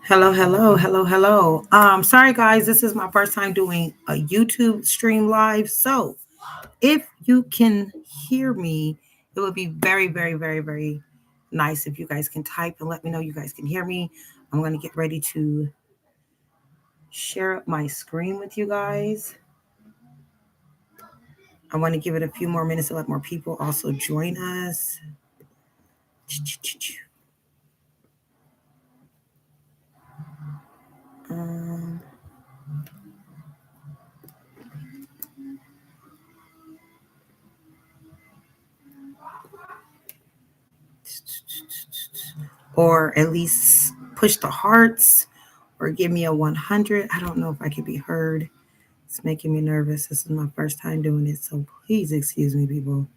Hello, hello, hello, hello. Sorry guys, this is my first time doing a YouTube stream live. So if you can hear me, it would be very, very, very, very nice if you guys can type and let me know you guys can hear me. I'm gonna get ready to share my screen with you guys. I want to give it a few more minutes to let more people also join us. Um, or at least push the hearts or give me a 100. I don't know if I can be heard. It's making me nervous. This is my first time doing it, so please excuse me, people.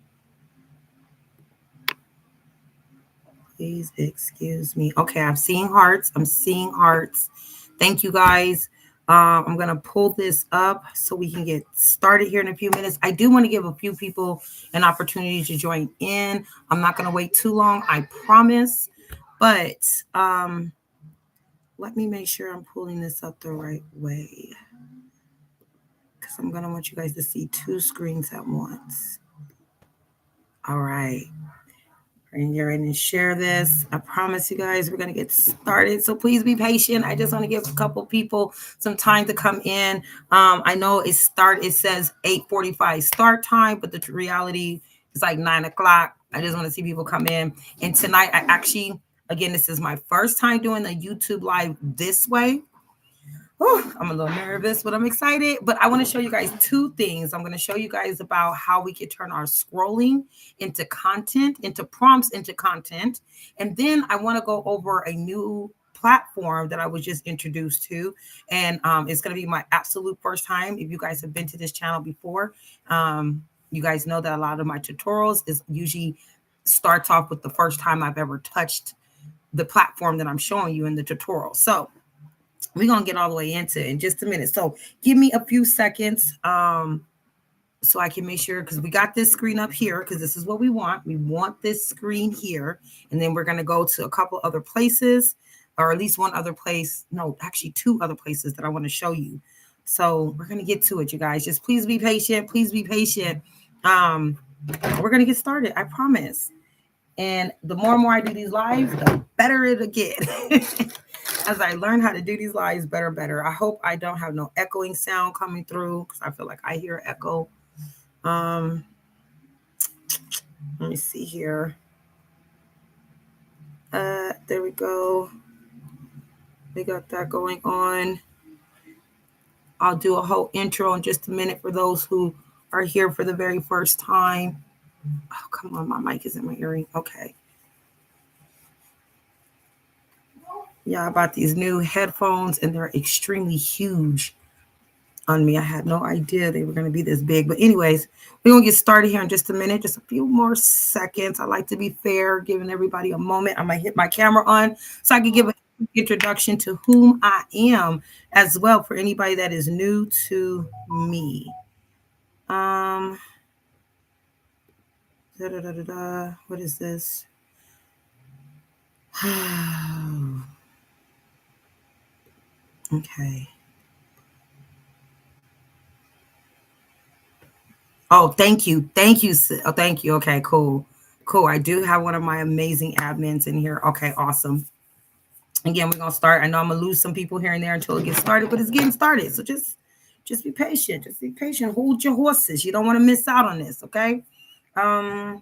Please excuse me. Okay, I'm seeing hearts. I'm seeing hearts. Thank you, guys. I'm going to pull this up so we can get started here in a few minutes. I do want to give a few people an opportunity to join in. I'm not going to wait too long, I promise. But let me make sure I'm pulling this up the right way, because I'm going to want you guys to see two screens at once. All right. We're going to get ready and share this. I promise you guys we're going to get started. So please be patient. I just want to give a couple people some time to come in. I know it says 8:45 start time, but the reality is like 9 o'clock. I just want to see people come in. And tonight, again, this is my first time doing a YouTube live this way. I'm a little nervous, but I'm excited. But I want to show you guys two things. I'm going to show you guys about how we can turn our scrolling into content, into prompts, into content. And then I want to go over a new platform that I was just introduced to. And it's going to be my absolute first time. If you guys have been to this channel before, you guys know that a lot of my tutorials is usually starts off with the first time I've ever touched the platform that I'm showing you in the tutorial. So we're going to get all the way into it in just a minute. So give me a few seconds so I can make sure, because we got this screen up here, because this is what we want. We want this screen here. And then we're going to go to a couple other places, or at least one other place. No, actually two other places that I want to show you. So we're going to get to it, you guys. Just please be patient. Please be patient. We're going to get started. I promise. And the more and more I do these lives, the better it'll get. As I learn how to do these lives better. I hope I don't have no echoing sound coming through, because I feel like I hear echo. Let me see here. There we go. We got that going on. I'll do a whole intro in just a minute for those who are here for the very first time. Oh, come on, my mic is in my earring. Okay. Yeah, I bought these new headphones and they're extremely huge on me. I had no idea they were going to be this big. But anyways, we're going to get started here in just a minute, just a few more seconds. I like to be fair, giving everybody a moment. I'm going to hit my camera on so I can give an introduction to whom I am as well for anybody that is new to me. What is this? Okay. Oh, thank you. Thank you. Oh, thank you. Okay, cool. Cool. I do have one of my amazing admins in here. Okay, awesome. Again, we're going to start. I know I'm going to lose some people here and there until it gets started, but it's getting started. So just be patient. Just be patient. Hold your horses. You don't want to miss out on this, okay? 5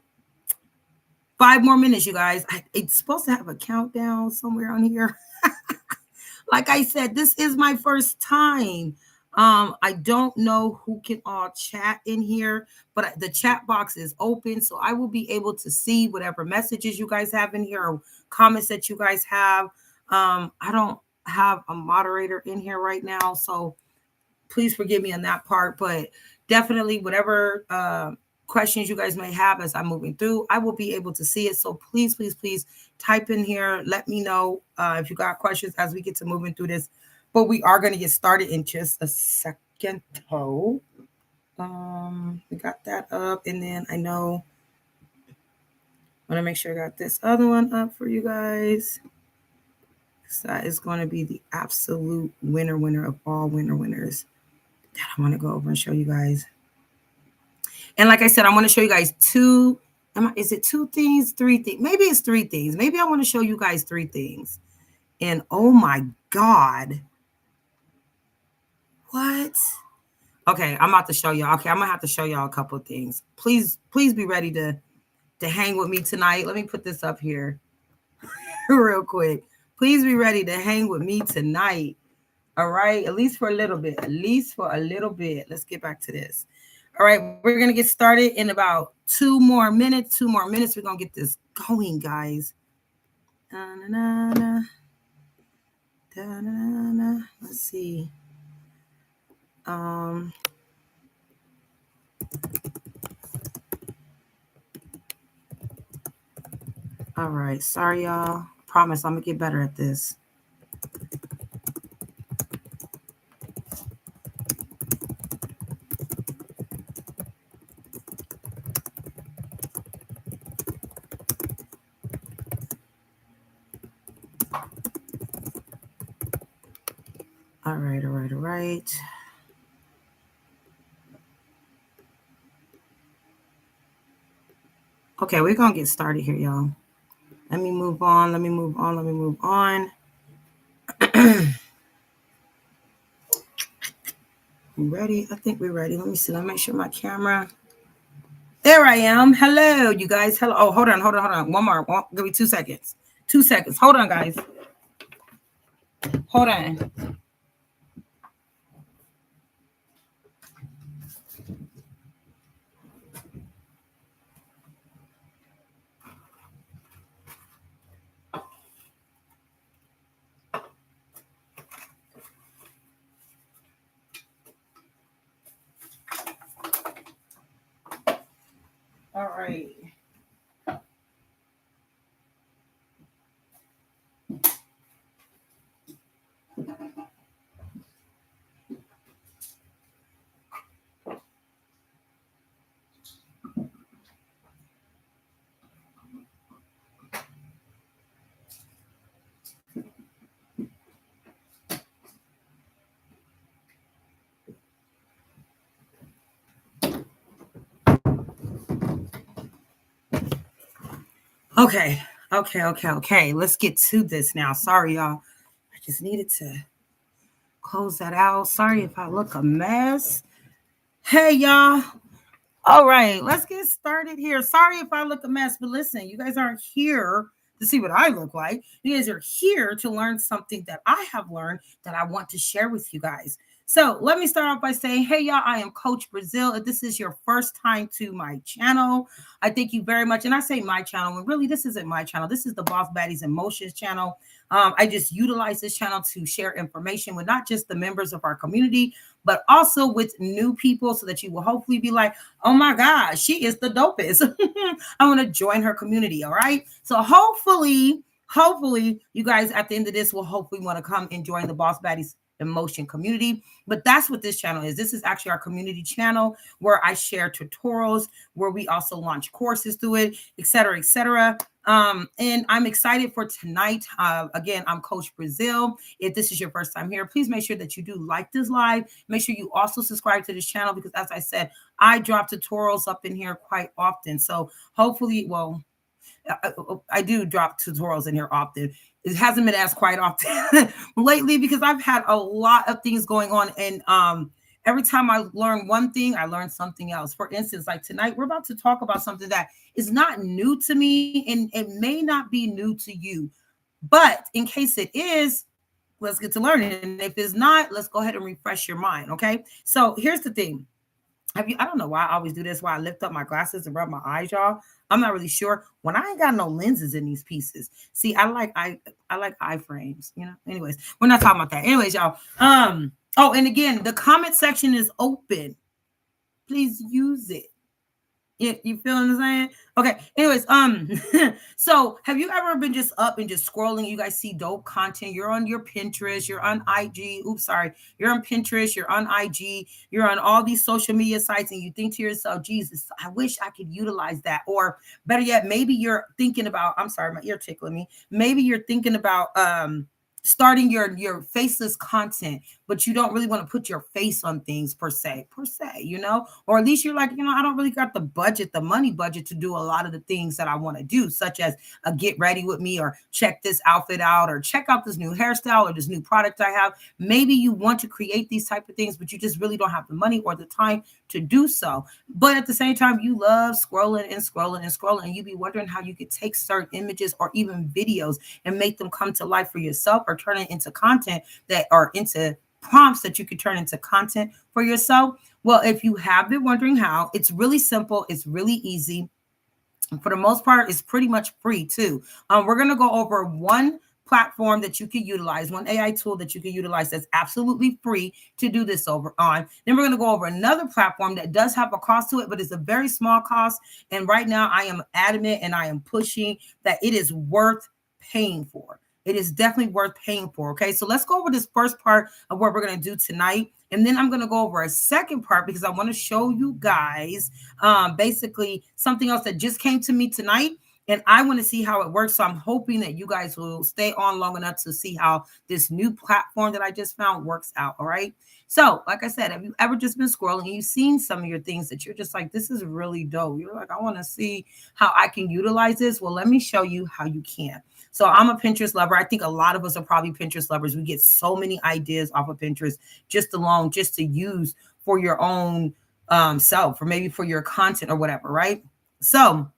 more minutes, you guys. It's supposed to have a countdown somewhere on here. Like I said, this is my first time. I don't know who can all chat in here, but the chat box is open, so I will be able to see whatever messages you guys have in here or comments that you guys have. I don't have a moderator in here right now, so please forgive me on that part, but definitely whatever questions you guys may have as I'm moving through, I will be able to see it. So please, please, please type in here. Let me know if you got questions as we get to moving through this. But we are going to get started in just a second. We got that up, and then I know I want to make sure I got this other one up for you guys. So that is going to be the absolute winner of all winners that I want to go over and show you guys. And like I said, I want to show you guys is it two things, three things? Maybe it's three things. Maybe I want to show you guys three things. And oh my God. What? Okay, I'm about to show y'all. Okay, I'm gonna have to show y'all a couple of things. Please be ready to hang with me tonight. Let me put this up here real quick. Please be ready to hang with me tonight. All right, at least for a little bit. Let's get back to this. All right, we're gonna get started in about 2 more minutes. We're gonna get this going, guys. Let's see. All right, sorry y'all. Promise I'm gonna get better at this. All right. Okay, we're gonna get started here, y'all. Let me move on. We ready? I think we're ready. Let me see. Let me make sure my camera. There I am. Hello, you guys. Hello. Oh, hold on. One more. Give me 2 seconds. 2 seconds. Hold on, guys. Hold on. All right. Okay. Let's get to this now. Sorry, y'all. I just needed to close that out. Sorry if I look a mess. Hey, y'all. All right, let's get started here. Sorry if I look a mess, but listen, you guys aren't here to see what I look like. You guys are here to learn something that I have learned that I want to share with you guys. So let me start off by saying, hey, y'all, I am Coach Brazil. If this is your first time to my channel, I thank you very much. And I say my channel, when really this isn't my channel. This is the Boss Baddies Emotions channel. I just utilize this channel to share information with not just the members of our community, but also with new people so that you will hopefully be like, oh my God, she is the dopest. I want to join her community. All right. So hopefully you guys at the end of this will hopefully want to come and join the Boss Baddies Emotion community. But that's what this channel is. This is actually our community channel where I share tutorials, where we also launch courses through it, etc., etc. And I'm excited for tonight. Again, I'm Coach Brazil. If this is your first time here, please make sure that you do like this live. Make sure you also subscribe to this channel because, as I said, I drop tutorials up in here quite often. So hopefully, well, I do drop tutorials in here often. It hasn't been asked quite often lately because I've had a lot of things going on. And every time I learn one thing, I learn something else. For instance, like tonight, we're about to talk about something that is not new to me and it may not be new to you. But in case it is, let's get to learning. And if it's not, let's go ahead and refresh your mind. Okay. So here's the thing. Have you? I don't know why I always do this. Why I lift up my glasses and rub my eyes, y'all. I'm not really sure. When I ain't got no lenses in these pieces. See, I like eye frames. You know. Anyways, we're not talking about that. Anyways, y'all. Oh, and again, the comment section is open. Please use it. You feel what I'm saying? Okay. Anyways, so have you ever been just up and just scrolling? You guys see dope content. You're on your Pinterest, you're on IG. Oops, sorry. You're on Pinterest, you're on IG, you're on all these social media sites, and you think to yourself, Jesus, I wish I could utilize that. Or better yet, maybe you're thinking about, I'm sorry, my ear tickling me. Maybe you're thinking about starting your faceless content, but you don't really want to put your face on things per se, you know, or at least you're like, I don't really got the budget, the money budget to do a lot of the things that I want to do, such as a get ready with me, or check this outfit out, or check out this new hairstyle, or this new product I have. Maybe you want to create these type of things, but you just really don't have the money or the time to do so. But at the same time, you love scrolling and scrolling and scrolling, and you be wondering how you could take certain images or even videos and make them come to life for yourself, or turn it into content that are into prompts that you could turn into content for yourself. Well, if you have been wondering how, it's really simple. It's really easy. And for the most part, it's pretty much free too. We're going to go over one platform that you can utilize, one AI tool that you can utilize that's absolutely free to do this over on. Then we're going to go over another platform that does have a cost to it, but it's a very small cost. And right now I am adamant and I am pushing that it is worth paying for. It is definitely worth paying for. Okay. So let's go over this first part of what we're going to do tonight. And then I'm going to go over a second part because I want to show you guys basically something else that just came to me tonight. And I want to see how it works. So I'm hoping that you guys will stay on long enough to see how this new platform that I just found works out. All right. So, like I said, have you ever just been scrolling and you've seen some of your things that you're just like, this is really dope? You're like, I want to see how I can utilize this. Well, let me show you how you can. So I'm a Pinterest lover. I think a lot of us are probably Pinterest lovers. We get so many ideas off of Pinterest just to use for your own self, or maybe for your content or whatever, right? So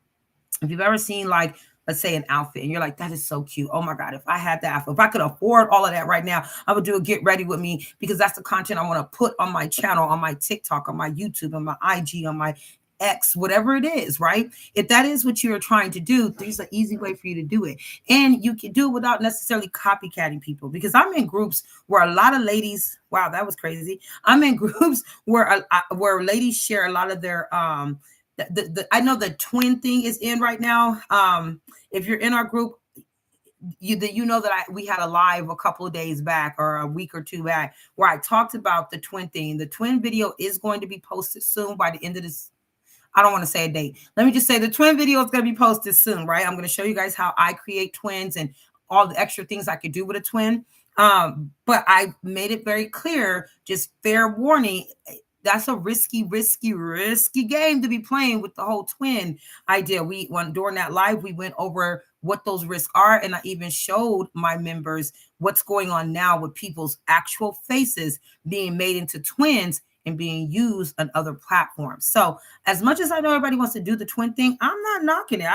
if you've ever seen, like, let's say an outfit and you're like, that is so cute. Oh my God, if I had that, if I could afford all of that right now, I would do a get ready with me, because that's the content I want to put on my channel, on my TikTok, on my YouTube, on my IG, on my X, whatever it is, right? If that is what you're trying to do, there's an easy way for you to do it. And you can do it without necessarily copycatting people, because I'm in groups where a lot of ladies, wow, that was crazy. I'm in groups where ladies share a lot of their I know the twin thing is in right now. If you're in our group, you know that we had a live a couple of days back, or a week or two back, where I talked about the twin thing. The twin video is going to be posted soon, by the end of this. I don't want to say a date. Let me just say the twin video is going to be posted soon, right? I'm going to show you guys how I create twins and all the extra things I could do with a twin. But I made it very clear, just fair warning, that's a risky game to be playing with the whole twin idea. During that live, we went over what those risks are, and I even showed my members what's going on now with people's actual faces being made into twins and being used on other platforms. So as much as I know everybody wants to do the twin thing, I'm not knocking it.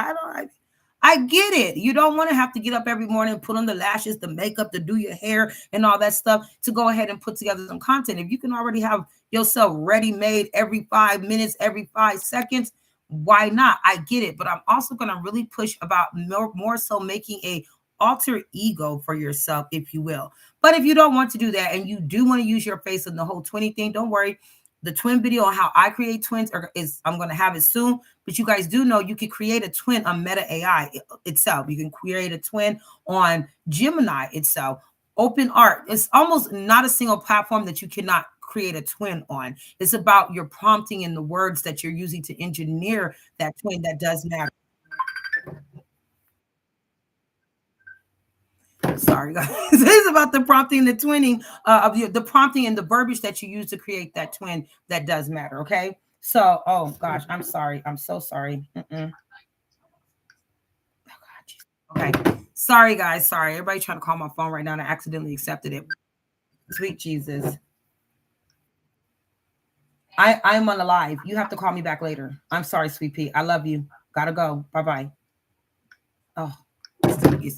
I get it. You don't want to have to get up every morning, put on the lashes, the makeup, to do your hair and all that stuff to go ahead and put together some content. If you can already have yourself ready made every 5 minutes, every 5 seconds, why not? I get it. But I'm also going to really push about more so making a alter ego for yourself, if you will. But if you don't want to do that and you do want to use your face in the whole 20 thing, don't worry. The twin video on how I create twins I'm going to have it soon. But you guys do know you can create a twin on Meta AI itself. You can create a twin on Gemini itself. Open Art. It's almost not a single platform that you cannot create a twin on. It's about your prompting and the words that you're using to engineer that twin that does matter. Sorry, guys. It's about the prompting, the twinning of the prompting and the verbiage that you use to create that twin that does matter. Okay. So, oh gosh, I'm sorry. I'm so sorry. Oh, God. Okay. Sorry, guys. Sorry. Everybody trying to call my phone right now and I accidentally accepted it. Sweet Jesus. I'm on the live. You have to call me back later. I'm sorry, sweet pea. I love you. Gotta go. Bye-bye. Oh,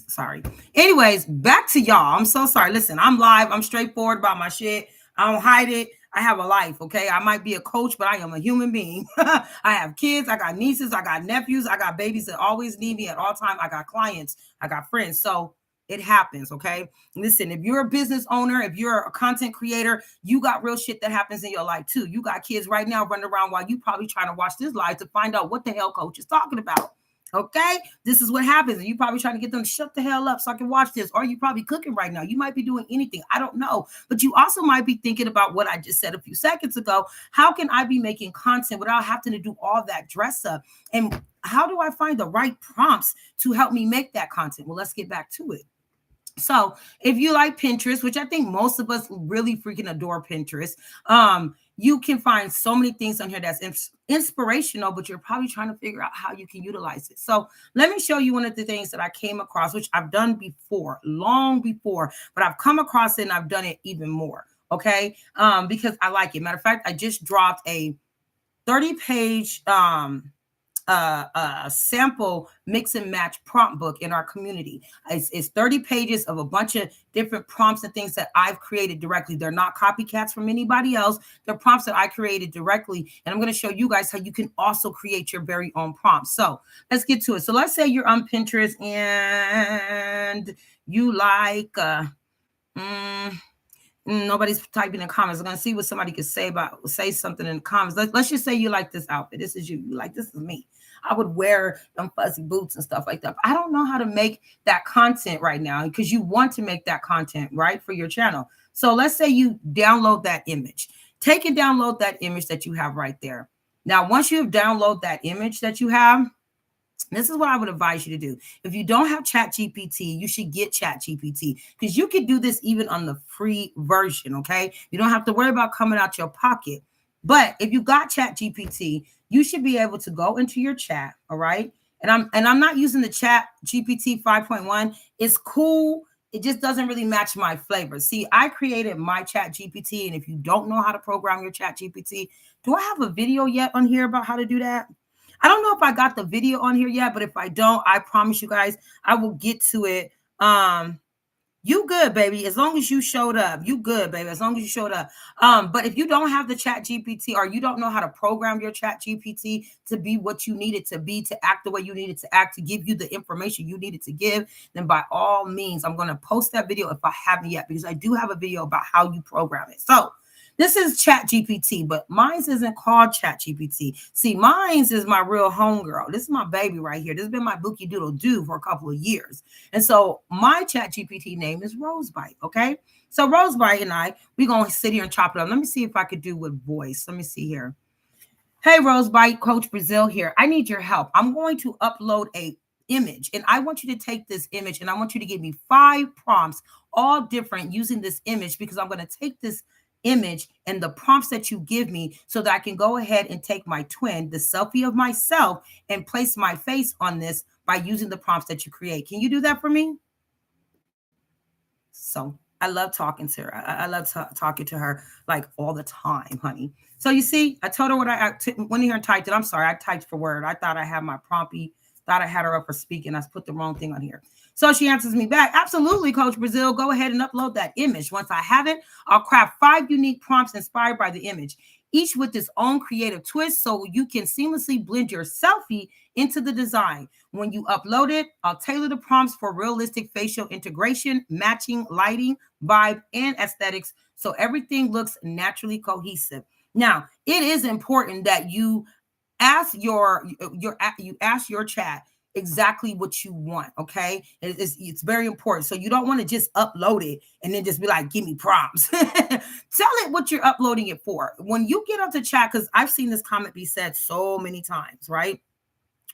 sorry. Anyways, back to y'all. I'm so sorry. Listen, I'm live. I'm straightforward about my shit. I don't hide it. I have a life, okay? I might be a coach, but I am a human being. I have kids, I got nieces, I got nephews, I got babies that always need me at all time. I got clients, I got friends. So it happens, okay? Listen, if you're a business owner, if you're a content creator, you got real shit that happens in your life too. You got kids right now running around while you probably trying to watch this live to find out what the hell coach is talking about. Okay, this is what happens. And you probably trying to get them to shut the hell up so I can watch this. Or you probably cooking right now. You might be doing anything. I don't know. But you also might be thinking about what I just said a few seconds ago. How can I be making content without having to do all that dress up? And how do I find the right prompts to help me make that content? Well, let's get back to it. So if you like Pinterest, which I think most of us really freaking adore Pinterest, you can find so many things on here that's inspirational, but you're probably trying to figure out how you can utilize it. So let me show you one of the things that I came across, which I've done before, long before, but I've come across it and I've done it even more. Okay. Because I like it. Matter of fact, I just dropped a 30-page sample mix and match prompt book in our community. It's 30 pages of a bunch of different prompts and things that I've created directly. They're not copycats from anybody else. They're prompts that I created directly. And I'm going to show you guys how you can also create your very own prompts. So let's get to it. So let's say you're on Pinterest and you like, nobody's typing in comments. I'm gonna see what somebody could say something in the comments. Let's just say you like this outfit. This is you. You like, this is me. I would wear them fuzzy boots and stuff like that. I don't know how to make that content right now because you want to make that content, right, for your channel. So let's say you download that image. Take and download that image that you have right there. Now, once you download that image that you have, this is what I would advise you to do. If you don't have ChatGPT, you should get ChatGPT because you can do this even on the free version, okay? You don't have to worry about coming out your pocket. But if you got ChatGPT, you should be able to go into your chat, all right? And I'm not using the ChatGPT 5.1. It's cool. It just doesn't really match my flavor. See, I created my ChatGPT, and if you don't know how to program your ChatGPT, do I have a video yet on here about how to do that? I don't know if I got the video on here yet, but if I don't, I promise you guys, I will get to it. You good, baby. As long as you showed up, you good, baby. As long as you showed up. But if you don't have the ChatGPT or you don't know how to program your ChatGPT to be what you need it to be, to act the way you need it to act, to give you the information you needed to give, then by all means, I'm going to post that video if I haven't yet, because I do have a video about how you program it. So this is ChatGPT, but mine's isn't called ChatGPT. See, mine's is my real homegirl. This is my baby right here. This has been my bookie doodle do for a couple of years. And so my ChatGPT name is Rosebite, okay? So Rosebite and we're going to sit here and chop it up. Let me see if I could do with voice. Let me see here. Hey, Rosebite, Coach Brazil here. I need your help. I'm going to upload a image, and I want you to take this image, and I want you to give me 5 prompts, all different, using this image, because I'm going to take this image and the prompts that you give me so that I can go ahead and take my twin, the selfie of myself, and place my face on this by using the prompts that you create. Can you do that for me? So I love talking to her. I love talking to her like all the time, honey. So you see, I told her what I went in here and typed it. I'm sorry, I typed for Word. I thought I had my prompty, thought I had her up for speaking. I put the wrong thing on here. So she answers me back, absolutely, Coach Brazil. Go ahead and upload that image. Once I have it, I'll craft 5 unique prompts inspired by the image, each with its own creative twist so you can seamlessly blend your selfie into the design. When you upload it, I'll tailor the prompts for realistic facial integration, matching lighting, vibe, and aesthetics so everything looks naturally cohesive. Now, it is important that you ask your chat exactly what you want, okay? It's very important. So you don't want to just upload it and then just be like, give me prompts. Tell it what you're uploading it for. When you get up to chat, because I've seen this comment be said so many times, right?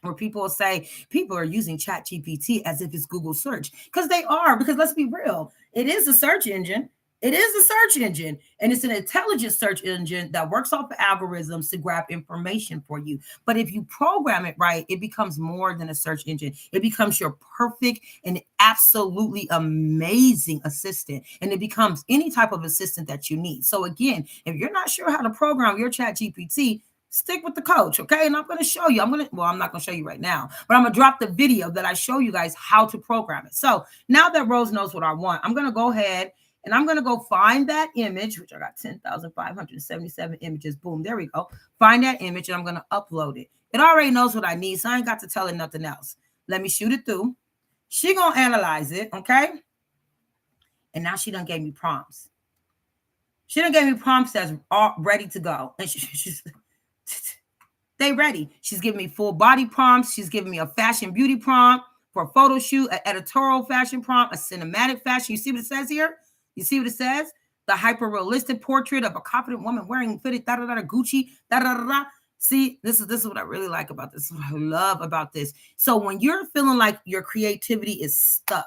Where people will say people are using ChatGPT as if it's Google search, because they are, because let's be real, it is a search engine. It is a search engine, and it's an intelligent search engine that works off of algorithms to grab information for you. But if you program it right, it becomes more than a search engine. It becomes your perfect and absolutely amazing assistant, and it becomes any type of assistant that you need. So again, if you're not sure how to program your ChatGPT, stick with the coach, okay? And I'm going to show you. I'm not going to show you right now, but I'm going to drop the video that I show you guys how to program it. So now that Rose knows what I want, I'm going to go ahead And I'm going to go find that image, which I got 10,577 images. Boom, there we go. Find that image, and I'm going to upload it. It already knows what I need, so I ain't got to tell it nothing else. Let me shoot it through. She going to analyze it, okay? And now she done gave me prompts. She done gave me prompts that's all ready to go. And she's they ready. She's giving me full body prompts. She's giving me a fashion beauty prompt for a photo shoot, an editorial fashion prompt, a cinematic fashion. You see what it says here? You see what it says? The hyper-realistic portrait of a confident woman wearing fitted da-da-da-da Gucci, da-da-da-da. See, this is what I really like about this. This is what I love about this. So when you're feeling like your creativity is stuck,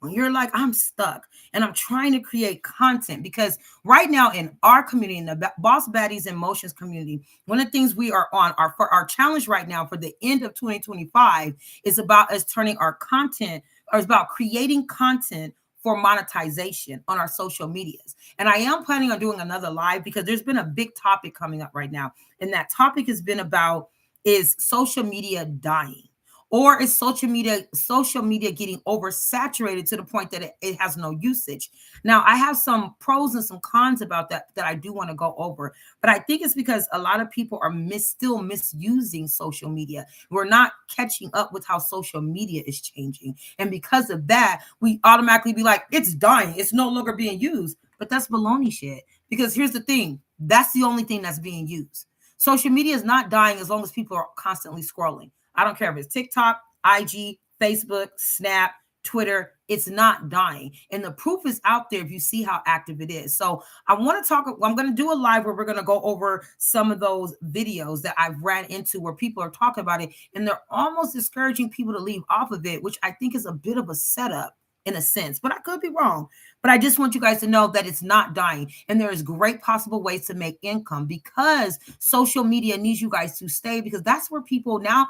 when you're like, I'm stuck and I'm trying to create content, because right now in our community, in the Boss Baddies in Motions community, one of the things we are on for our challenge right now for the end of 2025 is about us turning our content, or it's about creating content for monetization on our social medias. And I am planning on doing another live because there's been a big topic coming up right now. And that topic has been about, is social media dying? Or is social media getting oversaturated to the point that it has no usage? Now, I have some pros and some cons about that I do want to go over. But I think it's because a lot of people are still misusing social media. We're not catching up with how social media is changing. And because of that, we automatically be like, it's dying. It's no longer being used. But that's baloney shit. Because here's the thing. That's the only thing that's being used. Social media is not dying as long as people are constantly scrolling. I don't care if it's TikTok, IG, Facebook, Snap, Twitter, it's not dying. And the proof is out there if you see how active it is. So I'm going to do a live where we're going to go over some of those videos that I've ran into where people are talking about it, and they're almost discouraging people to leave off of it, which I think is a bit of a setup in a sense, but I could be wrong. But I just want you guys to know that it's not dying, and there is great possible ways to make income, because social media needs you guys to stay, because that's where people now,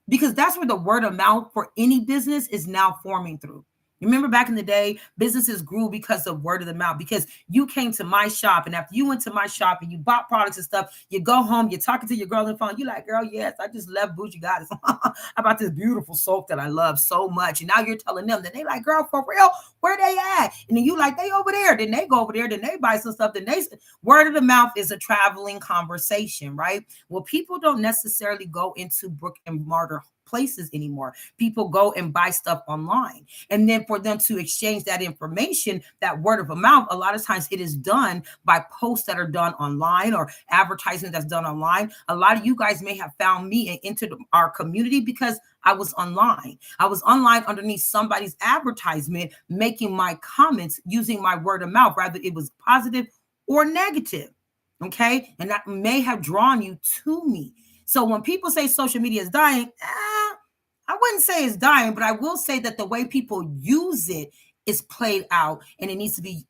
because that's where the word of mouth for any business is now forming through. Remember back in the day, businesses grew because of word of the mouth, because you came to my shop, and after you went to my shop and you bought products and stuff, you go home, you're talking to your girl on the phone, you're like, girl, yes, I just left Bougie Goddess about this beautiful soap that I love so much. And now you're telling them, that they like, girl, for real, where they at? And then you like, they over there. Then they go over there, then they buy some stuff. Then word of the mouth is a traveling conversation, right? Well, people don't necessarily go into brick and mortar places anymore. People go and buy stuff online. And then for them to exchange that information, that word of mouth, a lot of times it is done by posts that are done online or advertisement that's done online. A lot of you guys may have found me and entered our community because I was online. I was online underneath somebody's advertisement, making my comments using my word of mouth, rather it was positive or negative. Okay. And that may have drawn you to me. So when people say social media is dying, I wouldn't say it's dying, but I will say that the way people use it is played out, and it needs to be,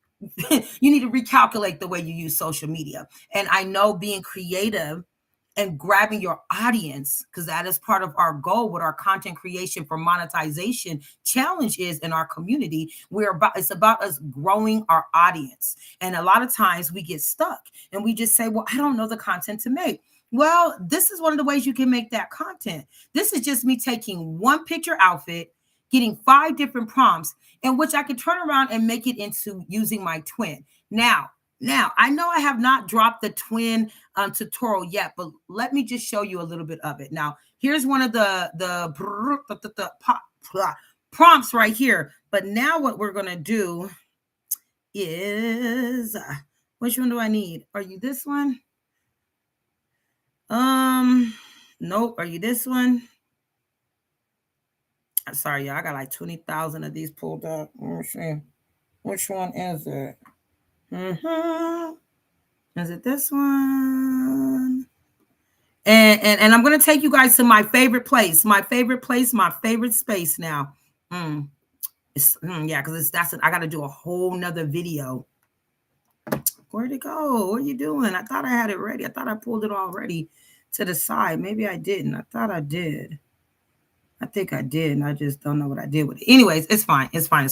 you need to recalculate the way you use social media. And I know being creative and grabbing your audience, because that is part of our goal with our content creation for monetization challenge is in our community. It's about us growing our audience. And a lot of times we get stuck and we just say, well, I don't know the content to make. Well, this is one of the ways you can make that content. This is just me taking one picture outfit, getting 5 different prompts, in which I can turn around and make it into using my twin. Now, I know I have not dropped the twin tutorial yet, but let me just show you a little bit of it. Now, here's one of the prompts right here. But now what we're going to do is, which one do I need? Are you this one? Nope. Are you this one? I'm sorry, y'all. I got like 20,000 of these pulled up. Let me see. Which one is it? Is it this one? And I'm gonna take you guys to my favorite place, my favorite space now. Yeah, because I gotta do a whole nother video. Where'd it go? What are you doing? I thought I had it ready. I thought I pulled it already to the side. Maybe I didn't. I thought I did. I think I did, and I just don't know what I did with it. Anyways, it's fine. It's fine.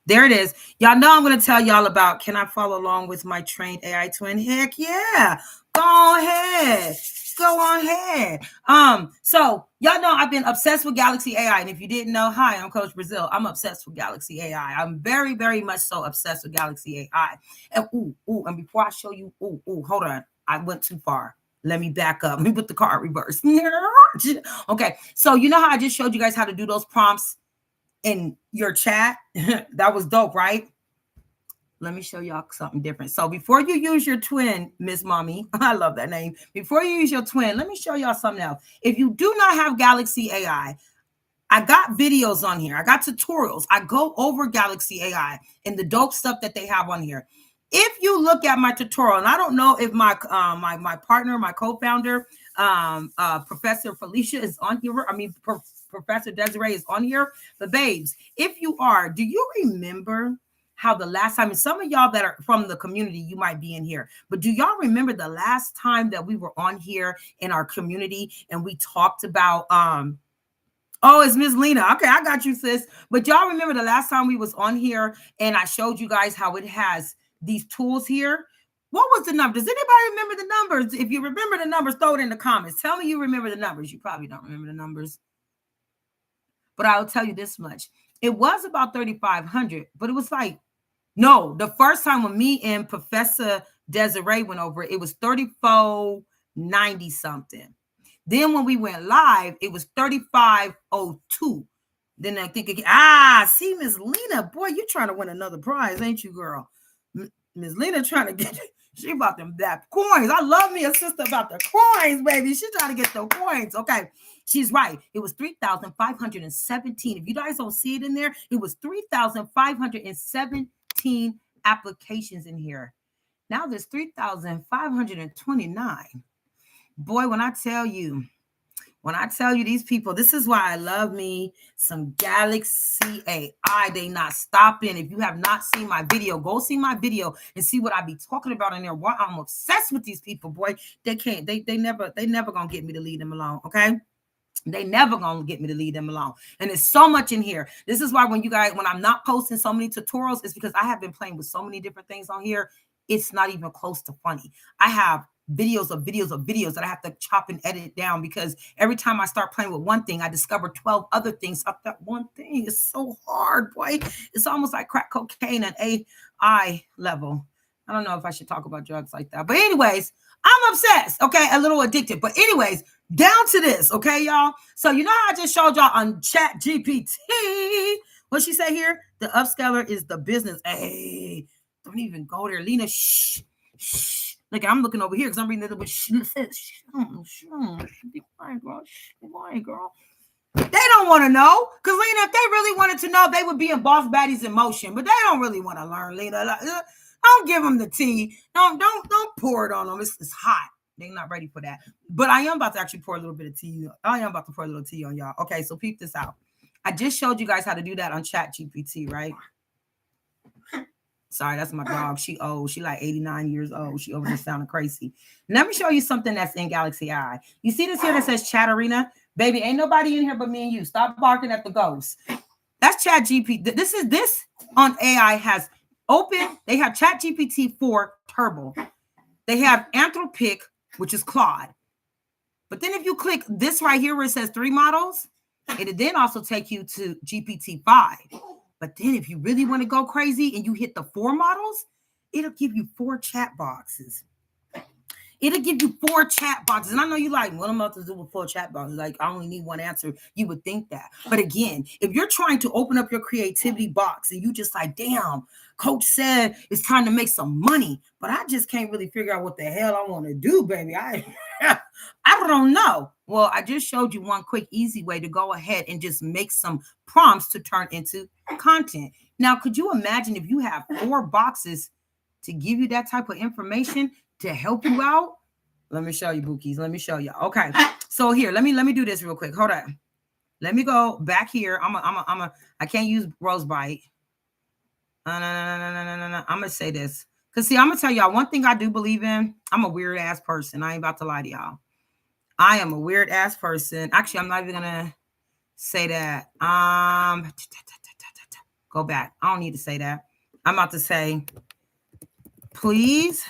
There it is. Y'all know I'm going to tell y'all about, can I follow along with my trained AI twin? Heck yeah. Go ahead. go on ahead. So y'all know I've been obsessed with Galaxy AI. And if you didn't know, hi, I'm Coach Brazil. I'm obsessed with Galaxy AI. I'm very, very much so obsessed with Galaxy AI. And and before I show you, hold on. I went too far. Let me back up. Let me put the car reverse. Okay. So you know how I just showed you guys how to do those prompts in your chat? That was dope, right? Let me show y'all something different. So before you use your twin, Miss Mommy, I love that name. Before you use your twin, let me show y'all something else. If you do not have Galaxy AI, I got videos on here. I got tutorials. I go over Galaxy AI and the dope stuff that they have on here. If you look at my tutorial, and I don't know if my my partner, my co-founder, Professor Felicia is on here. I mean, Professor Desiree is on here. But babes, if you are, do you remember how the last time, and some of y'all that are from the community, you might be in here, but do y'all remember the last time that we were on here in our community and we talked about oh, it's Miss Lena. Okay, I got you, sis. But y'all remember the last time we was on here and I showed you guys how it has these tools here? What was the number? Does anybody remember the numbers? If you remember the numbers, throw it in the comments. Tell me you remember the numbers. You probably don't remember the numbers. But I'll tell you this much. It was about 3,500, but it was like, no, the first time when me and Professor Desiree went over, it was 3,490 something. Then when we went live, it was 3,502. Then I think, see, Miss Lena, boy, you trying to win another prize, ain't you, girl? Miss Lena trying to get, she about them that coins. I love me a sister about the coins, baby. She trying to get the coins. Okay, she's right. It was 3,517. If you guys don't see it in there, it was 3,517 applications in here. Now there's 3,529. Boy, when I tell you these people, this is why I love me some Galaxy AI. They not stopping. If you have not seen my video, go see my video and see what I be talking about in there. Why I'm obsessed with these people, boy. They never gonna get me to leave them alone. Okay. They never gonna get me to leave them alone. And there's so much in here. This is why when I'm not posting so many tutorials, it's because I have been playing with so many different things on here. It's not even close to funny. I have videos that I have to chop and edit down because every time I start playing with one thing, I discover 12 other things of that one thing. It's so hard, boy. It's almost like crack cocaine at AI level. I don't know if I should talk about drugs like that. But anyways, I'm obsessed, okay? A little addicted. But anyways, down to this, okay, y'all? So you know how I just showed y'all on Chat GPT? What she say here? The upscaler is the business. Hey, don't even go there. Lena, shh. Like I'm looking over here because I'm reading it with shh. Be quiet, girl. Be quiet, girl. They don't want to know. Because Lena, if they really wanted to know, they would be in Boss Baddies in Motion. But they don't really want to learn, Lena. Don't give them the tea. Don't pour it on them. It's hot. They're not ready for that. But I am about to actually pour a little bit of tea. I am about to pour a little tea on y'all. Okay, so peep this out. I just showed you guys how to do that on Chat GPT, right? Sorry, that's my dog. She old. She like 89 years old. She over there sounding crazy. Let me show you something that's in Galaxy AI. You see this here that says Chat Arena? Baby, ain't nobody in here but me and you. Stop barking at the ghost. That's Chat GPT. This on AI has open. They have Chat GPT 4 Turbo. They have Anthropic, which is Claude. But then if you click this right here where it says 3 models, it'll then also take you to GPT-5. But then if you really want to go crazy and you hit the 4 models, it'll give you 4 chat boxes. It'll give you 4 chat boxes. And I know you like, what am I supposed to do with 4 chat boxes? Like, I only need one answer. You would think that. But again, if you're trying to open up your creativity box and you just like, damn, Coach said it's time to make some money, but I just can't really figure out what the hell I want to do, baby. I don't know. Well, I just showed you one quick, easy way to go ahead and just make some prompts to turn into content. Now, could you imagine if you have 4 boxes to give you that type of information to help you out? Let me show you, Bookies. Let me show you. Okay. So here, let me do this real quick. Hold on. Let me go back here. I can't use Rosebite. No. I'm gonna say this. Cause see, I'm gonna tell y'all one thing I do believe in. I'm a weird ass person. I ain't about to lie to y'all. I am a weird ass person. Actually, I'm not even gonna say that. Go back. I don't need to say that. I'm about to say, please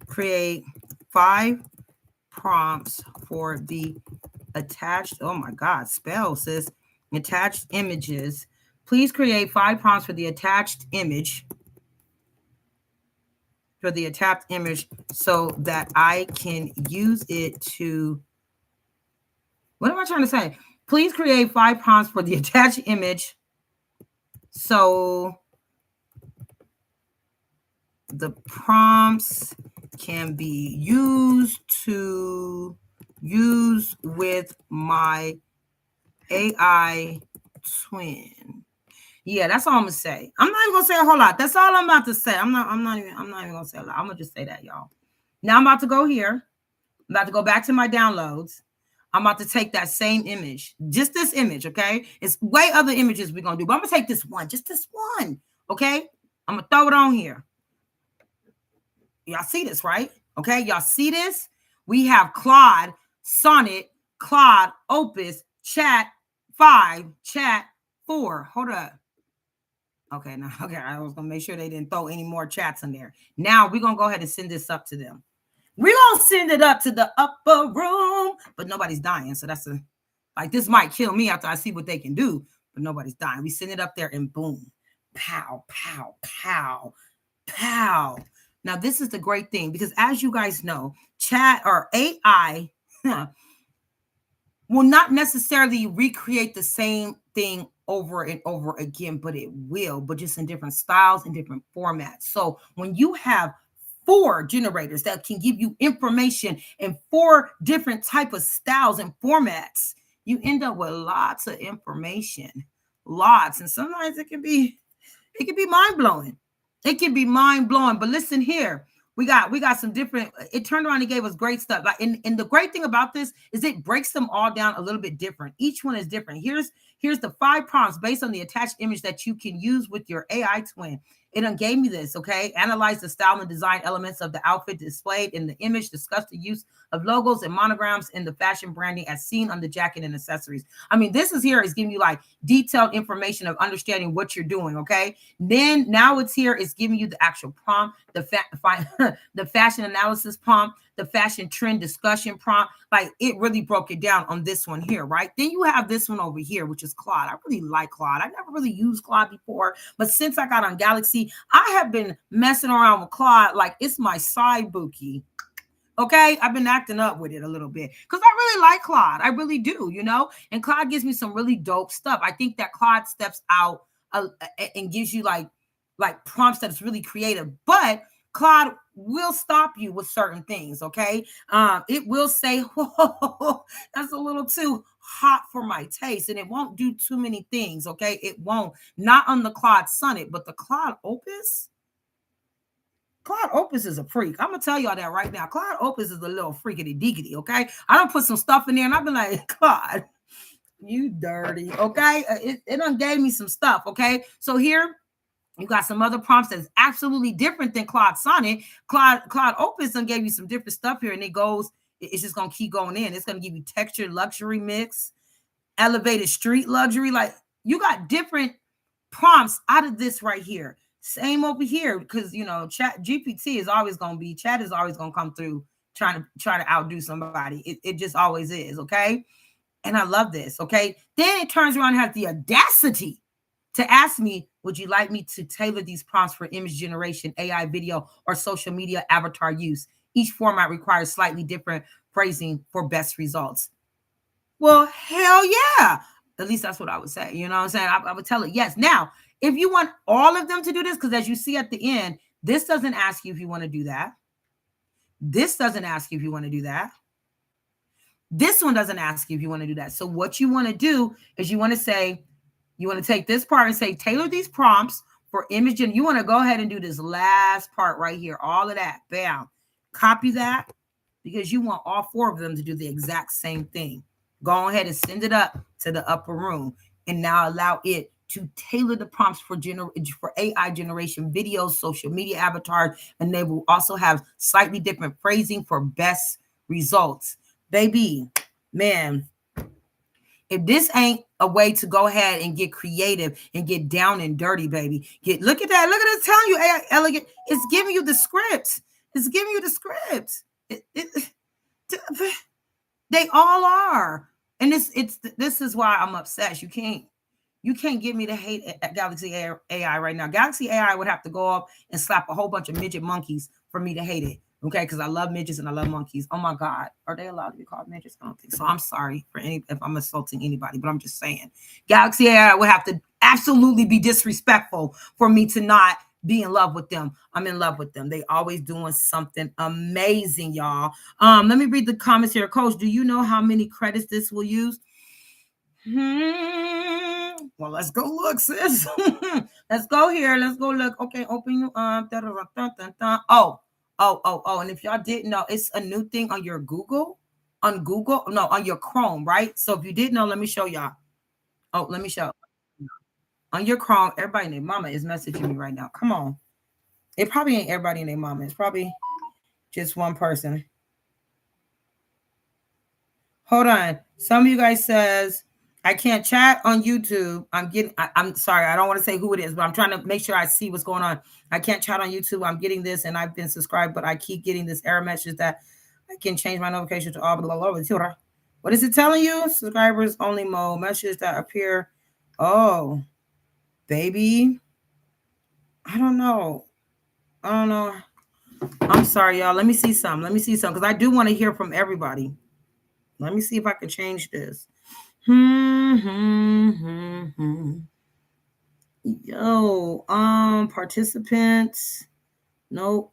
create 5 prompts for the attached, oh my God, spell, sis, attached images. Please create 5 prompts for the attached image, so that I can use it to, what am I trying to say? Please create 5 prompts for the attached image so the prompts can be used with my AI twin. Yeah, that's all I'm gonna say. I'm not even gonna say a whole lot. That's all I'm about to say. I'm not even gonna say a lot. I'm gonna just say that, y'all. Now I'm about to go here. I'm about to go back to my downloads. I'm about to take that same image, just this image, okay? It's way other images we're gonna do, but I'm gonna take this one, just this one, okay? I'm gonna throw it on here. Y'all see this, right? Okay, y'all see this? We have Claude, Sonnet, Claude, Opus, Chat 5, Chat 4. Hold up. Okay, now, okay, I was gonna make sure they didn't throw any more chats in there. Now we're gonna go ahead and send this up to them. We're gonna send it up to the upper room, but nobody's dying. So that's like, this might kill me after I see what they can do, but nobody's dying. We send it up there and boom, pow, pow, pow, pow. Now, this is the great thing, because as you guys know, chat or AI will not necessarily recreate the same thing over and over again, but it will, but just in different styles and different formats. So when you have 4 generators that can give you information in 4 different type of styles and formats, you end up with lots of information, lots. And sometimes it can be mind-blowing. It can be mind-blowing. But listen here, we got some different, it turned around and gave us great stuff. Like, and the great thing about this is it breaks them all down a little bit different. Each one is different. Here's the 5 prompts based on the attached image that you can use with your AI twin. It done gave me this, okay? Analyze the style and design elements of the outfit displayed in the image. Discuss the use of logos and monograms in the fashion branding as seen on the jacket and accessories. I mean, this is giving you like detailed information of understanding what you're doing, okay? Then now it's giving you the actual prompt, the fashion analysis prompt, the fashion trend discussion prompt. Like, it really broke it down on this one here, right? Then you have this one over here, which is Claude. I really like Claude. I never really used Claude before, but since I got on Galaxy, I have been messing around with Claude like it's my side bookie. Okay, I've been acting up with it a little bit because I really like Claude. I really do, and Claude gives me some really dope stuff. I think that Claude steps out and gives you like prompts that's really creative, but Claude will stop you with certain things, okay? It will say, whoa, that's a little too hot for my taste, and it won't do too many things, okay? It won't. Not on the Claude Sonnet, but the Claude Opus. Claude Opus is a freak. I'm gonna tell y'all that right now. Claude Opus is a little freakity deekity, okay? I don't put some stuff in there, and I've been like, Claude, you dirty, okay? It done gave me some stuff, okay? So here, you got some other prompts that's absolutely different than Claude Sonnet. Claude Opus and gave you some different stuff here, and it's just gonna keep going in. It's gonna give you textured luxury mix, elevated street luxury. Like, you got different prompts out of this right here. Same over here, because chat GPT is always gonna come through trying to outdo somebody. It just always is, okay? And I love this, okay? Then it turns around and has the audacity to ask me, would you like me to tailor these prompts for image generation, AI video, or social media avatar use? Each format requires slightly different phrasing for best results. Well, hell yeah. At least that's what I would say. You know what I'm saying? I would tell it yes. Now, if you want all of them to do this, because as you see at the end, this doesn't ask you if you want to do that. This doesn't ask you if you want to do that. This one doesn't ask you if you want to do that. So what you want to do is you want to take this part and say, tailor these prompts for image. And you want to go ahead and do this last part right here. All of that. Bam. Copy that, because you want all 4 of them to do the exact same thing. Go ahead and send it up to the upper room, and now allow it to tailor the prompts for AI generation videos, social media avatars, and they will also have slightly different phrasing for best results. Baby, man, if this ain't a way to go ahead and get creative and get down and dirty, baby, look at that. Look at it telling you AI elegant. It's giving you the script. It's giving you the script. They all are. And this is why I'm obsessed. You can't get me to hate Galaxy AI right now. Galaxy AI would have to go up and slap a whole bunch of midget monkeys for me to hate it. Okay, because I love midgets and I love monkeys. Oh my God, are they allowed to be called midgets? I don't think so. I'm sorry for any if I'm insulting anybody, but I'm just saying, Galaxy AI would have to absolutely be disrespectful for me to not be in love with them. I'm in love with them. They always doing something amazing, y'all. Let me read the comments here. Coach, do you know how many credits this will use? Well, let's go look, sis. Let's go here. Let's go look. Okay, open you up. Oh. And if y'all didn't know, it's a new thing on your Google. On Google, no, on your Chrome, right? So if you didn't know, let me show y'all. Oh, let me show. On your Chrome, everybody and their mama is messaging me right now. Come on. It probably ain't everybody and their mama. It's probably just one person. Hold on. Some of you guys says I can't chat on YouTube. I'm sorry. I don't want to say who it is, but I'm trying to make sure I see what's going on. I can't chat on YouTube. I'm getting this and I've been subscribed, but I keep getting this error message that I can change my notification to all blah, blah, blah. What is it telling you? Subscribers only mode messages that appear. Oh, baby. I don't know. I'm sorry, y'all. Let me see some. Because I do want to hear from everybody. Let me see if I can change this. Yo, participants. No.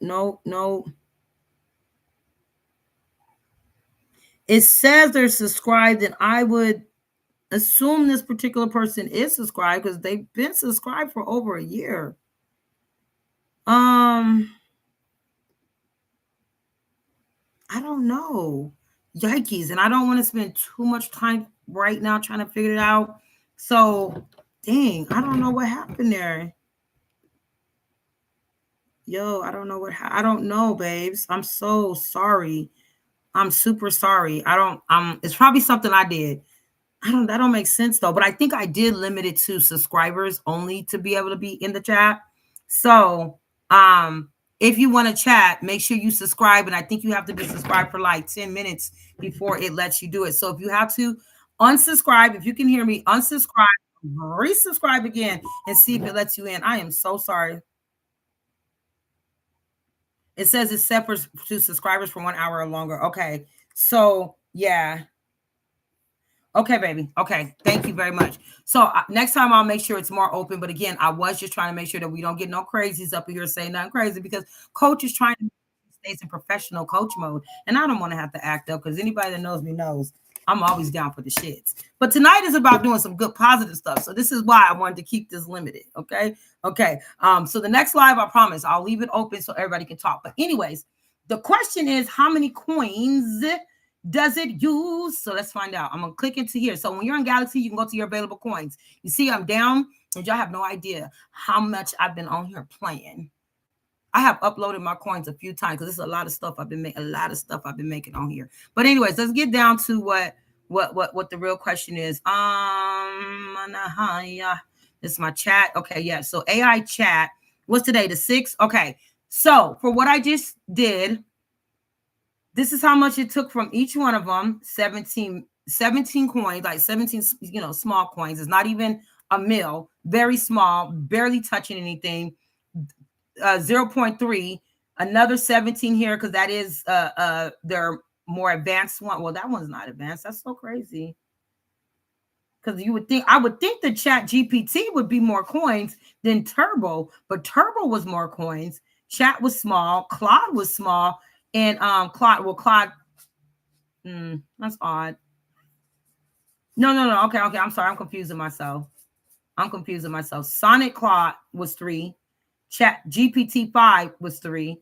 It says they're subscribed, and I would assume this particular person is subscribed because they've been subscribed for over a year. I don't know. Yikes. And I don't want to spend too much time right now trying to figure it out. So, dang, I don't know what happened there. Yo, I don't know I don't know, babes. I'm so sorry. I'm super sorry. It's probably something I did. That don't make sense though, but I think I did limit it to subscribers only to be able to be in the chat. So, if you want to chat, make sure you subscribe. And I think you have to be subscribed for like 10 minutes before it lets you do it. So if you have to unsubscribe, if you can hear me, unsubscribe, resubscribe again and see if it lets you in. I am so sorry. It says it's set to subscribers for 1 hour or longer. Okay. So yeah. Okay, baby. Okay. Thank you very much. So next time I'll make sure it's more open. But again, I was just trying to make sure that we don't get no crazies up here saying nothing crazy because coach is trying to stay in professional coach mode. And I don't want to have to act up because anybody that knows me knows I'm always down for the shits. But tonight is about doing some good positive stuff. So this is why I wanted to keep this limited. Okay. Okay. So the next live, I promise I'll leave it open so everybody can talk. But anyways, the question is how many coins does it use? So let's find out. I'm going to click into here. So when you're in Galaxy, you can go to your available coins. You see I'm down and y'all have no idea how much I've been on here playing. I have uploaded my coins a few times because there's a lot of stuff I've been making on here. But anyways, let's get down to what the real question is. This is my chat. Okay, yeah. So AI chat. What's today? The 6th? Okay. So for what I just did, this is how much it took from each one of them. 17 coins, like 17, small coins. It's not even a mil. Very small, barely touching anything. 0.3, another 17 here because that is their more advanced one. Well, that one's not advanced. That's so crazy. Because I would think the Chat GPT would be more coins than Turbo, but Turbo was more coins. Chat was small, Claude was small, and Claude. That's odd. No. Okay. I'm sorry. I'm confusing myself. Sonic Claude was 3. Chat GPT-5 was 3.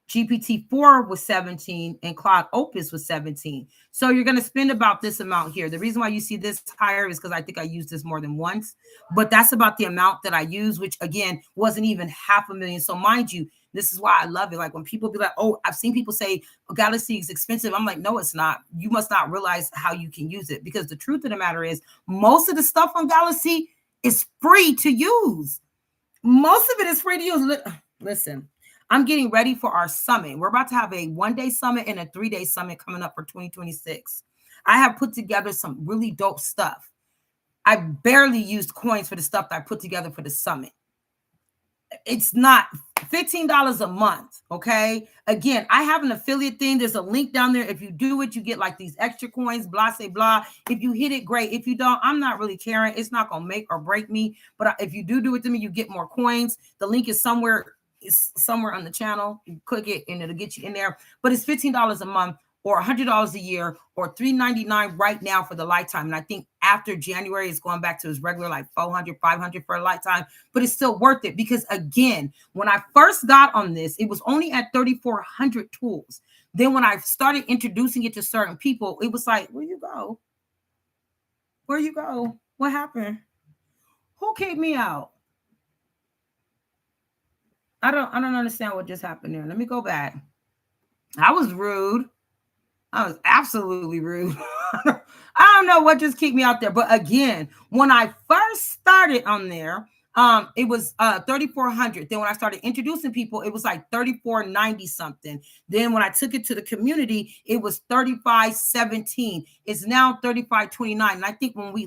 GPT-4 was 17, and Claude Opus was 17. So you're going to spend about this amount here. The reason why you see this higher is because I think I used this more than once, but that's about the amount that I used, which again wasn't even $500,000. So mind you, this is why I love it. Like when people be like, "Oh, I've seen people say Galaxy is expensive." I'm like, no, it's not. You must not realize how you can use it because the truth of the matter is most of the stuff on Galaxy is free to use. Most of it is free to use. Listen, I'm getting ready for our summit. We're about to have a 1-day summit and a 3-day summit coming up for 2026. I have put together some really dope stuff. I barely used coins for the stuff that I put together for the summit. It's not $15 a month. Okay. Again, I have an affiliate thing. There's a link down there. If you do it, you get like these extra coins, blah, say, blah. If you hit it, great. If you don't, I'm not really caring. It's not going to make or break me. But if you do it to me, you get more coins. The link is somewhere. It's somewhere on the channel. You click it and it'll get you in there. But it's $15 a month, or $100 a year, or $399 right now for the lifetime. And I think after January, it's going back to its regular, like $400, $500 for a lifetime. But it's still worth it because, again, when I first got on this, it was only at 3,400 tools. Then when I started introducing it to certain people, it was like, where you go? Where you go? What happened? Who kicked me out? I don't understand what just happened there. Let me go back. I was rude. I was absolutely rude. I don't know what just kicked me out there. But again, when I first started on there, it was 3,400. Then when I started introducing people, it was like 3,490 something. Then when I took it to the community, it was 3,517. It's now 3,529. And I think when we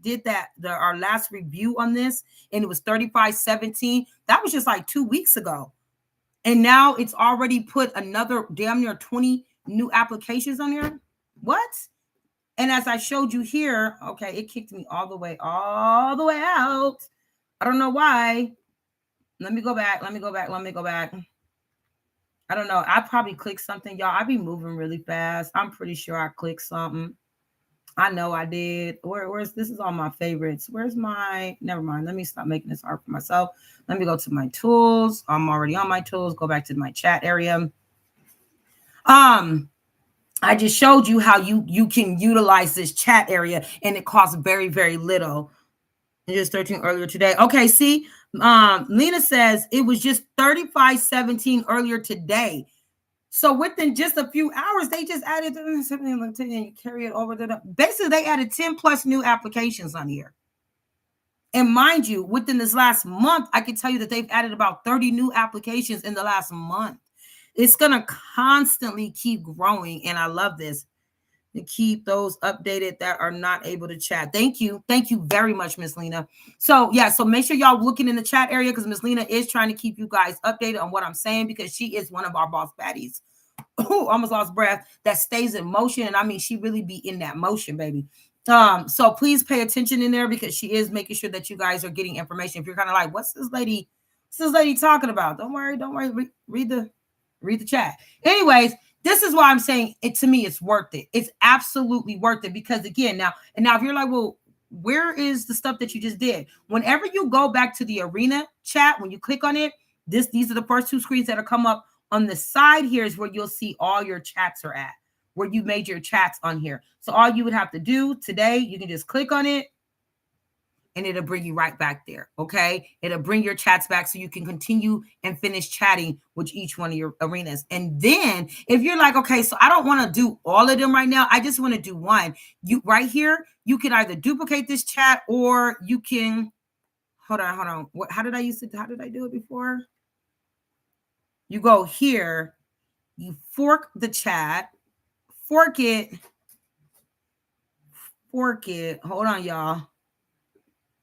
did that, our last review on this, and it was 3,517, that was just like 2 weeks ago. And now it's already put another damn near 20 new applications on here. What? And as I showed you here, okay, it kicked me all the way out. I don't know why. Let me go back. I don't know. I probably clicked something, y'all. I be moving really fast. I'm pretty sure I clicked something. I know I did. Where's this is all my favorites. Where's my, never mind. Let me stop making this hard for myself. Let me go to my tools. I'm already on my tools. Go back to my chat area. I just showed you how you can utilize this chat area, and it costs very, very little. Just 13 earlier today. Okay, see, Lena says it was just 3,517 earlier today. So within just a few hours, they just added something and you carry it over to basically they added 10 plus new applications on here. And mind you, within this last month, I can tell you that they've added about 30 new applications in the last month. It's going to constantly keep growing. And I love this. To keep those updated that are not able to chat. Thank you. Thank you very much, Miss Lena. So yeah, so make sure y'all looking in the chat area because Miss Lena is trying to keep you guys updated on what I'm saying because she is one of our boss baddies. Oh, almost lost breath. That stays in motion. And I mean, she really be in that motion, baby. So please pay attention in there because she is making sure that you guys are getting information. If you're kind of like, what's this lady talking about? Don't worry. Read the chat. Anyways, this is why I'm saying it to me, it's worth it. It's absolutely worth it because again, now if you're like, well, where is the stuff that you just did? Whenever you go back to the arena chat, when you click on it, these are the first two screens that will come up. On the side here is where you'll see all your chats are at, where you made your chats on here. So all you would have to do today, you can just click on it and it'll bring you right back there. Okay. It'll bring your chats back so you can continue and finish chatting with each one of your arenas. And then if you're like, okay, so I don't want to do all of them right now. I just want to do one. You right here, you can either duplicate this chat or you can, hold on. How did I do it before? You go here, you fork the chat, fork it. Hold on, y'all.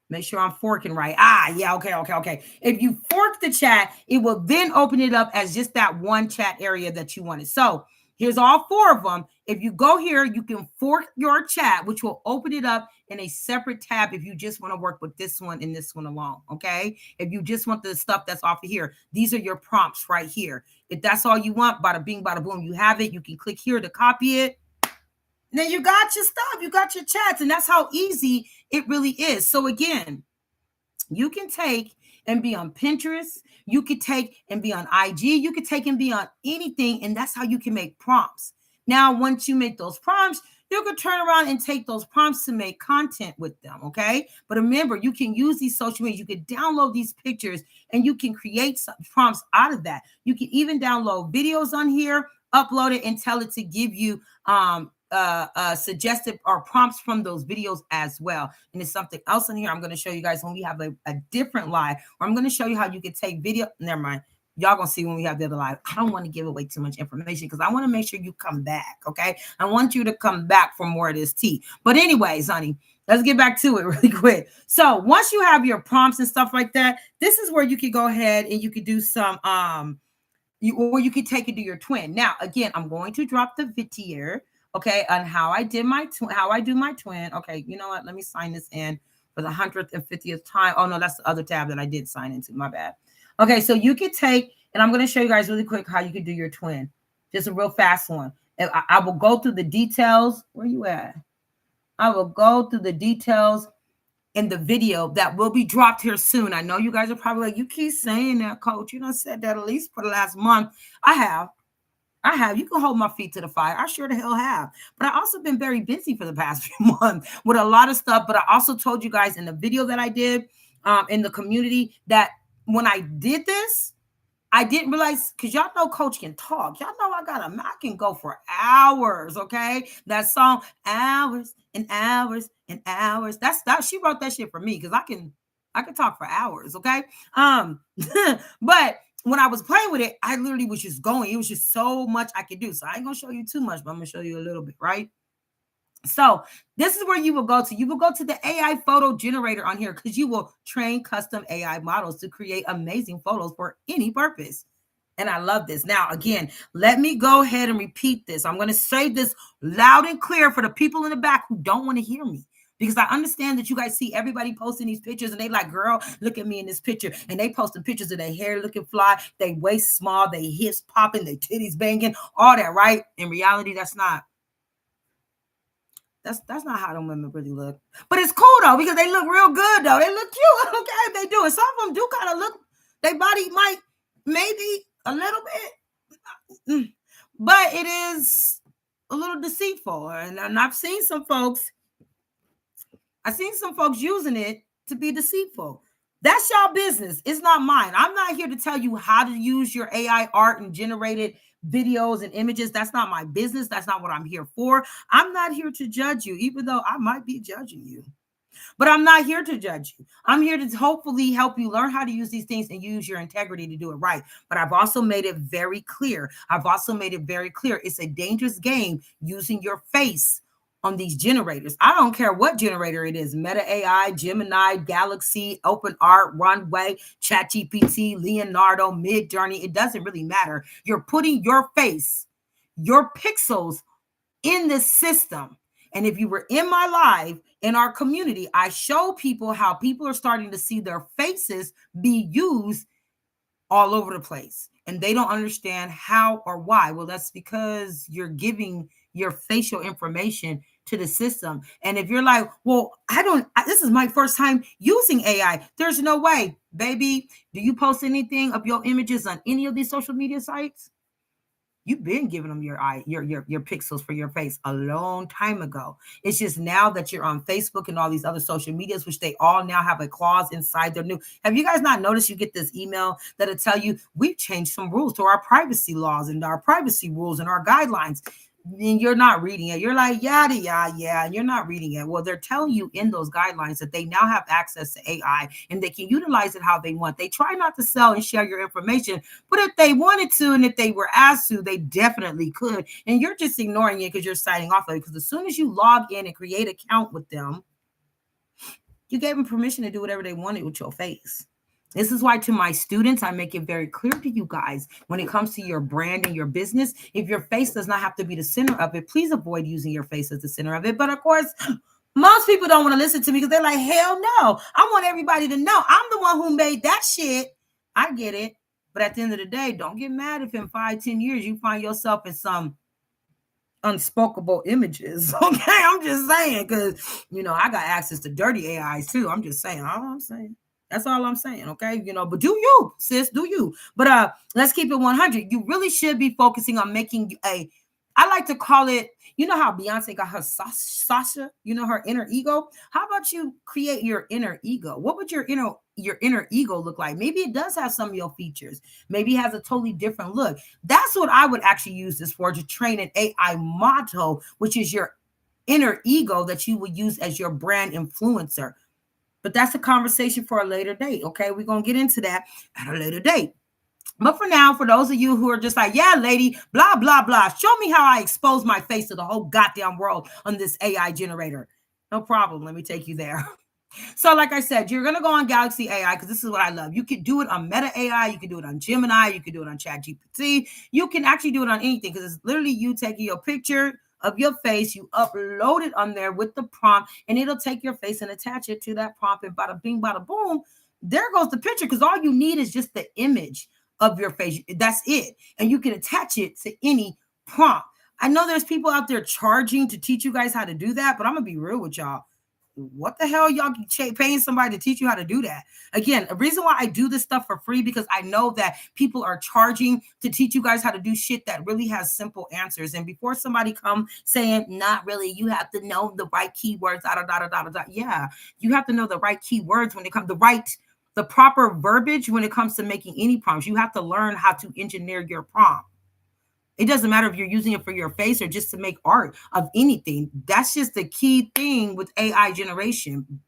Make sure I'm forking right. Yeah, okay. If you fork the chat, it will then open it up as just that one chat area that you wanted. So here's all four of them. If you go here, you can fork your chat, which will open it up in a separate tab if you just want to work with this one and this one alone, okay? If you just want the stuff that's off of here, these are your prompts right here. If that's all you want, bada bing, bada boom, you have it. You can click here to copy it. Then you got your stuff, you got your chats, and that's how easy it really is. So again, you can take and be on Pinterest, you could take and be on IG, you could take and be on anything, and that's how you can make prompts. Now, once you make those prompts, you could turn around and take those prompts to make content with them, okay? But remember, you can use these social media, you can download these pictures, and you can create some prompts out of that. You can even download videos on here, upload it, and tell it to give you suggested or prompts from those videos as well. And there's something else in here I'm going to show you guys when we have a different live, or I'm going to show you how you can take video. Never mind. Y'all gonna see when we have the other live. I don't want to give away too much information because I want to make sure you come back. Okay, I want you to come back for more of this tea. But anyways, honey, let's get back to it really quick. So once you have your prompts and stuff like that, this is where you could go ahead and you could do some or you could take it to your twin. Now, again, I'm going to drop the video, okay, on how I did my how I do my twin. Okay, you know what? Let me sign this in for the 150th time. Oh no, that's the other tab that I did sign into. My bad. Okay, so you could take, and I'm going to show you guys really quick how you could do your twin. Just a real fast one. And I will go through the details. Where you at? I will go through the details in the video that will be dropped here soon. I know you guys are probably like, you keep saying that, coach. You done said that at least for the last month. I have. You can hold my feet to the fire. I sure the hell have. But I also been very busy for the past few months with a lot of stuff. But I also told you guys in the video that I did in the community that when I did this, I didn't realize, because y'all know coach can talk. Y'all know I can go for hours, okay? That song, hours and hours and hours. That she wrote that shit for me because I can talk for hours, okay? But when I was playing with it, I literally was just going. It was just so much I could do. So I ain't gonna show you too much, but I'm gonna show you a little bit, right? So this is where you will go to. You will go to the AI photo generator on here because you will train custom AI models to create amazing photos for any purpose. And I love this. Now, again, let me go ahead and repeat this. I'm going to say this loud and clear for the people in the back who don't want to hear me. Because I understand that you guys see everybody posting these pictures and they like, girl, look at me in this picture. And they posting pictures of their hair looking fly, they waist small, they hips popping, they titties banging, all that, right? In reality, that's not how them women really look. But it's cool though, because they look real good though. They look cute. Okay, they do. And some of them do kind of look, their body might maybe a little bit, but it is a little deceitful. And I've seen some folks using it to be deceitful. That's y'all business. It's not mine. I'm not here to tell you how to use your AI art and generated videos and images. That's not my business. That's not what I'm here for. I'm not here to judge you, even though I might be judging you. But I'm not here to judge you. I'm here to hopefully help you learn how to use these things and use your integrity to do it right. But I've also made it very clear. It's a dangerous game using your face on these generators. I don't care what generator it is. Meta AI, Gemini, Galaxy, OpenArt, Runway, ChatGPT, Leonardo, Midjourney. It doesn't really matter. You're putting your face, your pixels in this system. And if you were in my live, in our community, I show people how people are starting to see their faces be used all over the place. And they don't understand how or why. Well, that's because you're giving your facial information to the system. And if you're like, well, this is my first time using AI. There's no way, baby. Do you post anything of your images on any of these social media sites? You've been giving them your pixels for your face a long time ago. It's just now that you're on Facebook and all these other social medias, which they all now have a clause inside their new. Have you guys not noticed you get this email that'll tell you we've changed some rules to our privacy laws and our privacy rules and our guidelines? And you're not reading it. You're like, yada, yada, yeah. And you're not reading it. Well, they're telling you in those guidelines that they now have access to AI and they can utilize it how they want. They try not to sell and share your information, but if they wanted to and if they were asked to, they definitely could. And you're just ignoring it because you're signing off of it. Because as soon as you log in and create an account with them, you gave them permission to do whatever they wanted with your face. This is why to my students, I make it very clear to you guys, when it comes to your brand and your business, if your face does not have to be the center of it, please avoid using your face as the center of it. But of course, most people don't want to listen to me because they're like, hell no. I want everybody to know I'm the one who made that shit. I get it. But at the end of the day, don't get mad if in 5-10 years you find yourself in some unspokeable images. Okay, I'm just saying, because I got access to dirty AIs too. I'm just saying. All I'm saying. That's all I'm saying, okay? But do you, sis, do you. But let's keep it 100. You really should be focusing on making I like to call it, how Beyonce got her Sasha, her inner ego? How about you create your inner ego? What would your inner ego look like? Maybe it does have some of your features. Maybe it has a totally different look. That's what I would actually use this for, to train an AI model, which is your inner ego that you would use as your brand influencer. But that's a conversation for a later date, okay? We're going to get into that at a later date. But for now, for those of you who are just like, yeah, lady, blah, blah, blah, show me how I expose my face to the whole goddamn world on this AI generator. No problem. Let me take you there. So, like I said, you're going to go on Galaxy AI because this is what I love. You can do it on Meta AI. You can do it on Gemini. You can do it on ChatGPT. You can actually do it on anything because it's literally you taking your picture of your face. You upload it on there with the prompt, and it'll take your face and attach it to that prompt. And bada bing, bada boom, there goes the picture because all you need is just the image of your face. That's it. And you can attach it to any prompt. I know there's people out there charging to teach you guys how to do that, but I'm going to be real with y'all. What the hell y'all paying somebody to teach you how to do that? Again, a reason why I do this stuff for free because I know that people are charging to teach you guys how to do shit that really has simple answers. And before somebody come saying not really, you have to know the right keywords. Yeah, you have to know the right keywords when it comes the proper verbiage when it comes to making any prompts. You have to learn how to engineer your prompt. It doesn't matter if you're using it for your face or just to make art of anything. That's just the key thing with AI generation.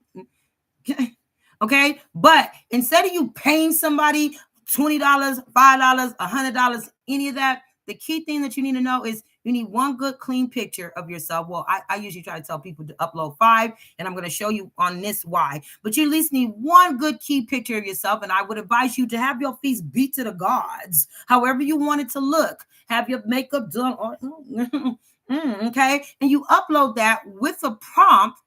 Okay. But instead of you paying somebody $20, $5, $100, any of that, the key thing that you need to know is you need one good clean picture of yourself. Well, I usually try to tell people to upload 5, and I'm going to show you on this why. But you at least need one good key picture of yourself, and I would advise you to have your face beat to the gods, however you want it to look. Have your makeup done. Okay, and you upload that with a prompt,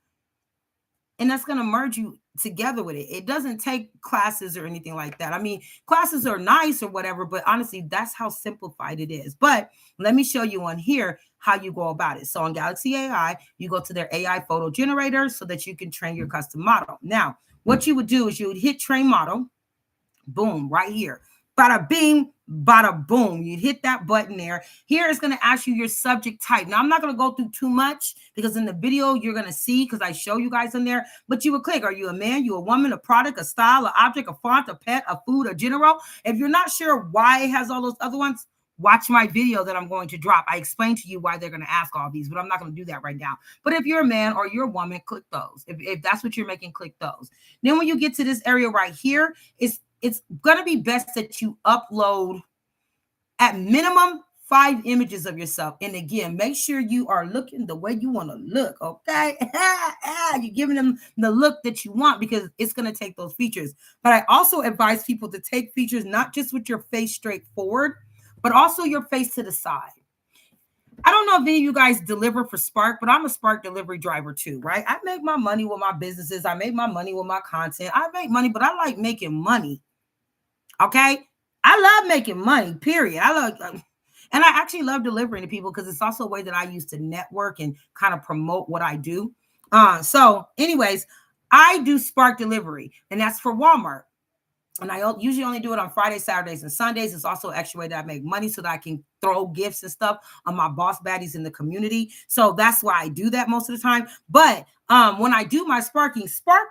and that's going to merge you together with it. It doesn't take classes or anything like that. I mean, classes are nice or whatever, but honestly, that's how simplified it is. But let me show you on here how you go about it. So on Galaxy AI, you go to their AI photo generator so that you can train your custom model. Now, what you would do is you would hit train model, boom, right here. Bada bing, bada boom. You hit that button there. Here it's going to ask you your subject type. Now, I'm not going to go through too much because in the video you're going to see because I show you guys in there. But you would click, are you a man, you a woman, a product, a style, an object, a font, a pet, a food, a general? If you're not sure why it has all those other ones, watch my video that I'm going to drop. I explain to you why they're going to ask all these, but I'm not going to do that right now. But if you're a man or you're a woman, click those. If that's what you're making, click those. Then when you get to this area right here, it's going to be best that you upload at minimum 5 images of yourself. And again, make sure you are looking the way you want to look, okay? You're giving them the look that you want because it's going to take those features. But I also advise people to take features not just with your face straight forward, but also your face to the side. I don't know if any of you guys deliver for Spark, but I'm a Spark delivery driver too, right? I make my money with my businesses. I make my money with my content. I make money, but I like making money. Okay. I love making money, period. And I actually love delivering to people because it's also a way that I use to network and kind of promote what I do. So anyways, I do Spark delivery and that's for Walmart. And I usually only do it on Fridays, Saturdays, and Sundays. It's also an extra way that I make money so that I can throw gifts and stuff on my boss baddies in the community. So that's why I do that most of the time. But when I do my Spark,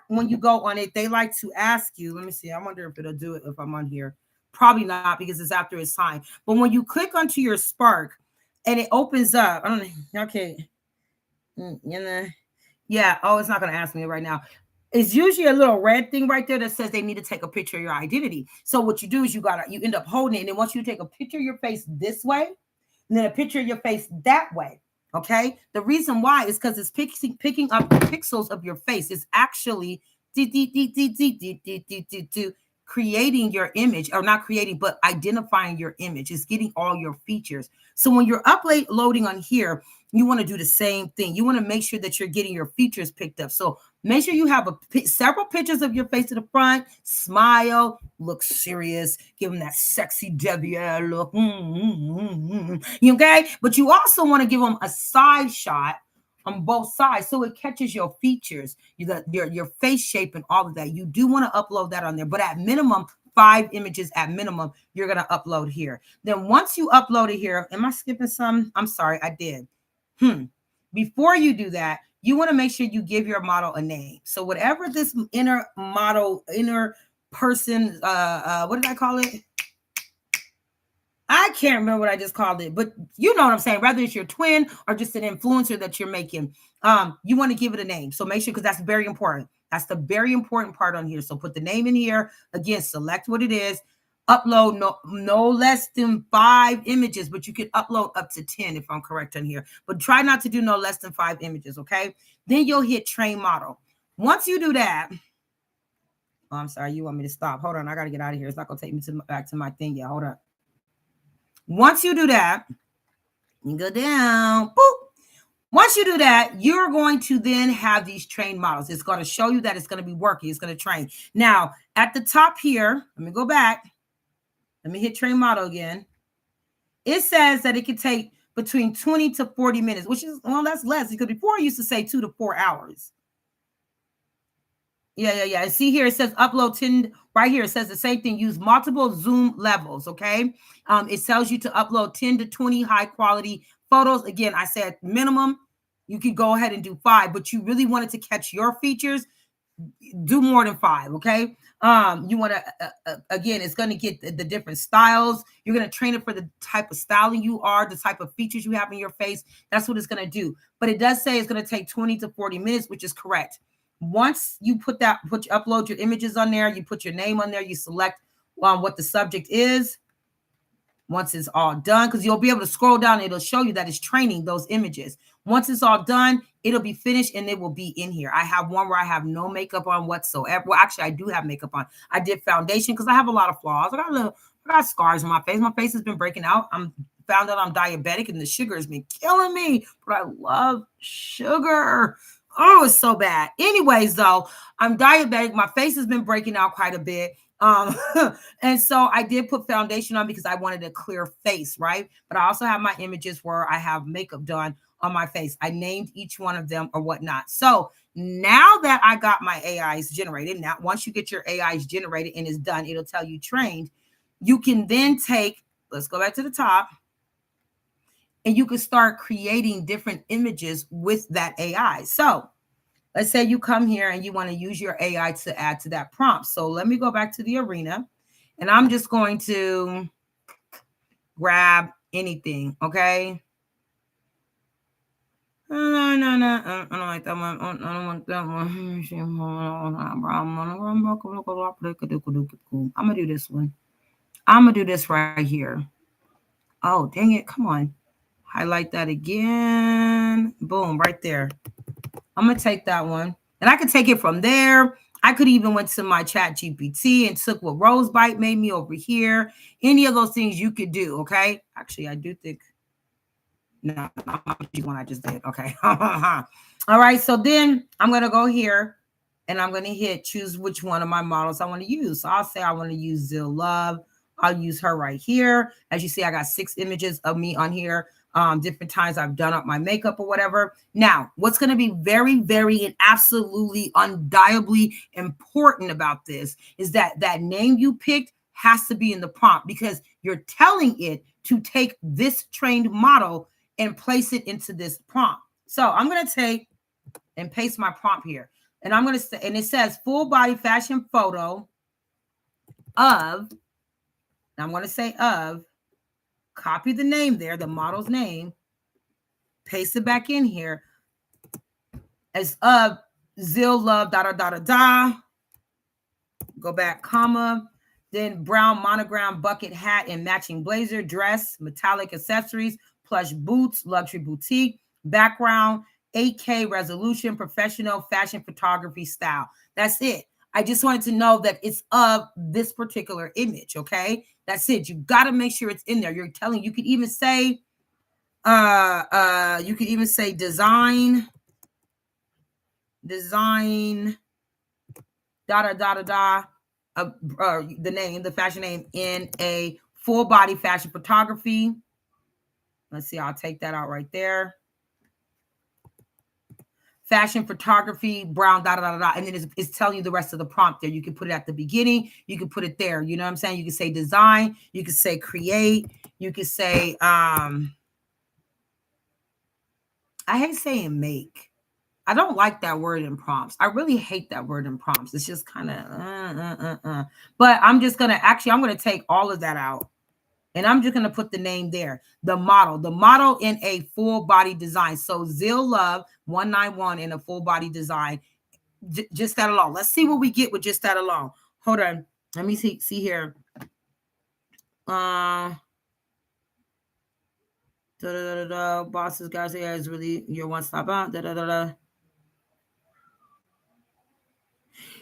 when you go on it, they like to ask you, let me see, I wonder if it'll do it if I'm on here. Probably not because it's after its time. But when you click onto your Spark and it opens up, I don't know, okay. Yeah, oh, it's not going to ask me right now. It's usually a little red thing right there that says they need to take a picture of your identity. So what you do is you end up holding it, and then once you take a picture of your face this way, and then a picture of your face that way. Okay. The reason why is because it's picking up the pixels of your face. It's actually creating your image, or not creating, but identifying your image. It's getting all your features. So when you're uploading on here, you want to do the same thing. You want to make sure that you're getting your features picked up. So make sure you have several pictures of your face to the front, smile, look serious, give them that sexy Devier look. Okay? But you also want to give them a side shot on both sides so it catches your features, your face shape and all of that. You do want to upload that on there, but at minimum, 5 images at minimum, you're going to upload here. Then once you upload it here, am I skipping some? I'm sorry, I did. Before you do that, you want to make sure you give your model a name. So whatever this inner person, what did I call it? I can't remember what I just called it, but you know what I'm saying. Whether it's your twin or just an influencer that you're making, you want to give it a name. So make sure, because that's very important. That's the very important part on here. So put the name in here. Again, select what it is. upload no less than 5 images, but you can upload up to 10 if I'm correct on here. But try not to do no less than 5 images, okay? Then you'll hit train model. Once you do that, oh, I'm sorry, you want me to stop. Hold on, I got to get out of here. It's not going to take me back to my thing yet. Hold up. Once you do that, you go down. Boop. Once you do that, you're going to then have these trained models. It's going to show you that it's going to be working. It's going to train. Now, at the top here, let me go back. Let me hit train model again. It says that it can take between 20 to 40 minutes, which is, well, that's less because before I used to say 2 to 4 hours. Yeah. And see here, it says upload 10 right here. It says the same thing. Use multiple zoom levels. Okay. It tells you to upload 10 to 20 high quality photos. Again, I said minimum. You could go ahead and do 5, but you really wanted to catch your features. Do more than 5. Okay. You want to, again, it's going to get the different styles. You're going to train it for the type of styling you are, the type of features you have in your face. That's what it's going to do. But it does say it's going to take 20 to 40 minutes, which is correct. Once you upload your images on there, you put your name on there, you select what the subject is. Once it's all done, because you'll be able to scroll down, it'll show you that it's training those images. Once it's all done, it'll be finished and it will be in here. I have one where I have no makeup on whatsoever. Well, actually, I do have makeup on. I did foundation because I have a lot of flaws. I got scars on my face. My face has been breaking out. I'm found out I'm diabetic and the sugar has been killing me, but I love sugar. Oh, it's so bad. Anyways, though, I'm diabetic. My face has been breaking out quite a bit. And so I did put foundation on because I wanted a clear face, right? But I also have my images where I have makeup done on my face. I named each one of them or whatnot. So now that I got my AIs generated, now once you get your AIs generated and it's done, it'll tell you trained. You can then let's go back to the top. And you can start creating different images with that AI. So let's say you come here and you want to use your AI to add to that prompt. So let me go back to the arena and I'm just going to grab anything. Okay. No, I don't like that one. I don't want that one. I'm going to do this one. I'm going to do this right here. Oh, dang it. Come on. Highlight that again. Boom, right there. I'm going to take that one. And I could take it from there. I could even went to my chat GPT and took what Rosebite made me over here. Any of those things you could do, okay? Actually, I do think... No, not the one I just did. Okay. All right. So then I'm going to go here and I'm going to choose which one of my models I want to use. So I'll say I want to use Zil Love. I'll use her right here. As you see, I got 6 images of me on here. Different times I've done up my makeup or whatever. Now, what's going to be very, very and absolutely undeniably important about this is that name you picked has to be in the prompt because you're telling it to take this trained model and place it into this prompt. So I'm going to take and paste my prompt here. And I'm going to say, and it says full body fashion photo of, I'm going to say of, copy the name there, the model's name, paste it back in here as of Zil Love, go back, comma, then brown monogram bucket hat and matching blazer, dress, metallic accessories, plush boots, luxury boutique, background, 8K resolution, professional fashion photography style. That's it. I just wanted to know that it's of this particular image, okay? That's it. You got to make sure it's in there. You could even say, design, the name, the fashion name in a full body fashion photography. Let's see, I'll take that out right there. Fashion photography, brown, and then it's telling you the rest of the prompt there. You can put it at the beginning. You can put it there. You know what I'm saying? You can say design. You can say create. You can say, I hate saying make. I don't like that word in prompts. I really hate that word in prompts. It's just kind of, But I'm just going to take all of that out. And I'm just going to put the name there, the model in a full body design. So Zil Love 191 in a full body design, just that alone. Let's see what we get with just that alone. Hold on. Let me see here. Bosses, guys, yeah, is really your one stop out.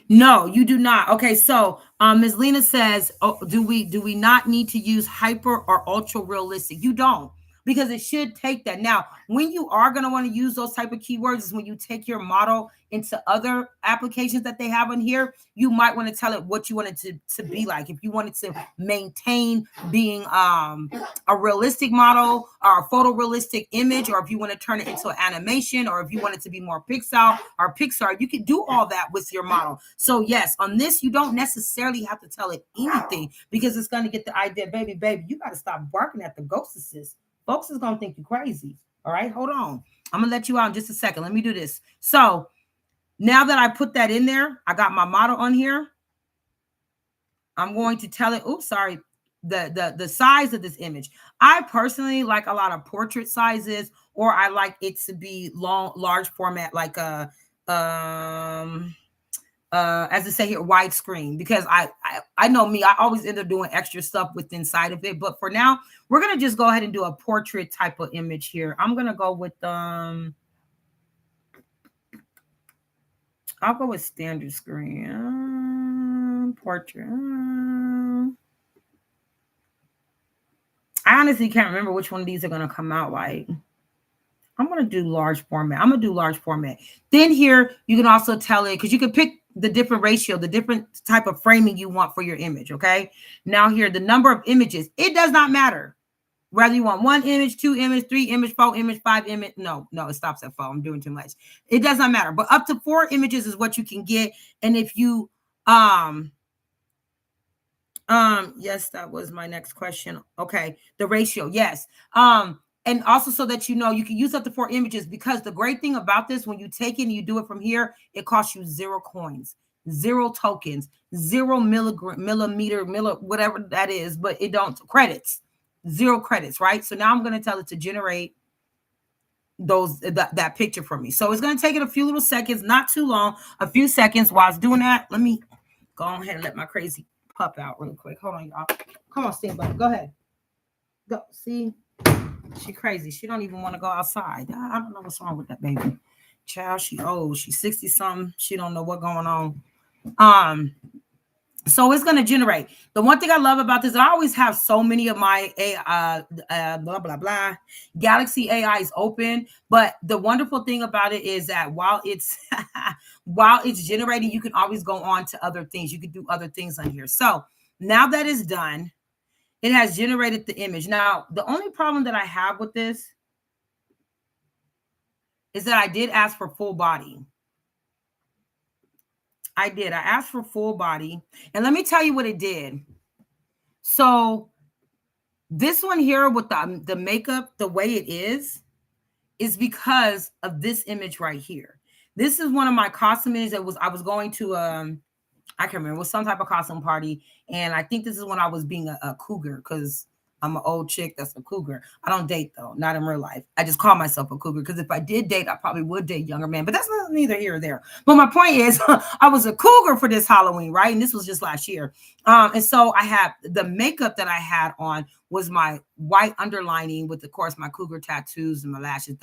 No, you do not. Okay, so Ms. Lena says, oh, do we not need to use hyper or ultra realistic? You don't, because it should take that. Now, when you are going to want to use those type of keywords is when you take your model into other applications that they have on here. You might want to tell it what you want it to be like. If you wanted to maintain being a realistic model or a photorealistic image, or if you want to turn it into an animation, or if you want it to be more Pixar or Pixar, you can do all that with your model. So yes, on this, you don't necessarily have to tell it anything, because it's going to get the idea, baby, you got to stop barking at the ghost assist. Folks is going to think you crazy. All right, hold on. I'm going to let you out in just a second. Let me do this. So now that I put that in there, I got my model on here. I'm going to tell it, oops, sorry, the size of this image. I personally like a lot of portrait sizes, or I like it to be large format, like a as I say here, widescreen, because I know me, I always end up doing extra stuff with inside of it. But for now, we're gonna just go ahead and do a portrait type of image here. I'm gonna go with I'll go with standard screen portrait. I honestly can't remember which one of these are gonna come out like. I'm going to do large format. I'm going to do large format. Then here, you can also tell it, because you can pick the different ratio, the different type of framing you want for your image, okay? Now here, the number of images, it does not matter. Whether you want 1 image, 2 image, 3 image, 4 image, 5 image. No, it stops at 4. I'm doing too much. It does not matter. But up to 4 images is what you can get. And if you, yes, that was my next question. Okay, the ratio, yes. And also, so that you know, you can use up to 4 images, because the great thing about this, when you take it and you do it from here, it costs you 0 coins, 0 tokens, 0 millimeter, whatever that is, but it don't credits, 0 credits, right? So now I'm going to tell it to generate that picture for me. So it's going to take it a few little seconds, not too long, a few seconds. While it's doing that, let me go ahead and let my crazy pup out real quick. Hold on, y'all. Come on, stand by. Go ahead. Go. See, she crazy. She don't even want to go outside. I don't know what's wrong with that baby. Child, she old. She's 60 something. She don't know what's going on. So it's going to generate. The one thing I love about this, I always have so many of my blah, blah, blah, Galaxy AIs open. But the wonderful thing about it is that while it's generating, you can always go on to other things. You can do other things on here. So now that it's done, it has generated the image. Now, the only problem that I have with this is that I did ask for full body. I did. I asked for full body. And let me tell you what it did. So this one here with the makeup, the way it is because of this image right here. This is one of my costume images that I was going to I can't remember, it was some type of costume party. And I think this is when I was being a cougar, because I'm an old chick that's a cougar. I don't date, though, not in real life. I just call myself a cougar, because if I did date, I probably would date younger men. But that's neither here or there. But my point is, I was a cougar for this Halloween, right? And this was just last year. And so I had the makeup that I had on was my white underlining with, of course, my cougar tattoos and my lashes,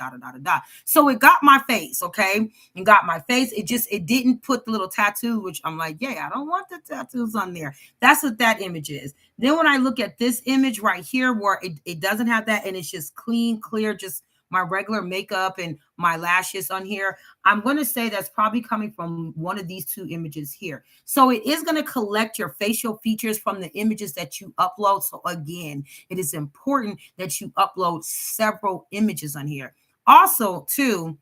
So it got my face, okay? And got my face. It didn't put the little tattoo, which I'm like, yeah, I don't want the tattoos on there. That's what that image is. Then when I look at this image right here, where it doesn't have that, and it's just clean, clear, just my regular makeup and my lashes on here, I'm going to say that's probably coming from one of these 2 images here. So it is going to collect your facial features from the images that you upload. So again, it is important that you upload several images on here. Also, too,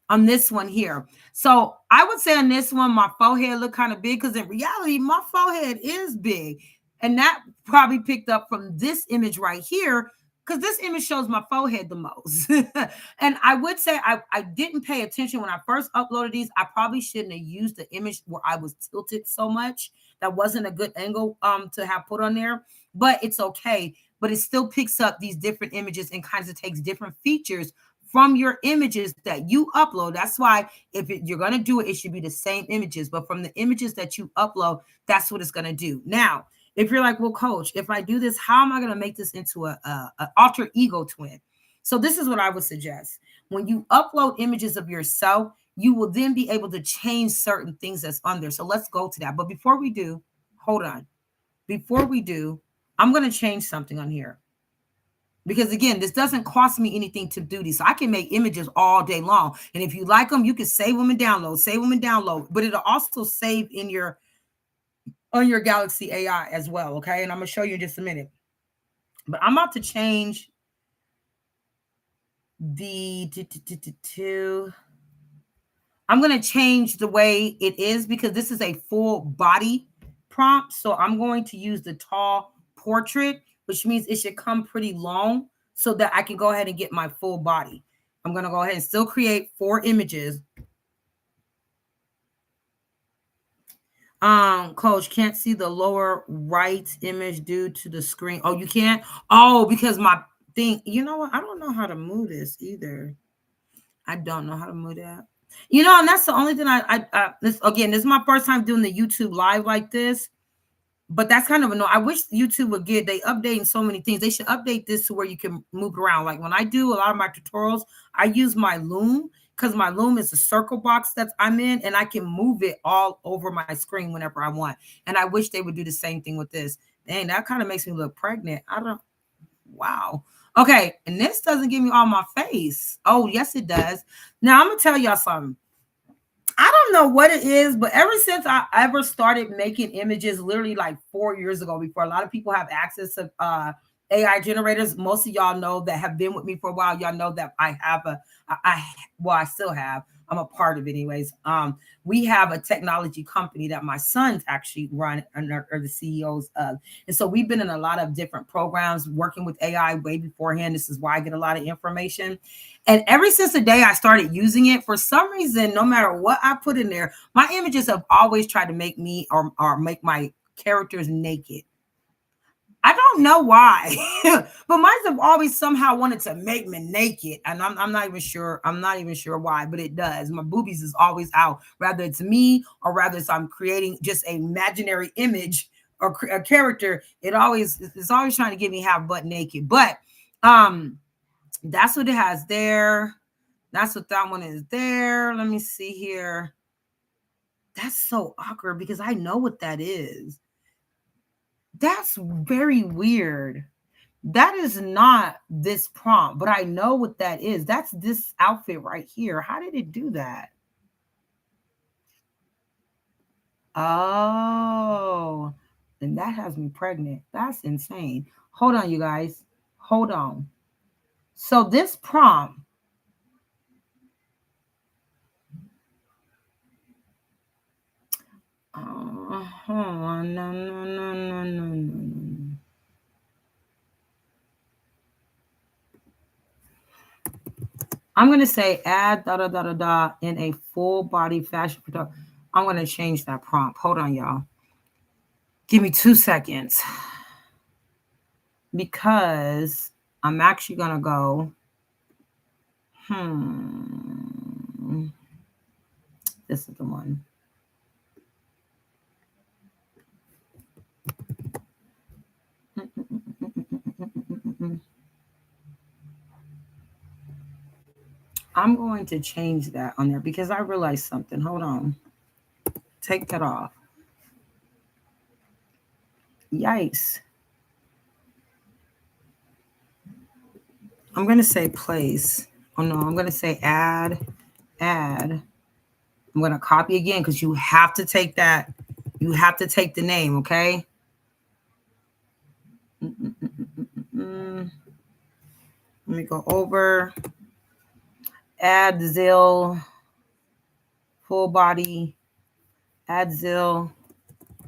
on this one here. So I would say on this one, my forehead looked kind of big, because in reality, my forehead is big. And that probably picked up from this image right here, because this image shows my forehead the most. And I would say I didn't pay attention when I first uploaded these. I probably shouldn't have used the image where I was tilted so much. That wasn't a good angle to have put on there, but it's okay. But it still picks up these different images and kind of takes different features from your images that you upload. That's why if you're going to do it, it should be the same images. But from the images that you upload, that's what it's going to do. Now, If you're like, well, coach, if I do this, how am I going to make this into a alter ego twin? So this is what I would suggest. When you upload images of yourself, you will then be able to change certain things that's on there. So let's go to that. But before we do, hold on. Before we do, I'm going to change something on here. Because again, this doesn't cost me anything to do these. So I can make images all day long. And if you like them, you can save them and download. But it'll also save in your on your Galaxy AI as well. Okay. And I'm gonna show you in just a minute. But I'm about to change the I'm gonna change the way it is because this is a full body prompt. So I'm going to use the tall portrait, which means it should come pretty long so that I can go ahead and get my full body. I'm gonna go ahead and still create 4 images. Coach, can't see the lower right image due to the screen. Oh, you can't? Oh, because my thing, you know what? I don't know how to move this either. I don't know how to move that. You know, and that's the only thing this again, this is my first time doing the YouTube live like this. But that's kind of annoying. I wish YouTube would get they updating so many things. They should update this to where you can move it around. Like when I do a lot of my tutorials, I use my loom because my loom is a circle box that I'm in, and I can move it all over my screen whenever I want. And I wish they would do the same thing with this. Dang, that kind of makes me look pregnant. I don't. Wow. Okay, and this doesn't give me all my face. Oh, yes, it does. Now I'm gonna tell y'all something. I don't know what it is, but ever since I ever started making images, literally like 4 years ago, before a lot of people have access to AI generators, most of y'all know that have been with me for a while. Y'all know that I have well, I still have. I'm a part of it, anyways. We have a technology company that my sons actually run and are the CEOs of, and so we've been in a lot of different programs working with AI way beforehand. This is why I get a lot of information. And ever since the day I started using it, for some reason, no matter what I put in there, my images have always tried to make me or make my characters naked. I don't know why, but mine have always somehow wanted to make me naked, and I'm not even sure. I'm not even sure why, but it does. My boobies is always out, whether it's me or whether it's I'm creating just an imaginary image or a character. It's always trying to get me half butt naked. But that's what it has there. That's what that one is there. Let me see here. That's so awkward because I know what that is. That's very weird. That is not this prompt, but I know what that is. That's this outfit right here. How did it do that? Oh, and that has me pregnant. That's insane. Hold on, you guys. Hold on. So this prompt, no. I'm going to say add in a full body fashion product. I'm going to change that prompt. Hold on, y'all. Give me 2 seconds. Because I'm actually going to go, this is the one. I'm going to change that on there because I realized something. Hold on. Take that off. Yikes. I'm going to say place. Oh, no. I'm going to say add. I'm going to copy again because you have to take that. You have to take the name, okay? Let me go over. Add Zill. Full body. Add Zill.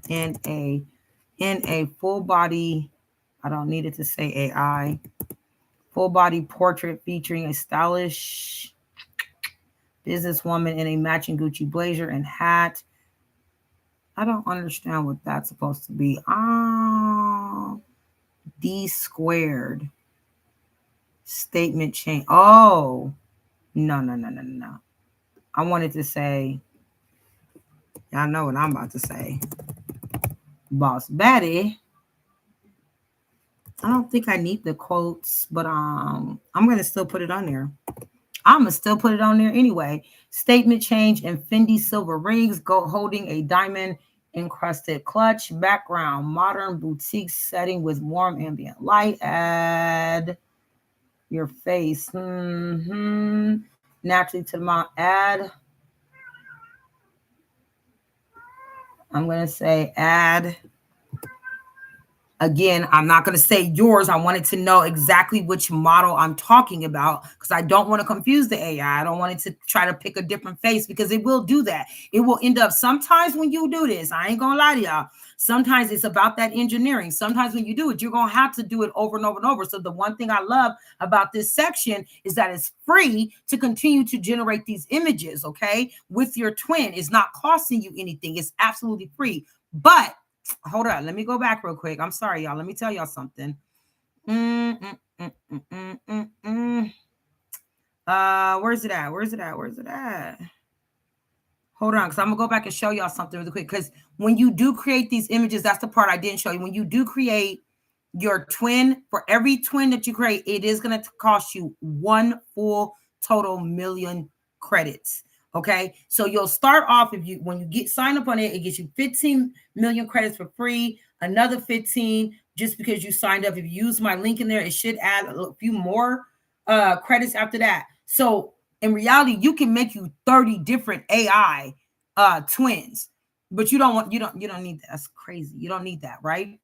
In a full body. I don't need it to say AI. Full body portrait featuring a stylish businesswoman in a matching Gucci blazer and hat. I don't understand what that's supposed to be. D squared. Statement change. Oh, no. I wanted to say, y'all know what I'm about to say. Boss Baddie. I don't think I need the quotes, but I'm gonna still put it on there. I'm gonna still put it on there anyway. Statement change and Fendi silver rings, gold holding a diamond encrusted clutch, background, modern boutique setting with warm ambient light. Add your face. Naturally to my add. I'm gonna say add. Again, I'm not going to say yours. I wanted to know exactly which model I'm talking about because I don't want to confuse the AI. I don't want it to try to pick a different face because it will do that. It will end up sometimes when you do this. I ain't going to lie to y'all. Sometimes it's about that engineering. Sometimes when you do it, you're going to have to do it over and over and over. So the one thing I love about this section is that it's free to continue to generate these images, okay, with your twin. It's not costing you anything. It's absolutely free. But hold on, let me go back real quick. I'm sorry, y'all. Let me tell y'all something. Where's it at? Where's it at? Where's it at? Hold on, because I'm gonna go back and show y'all something really quick. Because when you do create these images, that's the part I didn't show you. When you do create your twin, for every twin that you create, it is gonna cost you one full total million credits. Okay, so you'll start off if you when you get sign up on it, it gets you 15 million credits for free, another 15 just because you signed up. If you use my link in there, it should add a few more credits after that. So in reality, you can make you 30 different AI twins, but you don't need that. That's crazy. You don't need that, right?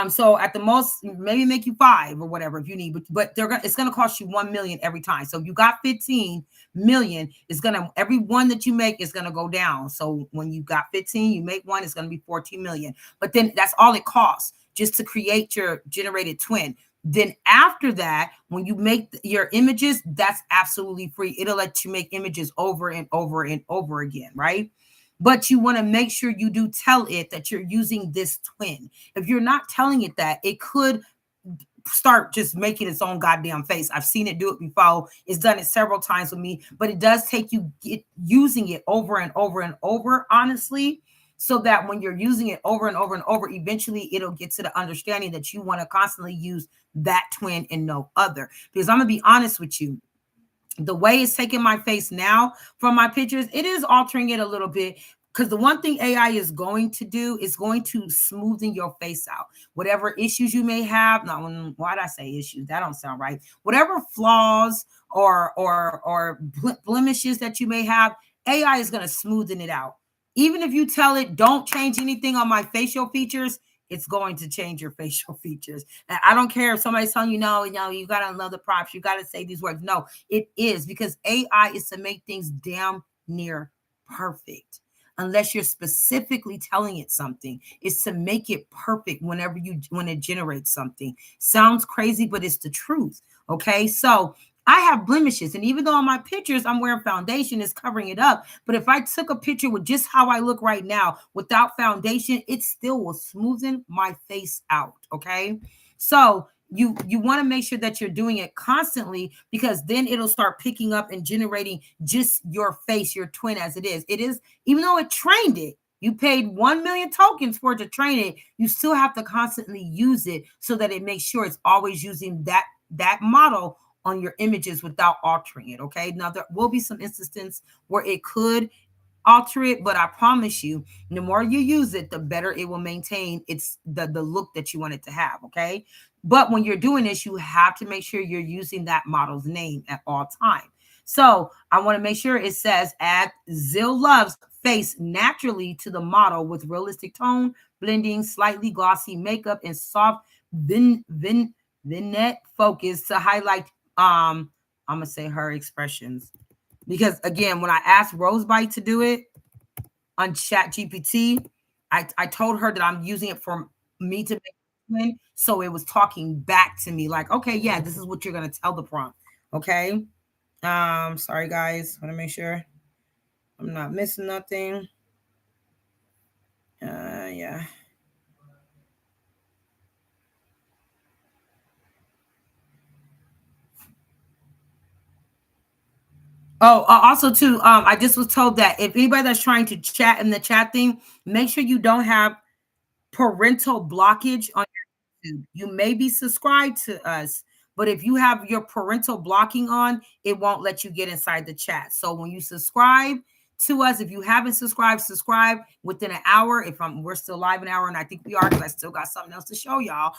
So at the most, maybe make you 5 or whatever if you need, but it's gonna cost you 1 million every time. So you got 15 million, it's gonna every one that you make is gonna go down. So when you got 15, you make one, it's gonna be 14 million. But then that's all it costs just to create your generated twin. Then after that, when you make your images, that's absolutely free. It'll let you make images over and over and over again, right? But you want to make sure you do tell it that you're using this twin. If you're not telling it that, it could start just making its own goddamn face. I've seen it do it before. It's done it several times with me, but it does take you using it over and over and over, honestly, so that when you're using it over and over and over, eventually it'll get to the understanding that you want to constantly use that twin and no other. Because I'm going to be honest with you, the way it's taking my face now from my pictures, it is altering it a little bit. Because the one thing AI is going to do is going to smoothen your face out. Whatever issues you may have, no, why did I say issues? That don't sound right. Whatever flaws or blemishes that you may have, AI is going to smoothen it out. Even if you tell it, don't change anything on my facial features, it's going to change your facial features. And I don't care if somebody's telling you, no, you got to love the props. You got to say these words. No, it is because AI is to make things damn near perfect. Unless you're specifically telling it something, it's to make it perfect when it generates something. Sounds crazy, but it's the truth. Okay, so I have blemishes, and even though on my pictures I'm wearing foundation, it's covering it up. But if I took a picture with just how I look right now without foundation, it still will smoothen my face out. Okay, so you want to make sure that you're doing it constantly because then it'll start picking up and generating just your face, your twin as it is. It is, even though it trained it, you paid 1 million tokens for it to train it, you still have to constantly use it so that it makes sure it's always using that model on your images without altering it. Okay, now there will be some instances where it could alter it, but I promise you, the more you use it, the better it will maintain the look that you want it to have. Okay, but when you're doing this, you have to make sure you're using that model's name at all times. So I want to make sure it says add Zill Love's face naturally to the model with realistic tone, blending, slightly glossy makeup, and soft vignette focus to highlight I'm gonna say her expressions. Because again, when I asked Rosebite to do it on Chat GPT, I told her that I'm using it for me to make, so it was talking back to me like, okay, yeah, this is what you're gonna tell the prompt. Okay. Sorry guys, want to make sure I'm not missing nothing. Yeah. Oh, also too, I just was told that if anybody that's trying to chat in the chat thing, make sure you don't have parental blockage on YouTube. You may be subscribed to us, but if you have your parental blocking on, it won't let you get inside the chat. So when you subscribe to us, if you haven't subscribe within an hour. If we're still live an hour, and I think we are, because I still got something else to show y'all.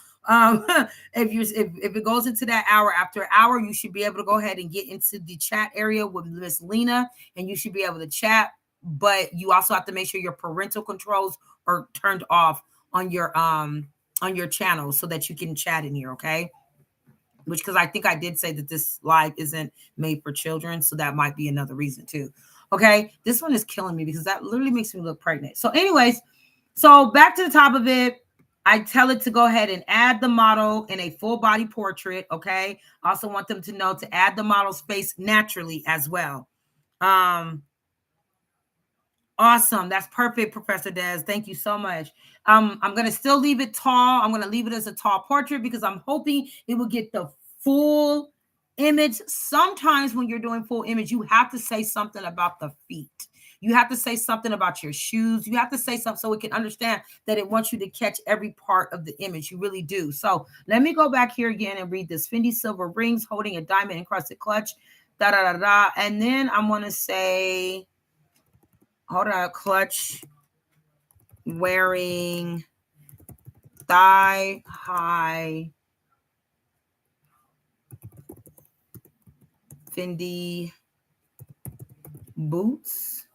If it goes into that hour, after an hour, you should be able to go ahead and get into the chat area with Miss Lena, and you should be able to chat. But you also have to make sure your parental controls are turned off on your channel so that you can chat in here, okay? Which, because I think I did say that this live isn't made for children, so that might be another reason too. Okay, this one is killing me because that literally makes me look pregnant. So anyways, so back to the top of it, I tell it to go ahead and add the model in a full body portrait, okay? I also want them to know to add the model's face naturally as well. Awesome. That's perfect, Professor Des. Thank you so much. I'm going to still leave it tall. I'm going to leave it as a tall portrait because I'm hoping it will get the full image. Sometimes when you're doing full image, you have to say something about the feet. You have to say something about your shoes. You have to say something so it can understand that it wants you to catch every part of the image. You really do. So let me go back here again and read this. Fendi silver rings holding a diamond encrusted clutch. Da, da, da, da. And then I'm going to say... hold on, clutch wearing thigh-high Fendi boots.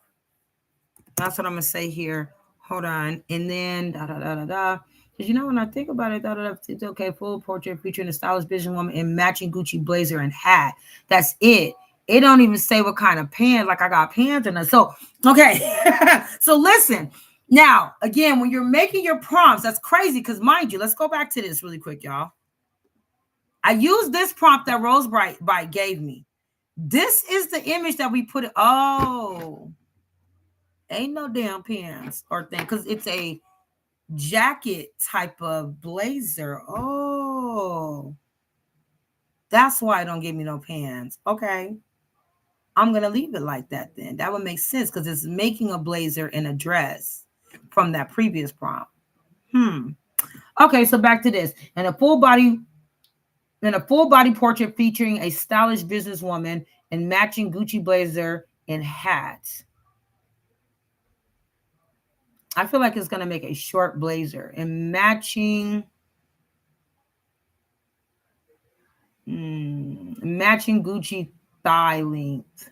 That's what I'm going to say here. Hold on. And then, da-da-da-da-da. Because, you know, when I think about it, it's okay. Full portrait featuring a stylish businesswoman in matching Gucci blazer and hat. That's it. It don't even say what kind of pants. Like, I got pants in it. So, okay. So, listen. Now, again, when you're making your prompts, that's crazy because, mind you, let's go back to this really quick, y'all. I used this prompt that Rose Bright gave me. This is the image that we put. Oh, ain't no damn pants or thing because it's a jacket type of blazer. Oh, that's why I don't give me no pants. Okay. I'm going to leave it like that then. That would make sense because it's making a blazer and a dress from that previous prompt. Okay, so back to this. And a full body portrait featuring a stylish businesswoman in matching Gucci blazer and hat. I feel like it's going to make a short blazer and matching Gucci thigh length.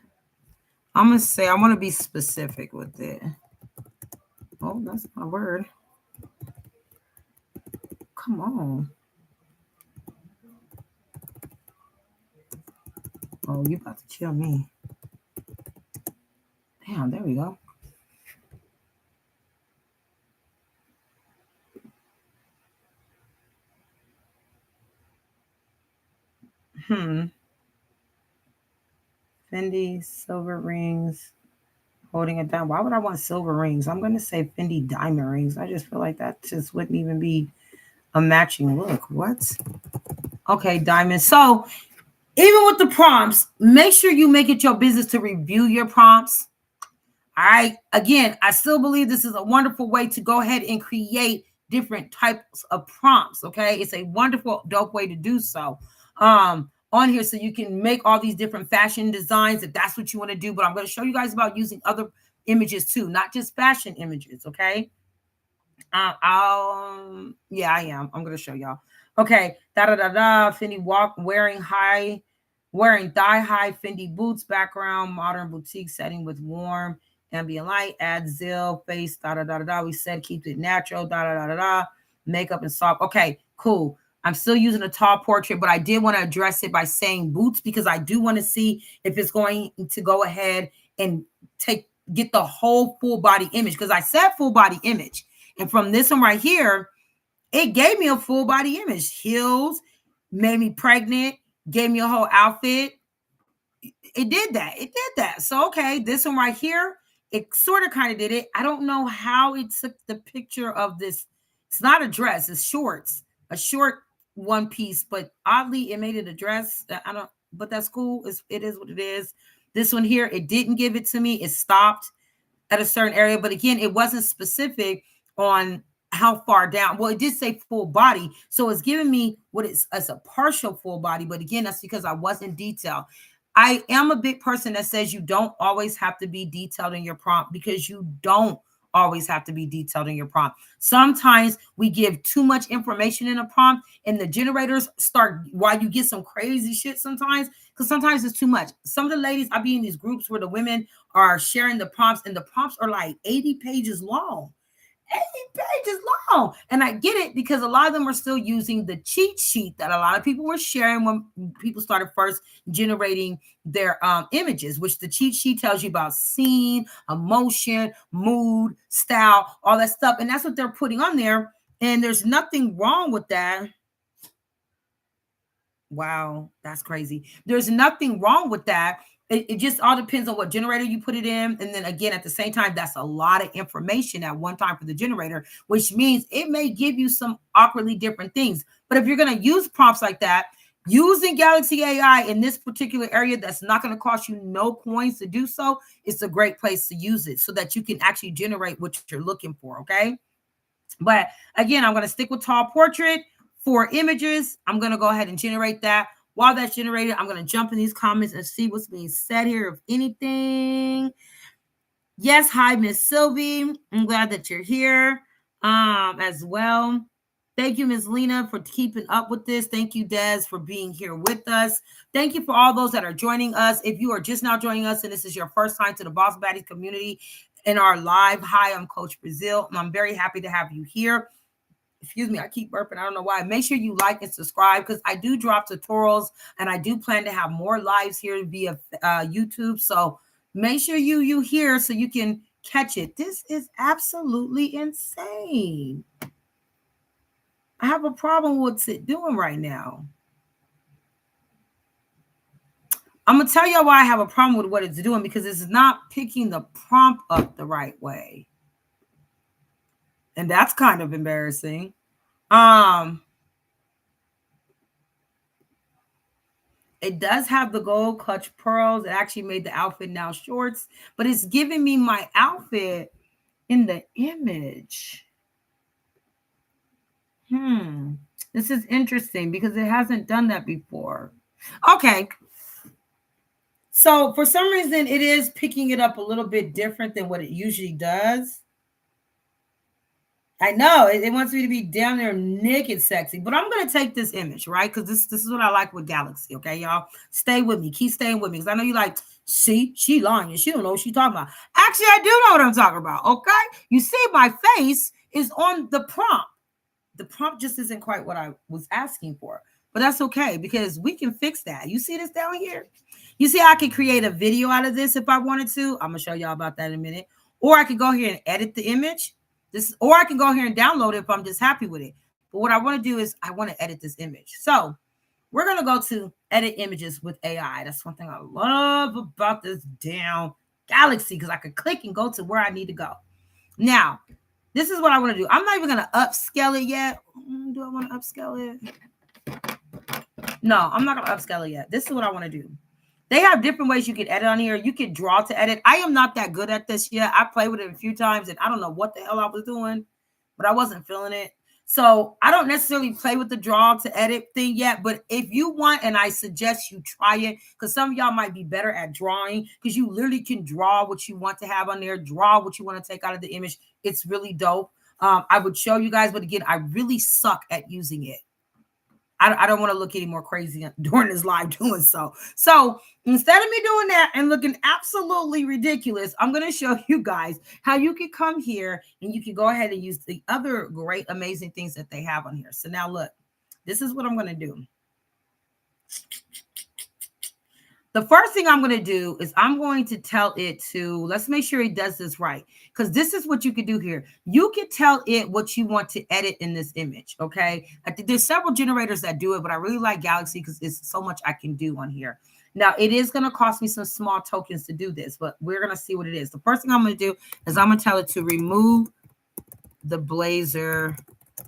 I'm going to say I want to be specific with it. Oh, that's not a word. Come on. Oh, you about to kill me. Damn, there we go. Fendi silver rings holding it down. Why would I want silver rings? I'm going to say Fendi diamond rings. I just feel like that just wouldn't even be a matching look. What? Okay, diamond. So even with the prompts, make sure you make it your business to review your prompts. All right. Again, I still believe this is a wonderful way to go ahead and create different types of prompts. Okay. It's a wonderful, dope way to do so. On here so you can make all these different fashion designs if that's what you want to do. But I'm going to show you guys about using other images too, not just fashion images. Okay. Yeah, I am. I'm going to show y'all. Okay. Fendi wearing thigh-high Fendi boots, background, modern boutique setting with warm ambient light, add Zill, face, We said keep it natural, makeup and soft. Okay, cool. I'm still using a tall portrait, but I did want to address it by saying boots because I do want to see if it's going to go ahead and get the whole full body image because I said full body image. And from this one right here, it gave me a full body image. Heels, made me pregnant, gave me a whole outfit. It did that. So, okay, this one right here, it sort of kind of did it. I don't know how it took the picture of this. It's not a dress, it's shorts, a short one piece, but oddly, it made it a dress. But that's cool. It is what it is. This one here, it didn't give it to me. It stopped at a certain area. But again, it wasn't specific on how far down. Well, it did say full body, so it's giving me what is as a partial full body. But again, that's because I wasn't detailed. I am a big person that says you don't always have to be detailed in your prompt, because you don't always have to be detailed in your prompt. Sometimes we give too much information in a prompt, and the generators start, while you get some crazy shit sometimes, because sometimes it's too much. Some of the ladies, I be in these groups where the women are sharing the prompts, and the prompts are like 80 pages long. 80 pages long. And I get it, because a lot of them are still using the cheat sheet that a lot of people were sharing when people started first generating their images, which the cheat sheet tells you about scene, emotion, mood, style, all that stuff. And that's what they're putting on there. And there's nothing wrong with that. Wow, that's crazy. There's nothing wrong with that. It just all depends on what generator you put it in. And then again, at the same time, that's a lot of information at one time for the generator, which means it may give you some awkwardly different things. But if you're going to use prompts like that, using Galaxy AI in this particular area, that's not going to cost you no coins to do so, it's a great place to use it so that you can actually generate what you're looking for. Okay. But again, I'm going to stick with tall portrait. For images, I'm going to go ahead and generate that. While that's generated, I'm going to jump in these comments and see what's being said here, if anything. Yes, hi, Miss Sylvie. I'm glad that you're here as well. Thank you, Ms. Lena, for keeping up with this. Thank you, Des, for being here with us. Thank you for all those that are joining us. If you are just now joining us and this is your first time to the Boss Baddies community in our live, hi, I'm Coach Brazil, and I'm very happy to have you here. Excuse me, I keep burping. I don't know why. Make sure you like and subscribe, because I do drop tutorials and I do plan to have more lives here via YouTube. So make sure you here so you can catch it. This is absolutely insane. I have a problem with what's it doing right now. I'm going to tell you why I have a problem with what it's doing, because it's not picking the prompt up the right way. And that's kind of embarrassing. It does have the gold clutch pearls. It actually made the outfit now shorts, but it's giving me my outfit in the image. This is interesting because it hasn't done that before. Okay. So for some reason, it is picking it up a little bit different than what it usually does. I know it wants me to be down there naked sexy, but I'm going to take this image, right? Because this is what I like with Galaxy. Okay, y'all, stay with me. Keep staying with me, because I know you like, see, she lying. She don't know what she's talking about. Actually, I do know what I'm talking about. Okay, you see, my face is on the prompt. The prompt just isn't quite what I was asking for, but that's okay, because we can fix that. You see this down here? You see, I could create a video out of this if I wanted to. I'm gonna show y'all about that in a minute. Or I could go here and edit the image. Or I can go here and download it if I'm just happy with it. But what I want to do is I want to edit this image. So we're going to go to edit images with AI. That's one thing I love about this damn Galaxy, because I could click and go to where I need to go. Now, this is what I want to do. I'm not even going to upscale it yet. Do I want to upscale it? No, I'm not going to upscale it yet. This is what I want to do. They have different ways you can edit on here. You can draw to edit. I am not that good at this yet. I played with it a few times and I don't know what the hell I was doing, but I wasn't feeling it. So I don't necessarily play with the draw to edit thing yet. But if you want, and I suggest you try it, because some of y'all might be better at drawing, because you literally can draw what you want to have on there, draw what you want to take out of the image. It's really dope. I would show you guys, but again, I really suck at using it. I don't want to look any more crazy during this live doing so. So instead of me doing that and looking absolutely ridiculous, I'm going to show you guys how you can come here and you can go ahead and use the other great, amazing things that they have on here. So now look, this is what I'm going to do. The first thing I'm going to do is I'm going to tell it to, let's make sure it does this right, because this is what you can do here. You can tell it what you want to edit in this image, okay? I think there's several generators that do it, but I really like Galaxy because it's so much I can do on here. Now, it is going to cost me some small tokens to do this, but we're going to see what it is. The first thing I'm going to do is I'm going to tell it to remove the blazer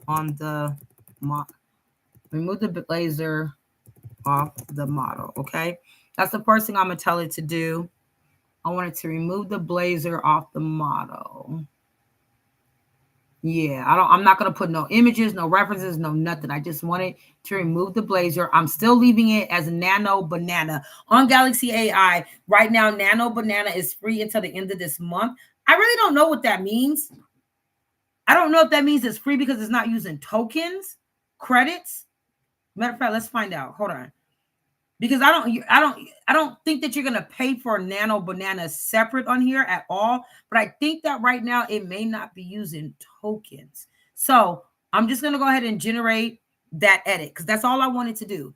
on the model. Remove the blazer off the model, okay? That's the first thing I'm going to tell it to do. I want it to remove the blazer off the model. Yeah, I'm not gonna put no images, no references, no nothing. I just wanted to remove the blazer. I'm still leaving it as Nano Banana on Galaxy AI. Right now, Nano Banana is free until the end of this month. I really don't know what that means. I don't know if that means it's free because it's not using tokens, credits. Matter of fact, let's find out. Hold on. Because I don't think that you're gonna pay for Nano Banana separate on here at all. But I think that right now it may not be using tokens. So I'm just gonna go ahead and generate that edit because that's all I wanted to do.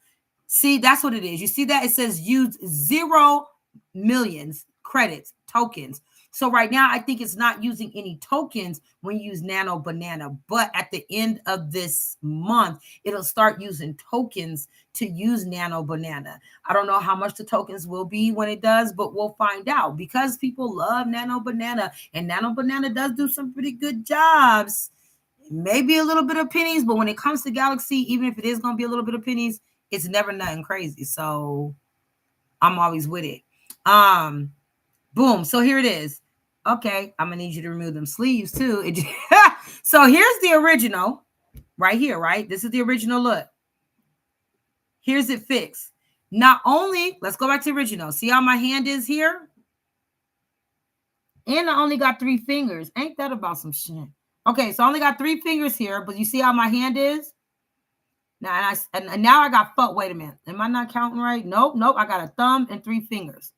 See, that's what it is. You see that it says use 0 millions credits tokens. So right now, I think it's not using any tokens when you use Nano Banana, but at the end of this month, it'll start using tokens to use Nano Banana. I don't know how much the tokens will be when it does, but we'll find out because people love Nano Banana and Nano Banana does do some pretty good jobs. Maybe a little bit of pennies, but when it comes to Galaxy, even if it is going to be a little bit of pennies, it's never nothing crazy. So I'm always with it. Boom. So here it is. Okay, I'm gonna need you to remove them sleeves too. So here's the original right here, right? This is the original look. Here's it fixed. Not only, let's go back to original. See how my hand is here? And I only got 3 fingers. Ain't that about some shit? Okay, so I only got 3 fingers here, but you see how my hand is? Now, and now I got foot. Wait a minute. Am I not counting right? Nope. I got a thumb and 3 fingers.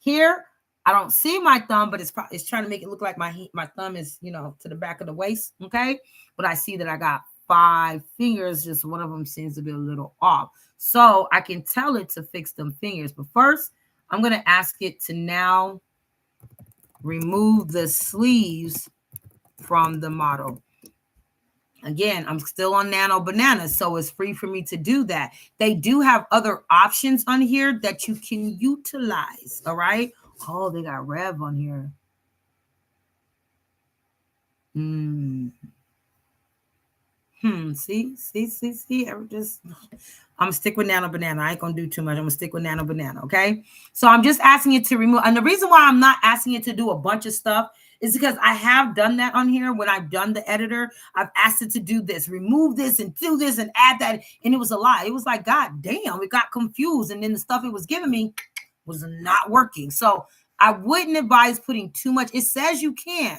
Here, I don't see my thumb, but it's trying to make it look like my thumb is, to the back of the waist. Okay. But I see that I got 5 fingers. Just one of them seems to be a little off. So I can tell it to fix them fingers. But first, I'm going to ask it to now remove the sleeves from the model. Again, I'm still on Nano Banana, so it's free for me to do that. They do have other options on here that you can utilize, all right? Oh, they got Rev on here. See. I'm gonna stick with Nano Banana. I ain't gonna do too much. I'm gonna stick with Nano Banana, okay? So I'm just asking it to remove, and the reason why I'm not asking it to do a bunch of stuff is because I have done that on here when I've done the editor. I've asked it to do this, remove this, and do this, and add that, and it was a lie. It was like, God damn, it got confused, and then the stuff it was giving me was not working. So I wouldn't advise putting too much. It says you can.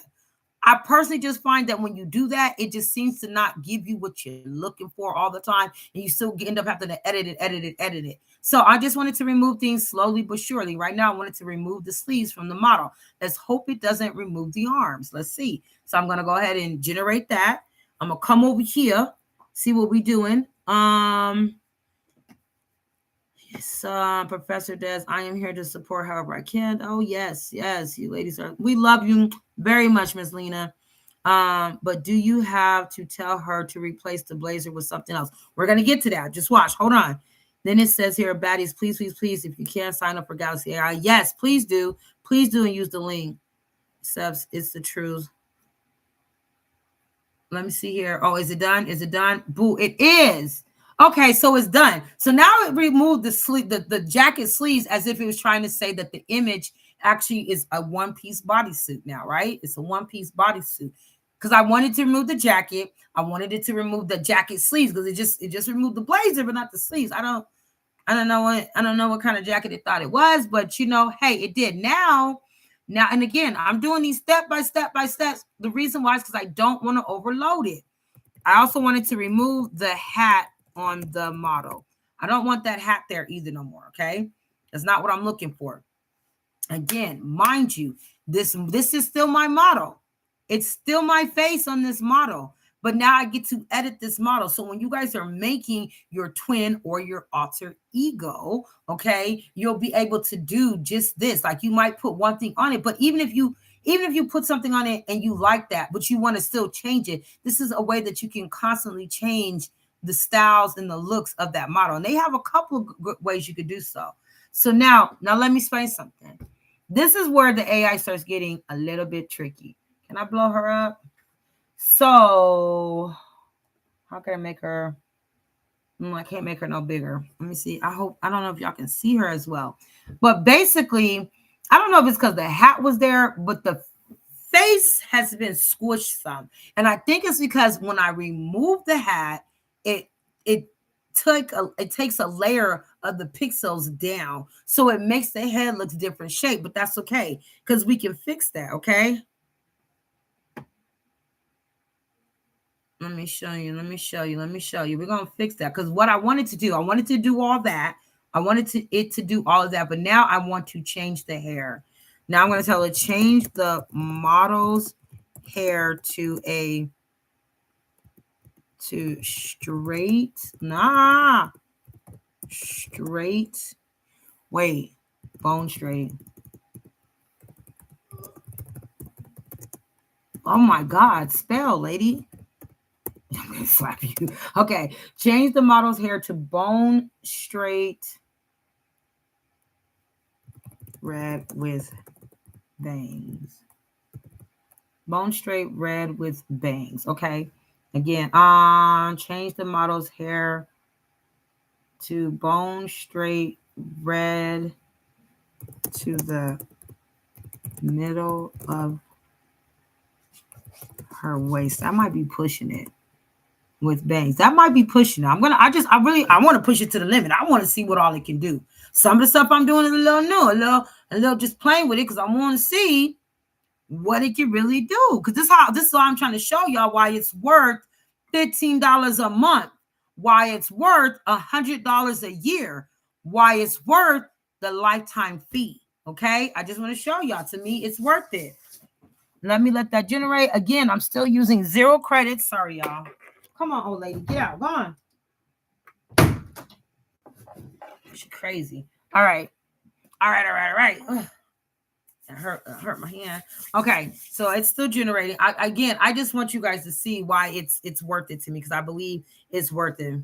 I personally just find that when you do that, it just seems to not give you what you're looking for all the time. And you still end up having to edit it. So I just wanted to remove things slowly but surely. Right now, I wanted to remove the sleeves from the model. Let's hope it doesn't remove the arms. Let's see. So I'm going to go ahead and generate that. I'm going to come over here, see what we're doing. Professor Des, I am here to support however I can. Oh, yes, you ladies we love you very much, Miss Lena. But do you have to tell her to replace the blazer with something else? We're gonna get to that. Just watch. Hold on. Then it says here, Baddies, please, if you can sign up for Galaxy AI. Yes, please do, and use the link. Subs, it's the truth. Let me see here. Oh, is it done? Boo, it is. Okay, so it's done. So now it removed the jacket sleeves as if it was trying to say that the image actually is a one-piece bodysuit now, right? It's a one-piece bodysuit. Because I wanted to remove the jacket. I wanted it to remove the jacket sleeves because it just removed the blazer, but not the sleeves. I don't know what kind of jacket it thought it was, but hey, it did. Now, and again, I'm doing these step by step. The reason why is because I don't want to overload it. I also wanted to remove the hat on the model. I don't want that hat there either no more, okay? That's not what I'm looking for. Again, mind you, this is still my model. It's still my face on this model. But now I get to edit this model. So when you guys are making your twin or your alter ego, okay, you'll be able to do just this. Like you might put one thing on it, but even if you put something on it and you like that, but you want to still change it, this is a way that you can constantly change the styles and the looks of that model. And they have a couple of good ways you could do so. So now let me explain something. This is where the AI starts getting a little bit tricky. Can I blow her up? So how can I make her? I can't make her no bigger. Let me see. I don't know if y'all can see her as well. But basically, I don't know if it's because the hat was there, but the face has been squished some. And I think it's because when I removed the hat, it takes a layer of the pixels down. So it makes the head look different shape, but that's okay because we can fix that, okay? Let me show you. We're going to fix that because what I wanted to do, I wanted to do all that. I wanted it to do all of that, but now I want to change the hair. Now I'm going to tell it change the model's hair to straight. Straight. Wait, bone straight. Oh my God, spell, lady. I'm gonna slap you. Okay, change the model's hair to bone straight red with bangs. Bone straight red with bangs. Okay. Again, change the model's hair to bone straight red to the middle of her waist. I might be pushing it with bangs. That might be pushing it. I want to push it to the limit. I want to see what all it can do. Some of the stuff I'm doing is a little new, a little just playing with it because I want to see what it can really do. Because this is all I'm trying to show y'all why it's worth $15 a month, why it's worth $100 a year, why it's worth the lifetime fee. Okay, I just want to show y'all. To me, it's worth it. Let me let that generate. Again, I'm still using 0 credits. Sorry, y'all. Come on, old lady. Get out. Go on. She's crazy. All right. Ugh. It hurt my hand. Okay, so it's still generating. I just want you guys to see why it's worth it to me because I believe it's worth it.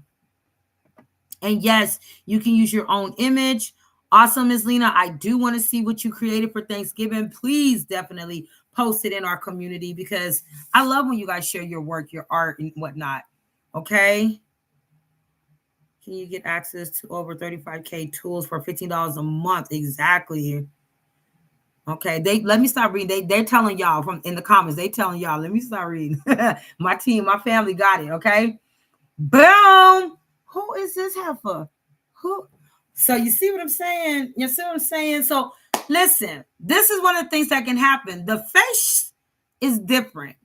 And yes, you can use your own image. Awesome, Ms. Lena. I do want to see what you created for Thanksgiving. Please definitely post it in our community because I love when you guys share your work, your art, and whatnot. Okay. Can you get access to over 35K tools for $15 a month? Exactly. Okay, let me stop reading. They're telling y'all from in the comments. They telling y'all. Let me start reading. My team, my family got it. Okay. Boom. Who is this heifer? Who? So you see what I'm saying? You see what I'm saying? So listen, this is one of the things that can happen. The face is different.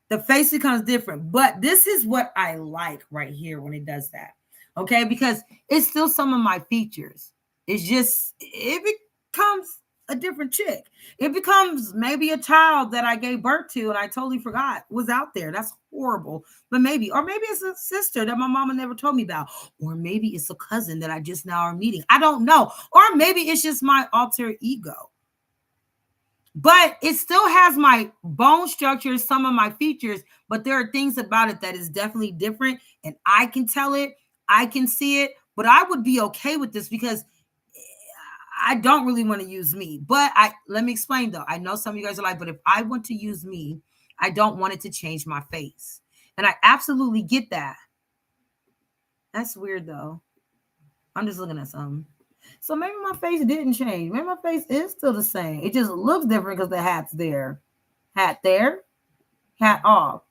The face becomes different, but this is what I like right here when it does that. Okay, because it's still some of my features. It's just it becomes a different chick. It becomes maybe a child that I gave birth to and I totally forgot was out there. That's horrible. But maybe it's a sister that my mama never told me about, or maybe it's a cousin that I just now are meeting. I don't know. Or maybe it's just my alter ego. But it still has my bone structure, some of my features, but there are things about it that is definitely different. And I can tell it, I can see it, but I would be okay with this because I don't really want to use me. But let me explain though. I know some of you guys are like, but if I want to use me, I don't want it to change my face. And I absolutely get that. That's weird though. I'm just looking at something. So maybe my face didn't change. Maybe my face is still the same. It just looks different because the hat's there. Hat there, hat off.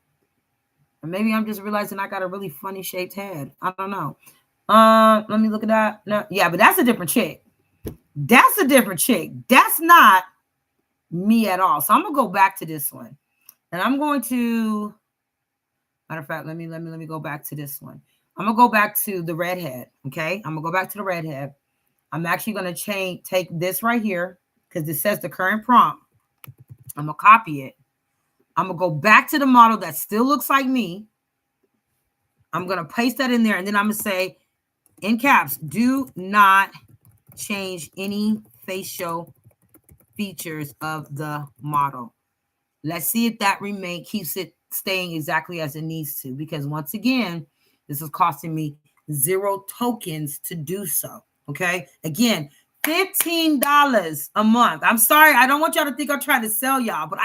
Or maybe I'm just realizing I got a really funny shaped head. I don't know. Let me look at that. No, yeah, but that's a different chick. That's a different chick. That's not me at all. So I'm gonna go back to this one. And I'm going to, matter of fact, let me go back to this one. I'm gonna go back to the redhead. Okay. I'm gonna go back to the redhead. I'm actually going to take this right here because it says the current prompt. I'm going to copy it. I'm going to go back to the model that still looks like me. I'm going to paste that in there. And then I'm going to say in caps, do not change any facial features of the model. Let's see if that keeps it staying exactly as it needs to. Because once again, this is costing me 0 tokens to do so. Okay. Again, $15 a month. I'm sorry. I don't want y'all to think I'm trying to sell y'all, but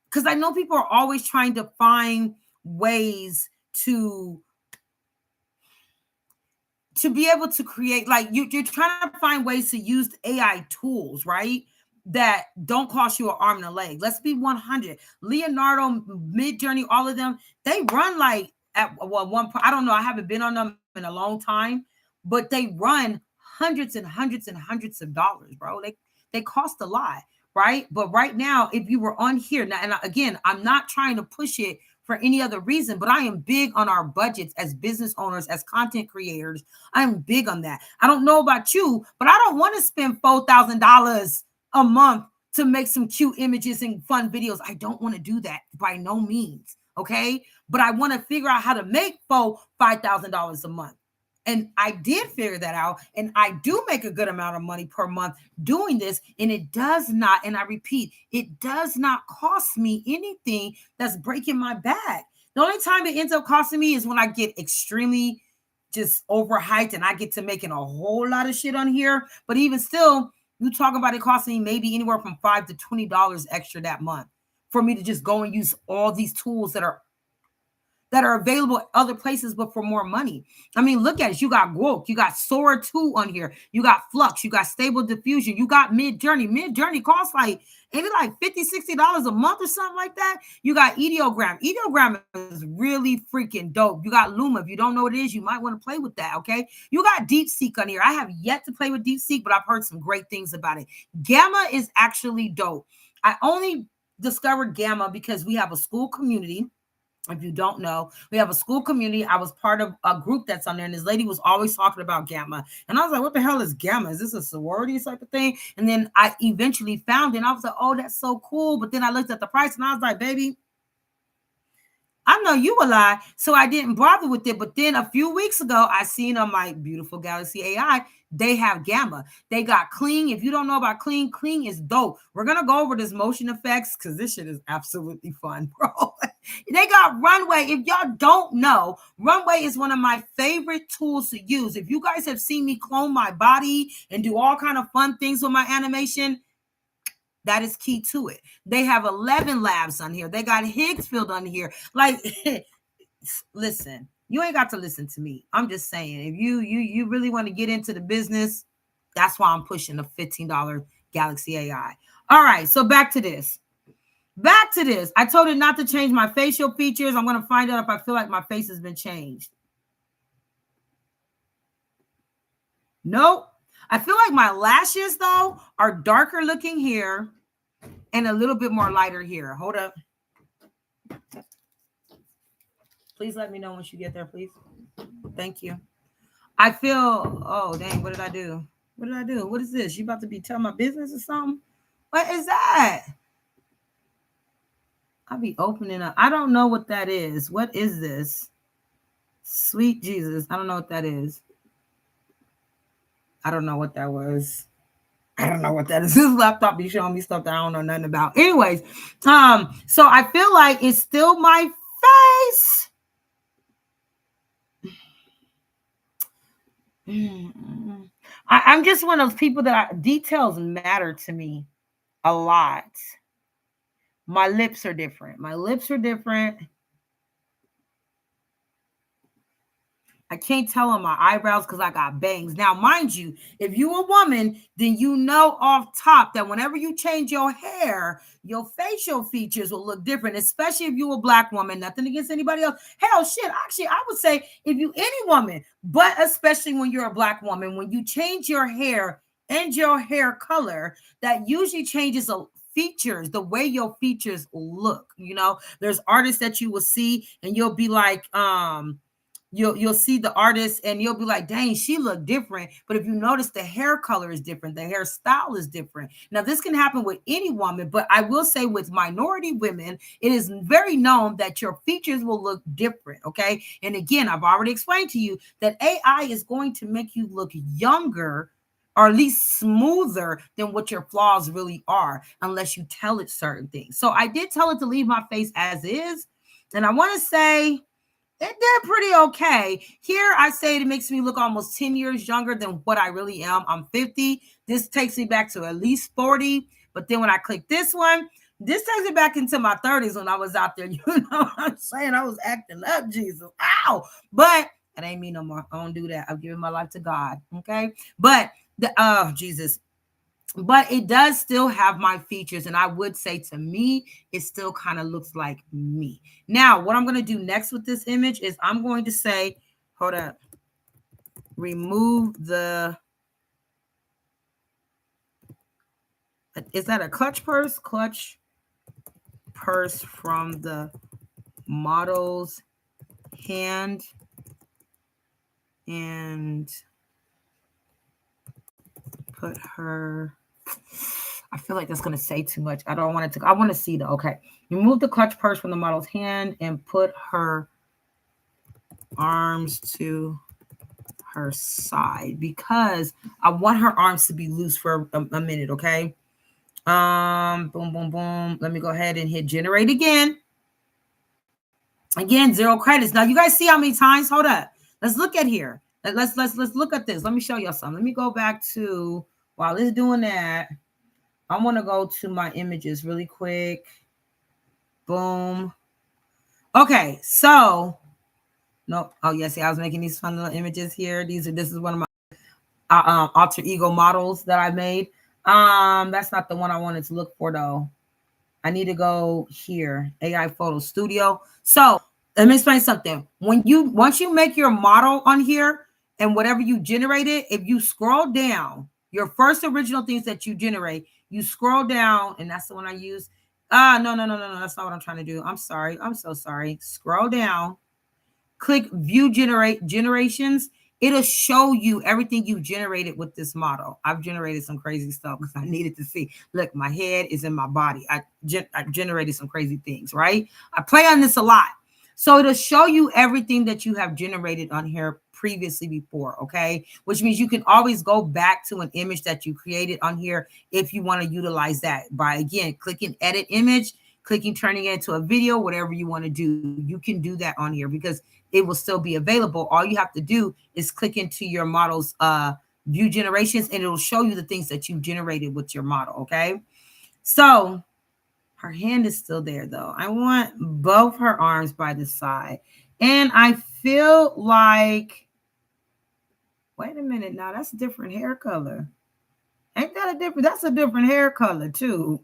because I know people are always trying to find ways to be able to create, like you're trying to find ways to use AI tools, right? that don't cost you an arm and a leg. Let's be 100. Leonardo, Midjourney, all of them, they run like at one point. I don't know. I haven't been on them in a long time, but they run hundreds and hundreds and hundreds of dollars, bro. They cost a lot, right? But right now, if you were on here now, and again, I'm not trying to push it for any other reason, but I am big on our budgets as business owners, as content creators. I'm big on that. I don't know about you, but I don't want to spend $4,000 a month to make some cute images and fun videos. I don't want to do that by no means. Okay. But I want to figure out how to make $5,000 a month. And I did figure that out. And I do make a good amount of money per month doing this. And it does not, and I repeat, it does not cost me anything that's breaking my back. The only time it ends up costing me is when I get extremely just overhyped and I get to making a whole lot of shit on here. But even still, you talk about it costing me maybe anywhere from $5 to $20 extra that month for me to just go and use all these tools that are available at other places, but for more money. I mean, look at it. You got Woke, you got Sora 2 on here, you got Flux, you got Stable Diffusion, you got Midjourney. Midjourney costs like, ain't it like $50, $60 a month or something like that? You got Ideogram. Ideogram is really freaking dope. You got Luma. If you don't know what it is, you might want to play with that, okay? You got DeepSeek on here. I have yet to play with DeepSeek, but I've heard some great things about it. Gamma is actually dope. I only discovered Gamma because we have a school community. If you don't know, we have a school community. I was part of a group that's on there, and this lady was always talking about Gamma. And I was like, what the hell is Gamma? Is this a sorority type of thing? And then I eventually found it, and I was like, oh, that's so cool. But then I looked at the price, and I was like, baby, I know you a lie. So I didn't bother with it. But then a few weeks ago, I seen on my beautiful Galaxy AI, they have Gamma. They got Clean. If you don't know about Clean, Clean is dope. We're going to go over this motion effects because this shit is absolutely fun, bro. They got Runway. If y'all don't know, Runway is one of my favorite tools to use. If you guys have seen me clone my body and do all kind of fun things with my animation, that is key to it. They have 11 labs on here. They got Higgsfield on here. Like, listen, you ain't got to listen to me. I'm just saying, if you really want to get into the business, that's why I'm pushing a $15 Galaxy AI. All right, so back to this. I told it not to change my facial features. I'm going to find out if I feel like my face has been changed. Nope. I feel like my lashes, though, are darker looking here and a little bit more lighter here. Hold up. Please let me know once you get there, please. Thank you. I feel, oh, dang, what did I do? What is this? You about to be telling my business or something? What is that? I'll be opening up. I don't know what that is. What is this? Sweet Jesus. I don't know what that is. I don't know what that was. I don't know what that is. This laptop be showing me stuff that I don't know nothing about. Anyways, so I feel like it's still my face. I'm just one of those people that details matter to me a lot. My lips are different. I can't tell on my eyebrows because I got bangs. Now, mind you, if you a woman, then you know off top that whenever you change your hair, your facial features will look different, especially if you a black woman. Nothing against anybody else. Hell, shit. Actually, I would say if you any woman, but especially when you're a black woman, when you change your hair and your hair color, that usually changes a features, the way your features look. You know, there's artists that you will see and you'll be like, you'll see the artist and you'll be like, dang, she look different. But if you notice, the hair color is different, the hairstyle is different. Now, this can happen with any woman, but I will say with minority women, it is very known that your features will look different. Okay. And again, I've already explained to you that AI is going to make you look younger, or at least smoother than what your flaws really are, unless you tell it certain things. So I did tell it to leave my face as is. And I want to say, it did pretty okay. Here, I say it makes me look almost 10 years younger than what I really am. I'm 50. This takes me back to at least 40. But then when I click this one, this takes me back into my 30s when I was out there. You know what I'm saying? I was acting up, Jesus. Ow! But it ain't me no more. I don't do that. I've given my life to God. Okay? But, Jesus. but it does still have my features. And I would say to me, it still kind of looks like me. Now, what I'm going to do next with this image is I'm going to say, hold up, remove the, is that a clutch purse? Clutch purse from the model's hand, and put her, I feel like that's going to say too much. I don't want it to, I want to see though. Okay. Remove the clutch purse from the model's hand and put her arms to her side, because I want her arms to be loose for a minute. Okay. Boom, boom, boom. Let me go ahead and hit generate again. Again, 0 credits. Now you guys see how many times? Hold up. Let's look at here. Let's look at this. Let me show y'all something. Let me go back to, while it's doing that, I want to go to my images really quick. Boom. Okay, so nope. Oh yeah, see, I was making these fun little images here. This is one of my alter ego models that I made. That's not the one I wanted to look for though. I need to go here, AI Photo Studio. So let me explain something. Once you make your model on here and whatever you generated, if you scroll down, your first original things that you generate, you scroll down, and that's the one I use. No, that's not what I'm trying to do. I'm sorry. I'm so sorry. Scroll down, click view generations. It'll show you everything you generated with this model. I've generated some crazy stuff because I needed to see. Look, my head is in my body. I generated some crazy things, right? I play on this a lot. So it'll show you everything that you have generated on here previously before, okay? Which means you can always go back to an image that you created on here if you want to utilize that by, again, clicking edit image, clicking turning it into a video, whatever you want to do. You can do that on here because it will still be available. All you have to do is click into your model's view generations, and it'll show you the things that you generated with your model, okay? So her hand is still there, though. I want both her arms by the side. And I feel like, wait a minute now, that's a different hair color. Ain't that a different, that's a different hair color, too.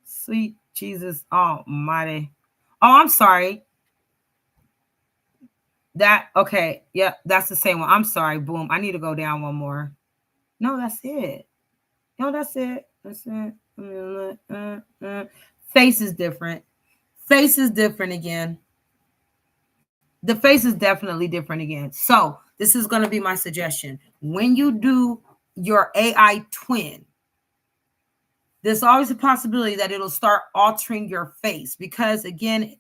Sweet Jesus almighty. Oh, I'm sorry. That, okay, yeah, that's the same one. I'm sorry, boom. I need to go down one more. No, that's it. No, that's it. That's it. Face is different. Face is different again. The face is definitely different again. So this is going to be my suggestion. When you do your AI twin, there's always a possibility that it'll start altering your face because, again,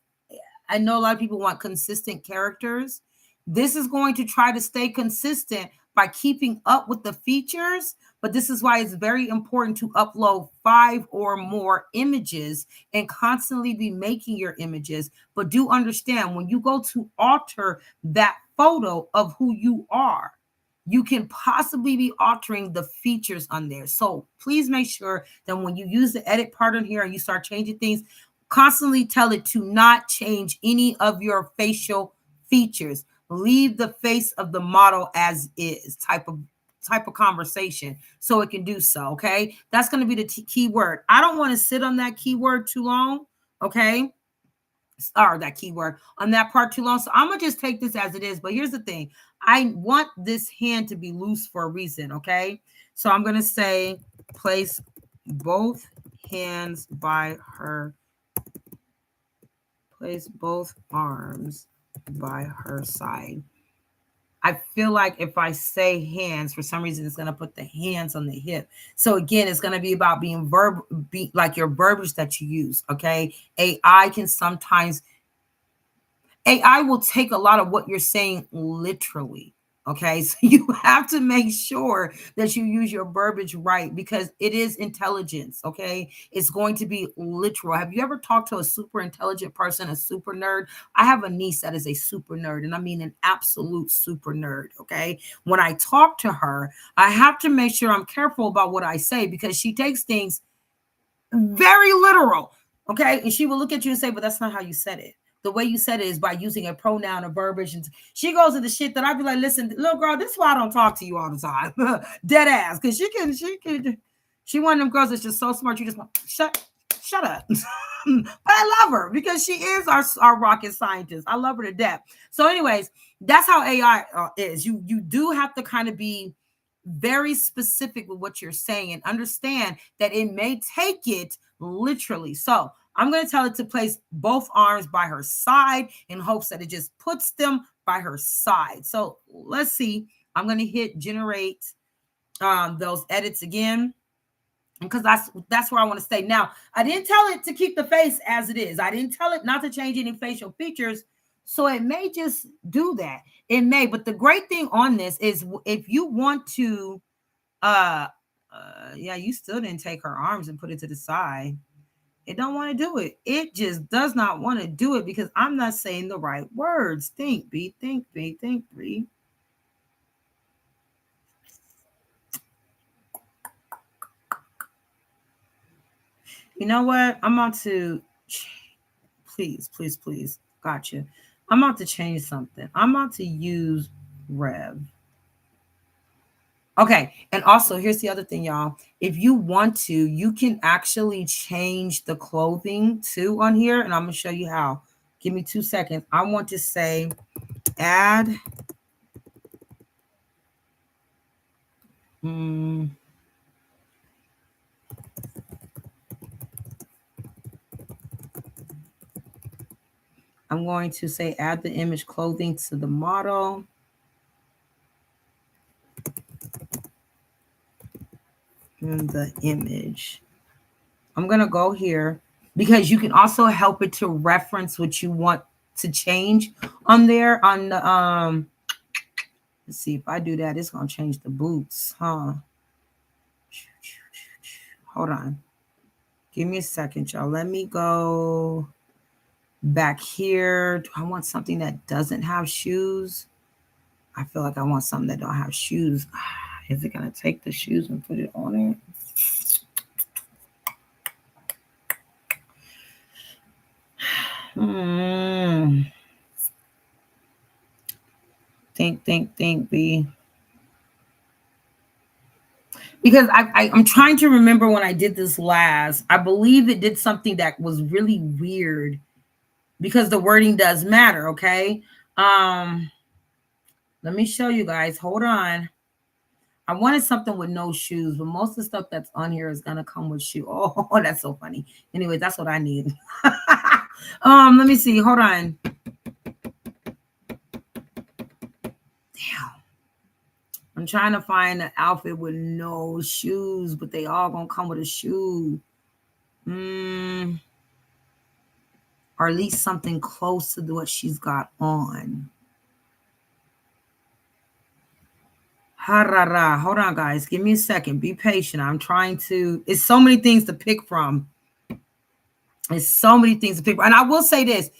I know a lot of people want consistent characters. This is going to try to stay consistent by keeping up with the features, but this is why it's very important to upload 5 or more images and constantly be making your images. But do understand, when you go to alter that photo of who you are, you can possibly be altering the features on there. So please make sure that when you use the edit part on here and you start changing things, constantly tell it to not change any of your facial features. Leave the face of the model as is, type of conversation, so it can do so. Okay, that's going to be the key word. I don't want to sit on that keyword too long. Okay, or that keyword on that part too long. So I'm gonna just take this as it is. But here's the thing: I want this hand to be loose for a reason. Okay, so I'm gonna say place both hands by her. Place both arms by her side. I feel like if I say hands, for some reason, it's going to put the hands on the hip. So again, it's going to be about being like your verbiage that you use. Okay. AI will take a lot of what you're saying literally. Okay, so you have to make sure that you use your verbiage right because it is intelligence. Okay, it's going to be literal. Have you ever talked to a super intelligent person, a super nerd? I have a niece that is a super nerd, and I mean an absolute super nerd. Okay, when I talk to her, I have to make sure I'm careful about what I say because she takes things very literal. Okay, and she will look at you and say, "But that's not how you said it. The way you said it is by using a pronoun or verbiage." And she goes to the shit that I'd be like, "Listen, little girl, this is why I don't talk to you all the time." Dead ass. Because She one of them girls that's just so smart. You just want shut up. But I love her because she is our rocket scientist. I love her to death. So, anyways, that's how AI is. You do have to kind of be very specific with what you're saying and understand that it may take it literally. So I'm going to tell it to place both arms by her side in hopes that it just puts them by her side. So let's see. I'm going to hit generate those edits again, because that's where I want to stay. Now, I didn't tell it to keep the face as it is. I didn't tell it not to change any facial features. So it may just do that. It may. But the great thing on this is if you want to, yeah, you still didn't take her arms and put it to the side. It don't want to do it. It just does not want to do it because I'm not saying the right words. Think, B, think, B, think, B. You know what? I'm about to, please. Gotcha. I'm about to change something. I'm about to use Rev. Okay. And also, here's the other thing, y'all. If you want to, you can actually change the clothing too on here. And I'm going to show you how. Give me 2 seconds. I want to say add. I'm going to say add the image clothing to the model. And the image. I'm going to go here because you can also help it to reference what you want to change on there on the let's see if I do that, it's going to change the boots, huh? Hold on. Give me a second, y'all. Let me go back here. Do I want something that doesn't have shoes? I feel like I want something that don't have shoes. Is it going to take the shoes and put it on it? Think, B. Because I'm trying to remember when I did this last. I believe it did something that was really weird because the wording does matter, okay? Let me show you guys. Hold on. I wanted something with no shoes, but most of the stuff that's on here is gonna come with shoes. Oh, that's so funny. Anyway, that's what I need. Let me see. Hold on. Damn. I'm trying to find an outfit with no shoes, but they all gonna come with a shoe. Or at least something close to what she's got on. Harara. Hold on, guys. Give me a second. Be patient. I'm trying to. It's so many things to pick from. It's so many things to pick from. And I will say this.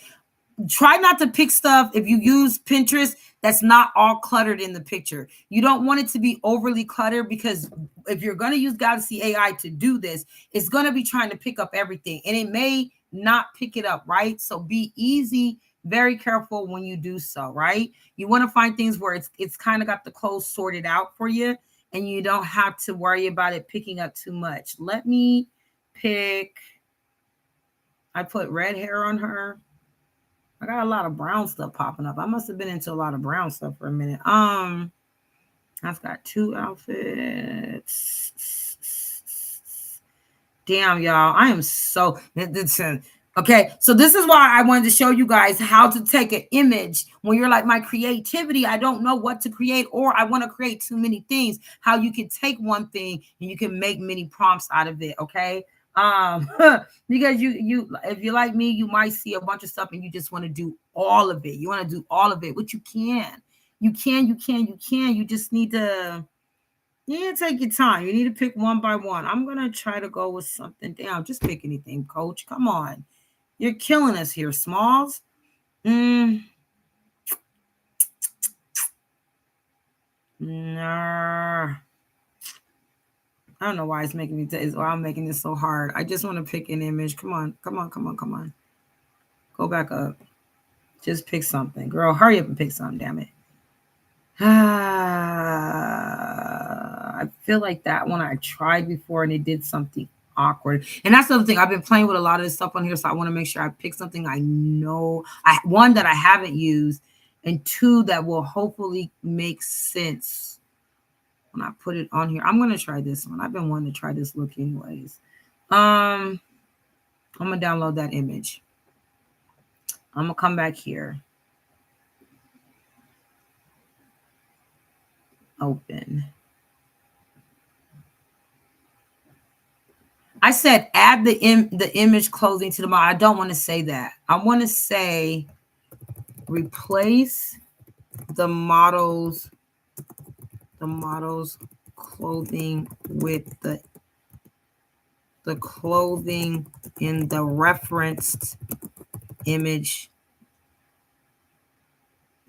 Try not to pick stuff if you use Pinterest that's not all cluttered in the picture. You don't want it to be overly cluttered because if you're going to use Galaxy AI to do this, it's going to be trying to pick up everything and it may not pick it up, right? So be easy, very careful when you do so, right? You want to find things where it's kind of got the clothes sorted out for you and you don't have to worry about it picking up too much. Let me pick, I put red hair on her. I got a lot of brown stuff popping up. I must have been into a lot of brown stuff for a minute. I've got 2 outfits. Damn, y'all. I am so okay. So this is why I wanted to show you guys how to take an image when you're like my creativity. I don't know what to create, or I want to create too many things. How you can take one thing and you can make many prompts out of it. Okay. Because you if you're like me, you might see a bunch of stuff and you just want to do all of it. You want to do all of it, which you can. You just need to take your time. You need to pick one by one. I'm gonna try to go with something. Damn, just pick anything, coach. Come on. You're killing us here, Smalls. Nah. I don't know why it's making me why I'm making this so hard. I just want to pick an image. Come on. Go back up. Just pick something. Girl, hurry up and pick something, damn it. I I feel like that one I tried before and it did something awkward. And that's the other thing. I've been playing with a lot of this stuff on here, so I want to make sure I pick something I know. One that I haven't used, and two that will hopefully make sense when I put it on here. I'm going to try this one. I've been wanting to try this look anyways. I'm going to download that image. I'm going to come back here. Open. I said add the image clothing to the model. I don't want to say that. I want to say replace the model's clothing with the clothing in the referenced image.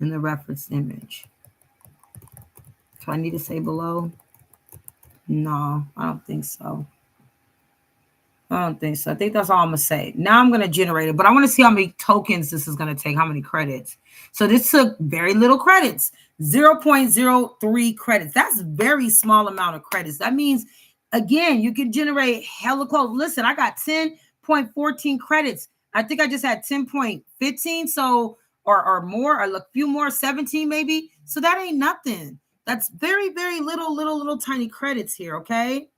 In the reference image. Do I need to say below? No, I don't think so. I don't think so. I think that's all I'm going to say. Now I'm going to generate it, but I want to see how many tokens this is going to take, how many credits. So this took very little credits, 0.03 credits. That's a very small amount of credits. That means, again, you can generate hella clothes. Listen, I got 10.14 credits. I think I just had 10.15, so or more, or a few more, 17 maybe. So that ain't nothing. That's very, very little tiny credits here, okay?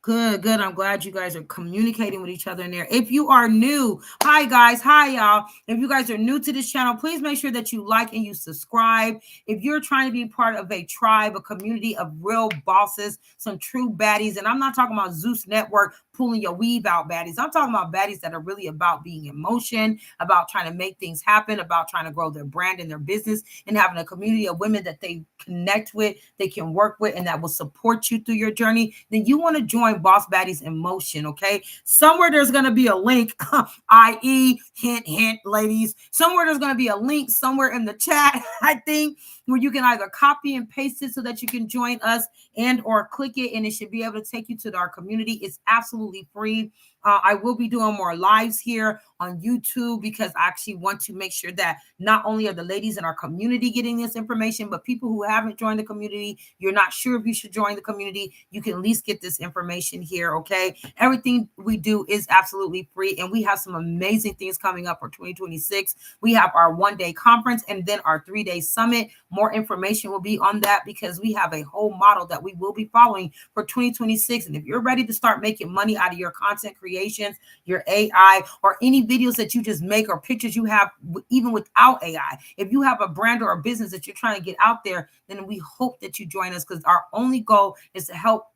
Good. I'm glad you guys are communicating with each other in there. If you are new, hi guys, hi y'all. If you guys are new to this channel, please make sure that you like and you subscribe. If you're trying to be part of a tribe, a community of real bosses, some true baddies, and I'm not talking about Zeus Network pulling your weave out baddies. I'm talking about baddies that are really about being in motion, about trying to make things happen, about trying to grow their brand and their business, and having a community of women that they connect with, they can work with, and that will support you through your journey. Then you want to join Boss Baddies in Motion, okay? Somewhere there's going to be a link, i.e., hint, ladies. Somewhere there's going to be a link somewhere in the chat, I think, where you can either copy and paste it so that you can join us and or click it, and it should be able to take you to our community. It's absolutely free. I will be doing more lives here on YouTube because I actually want to make sure that not only are the ladies in our community getting this information, but people who haven't joined the community, you're not sure if you should join the community, you can at least get this information here, okay? Everything we do is absolutely free, and we have some amazing things coming up for 2026. We have our one-day conference and then our 3-day summit. More information will be on that because we have a whole model that we will be following for 2026. And if you're ready to start making money out of your content creations, your AI, or any videos that you just make or pictures you have, even without AI, if you have a brand or a business that you're trying to get out there, then we hope that you join us because our only goal is to help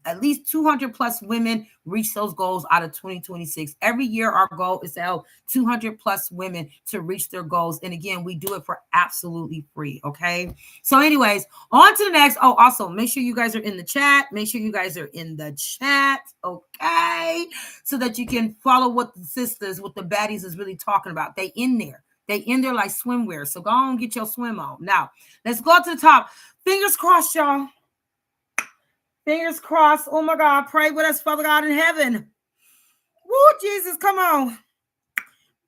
at least 200 plus women reach those goals out of 2026. Every year, our goal is to help 200 plus women to reach their goals. And again, we do it for absolutely free. Okay. So anyways, on to the next. Oh, also make sure you guys are in the chat. Make sure you guys are in the chat. Okay. So that you can follow what the sisters, what the baddies is really talking about. They in there. They in there like swimwear. So go on, get your swim on. Now, let's go to the top. Fingers crossed, y'all. Fingers crossed. Oh my God. Pray with us, Father God in heaven. Woo, Jesus, come on.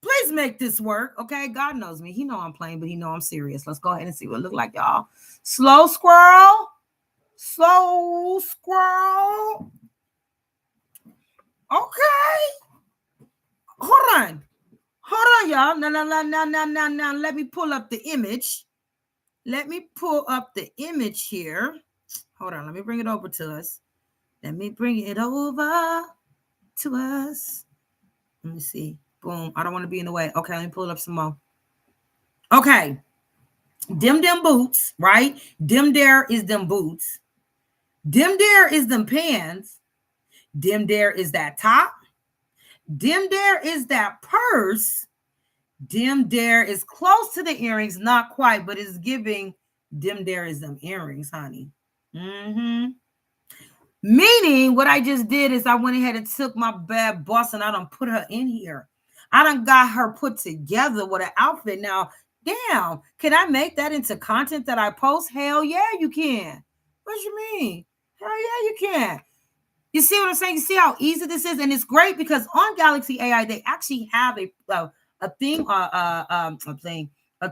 Please make this work. Okay. God knows me. He know I'm playing, but he know I'm serious. Let's go ahead and see what it look like, y'all. Slow squirrel. Slow squirrel. Okay. Hold on. Hold on, y'all. Now. Let me pull up the image. Let me pull up the image here. Hold on. Let me bring it over to us. Let me bring it over to us. Let me see. Boom. I don't want to be in the way. Okay, let me pull it up some more. Okay. Them boots, right? Them there is them boots. Them there is them pants. Them there is that top. Them there is that purse. Them there is close to the earrings. Not quite, but it's giving them there is them earrings, honey. Meaning what I just did is I went ahead and took my bad boss and I done put her in here. I done got her put together with an outfit. Now, damn, can I make that into content that I post? Hell yeah, you can. What you mean? Hell yeah, you can. You see what I'm saying? You see how easy this is? And it's great because on Galaxy AI, they actually have a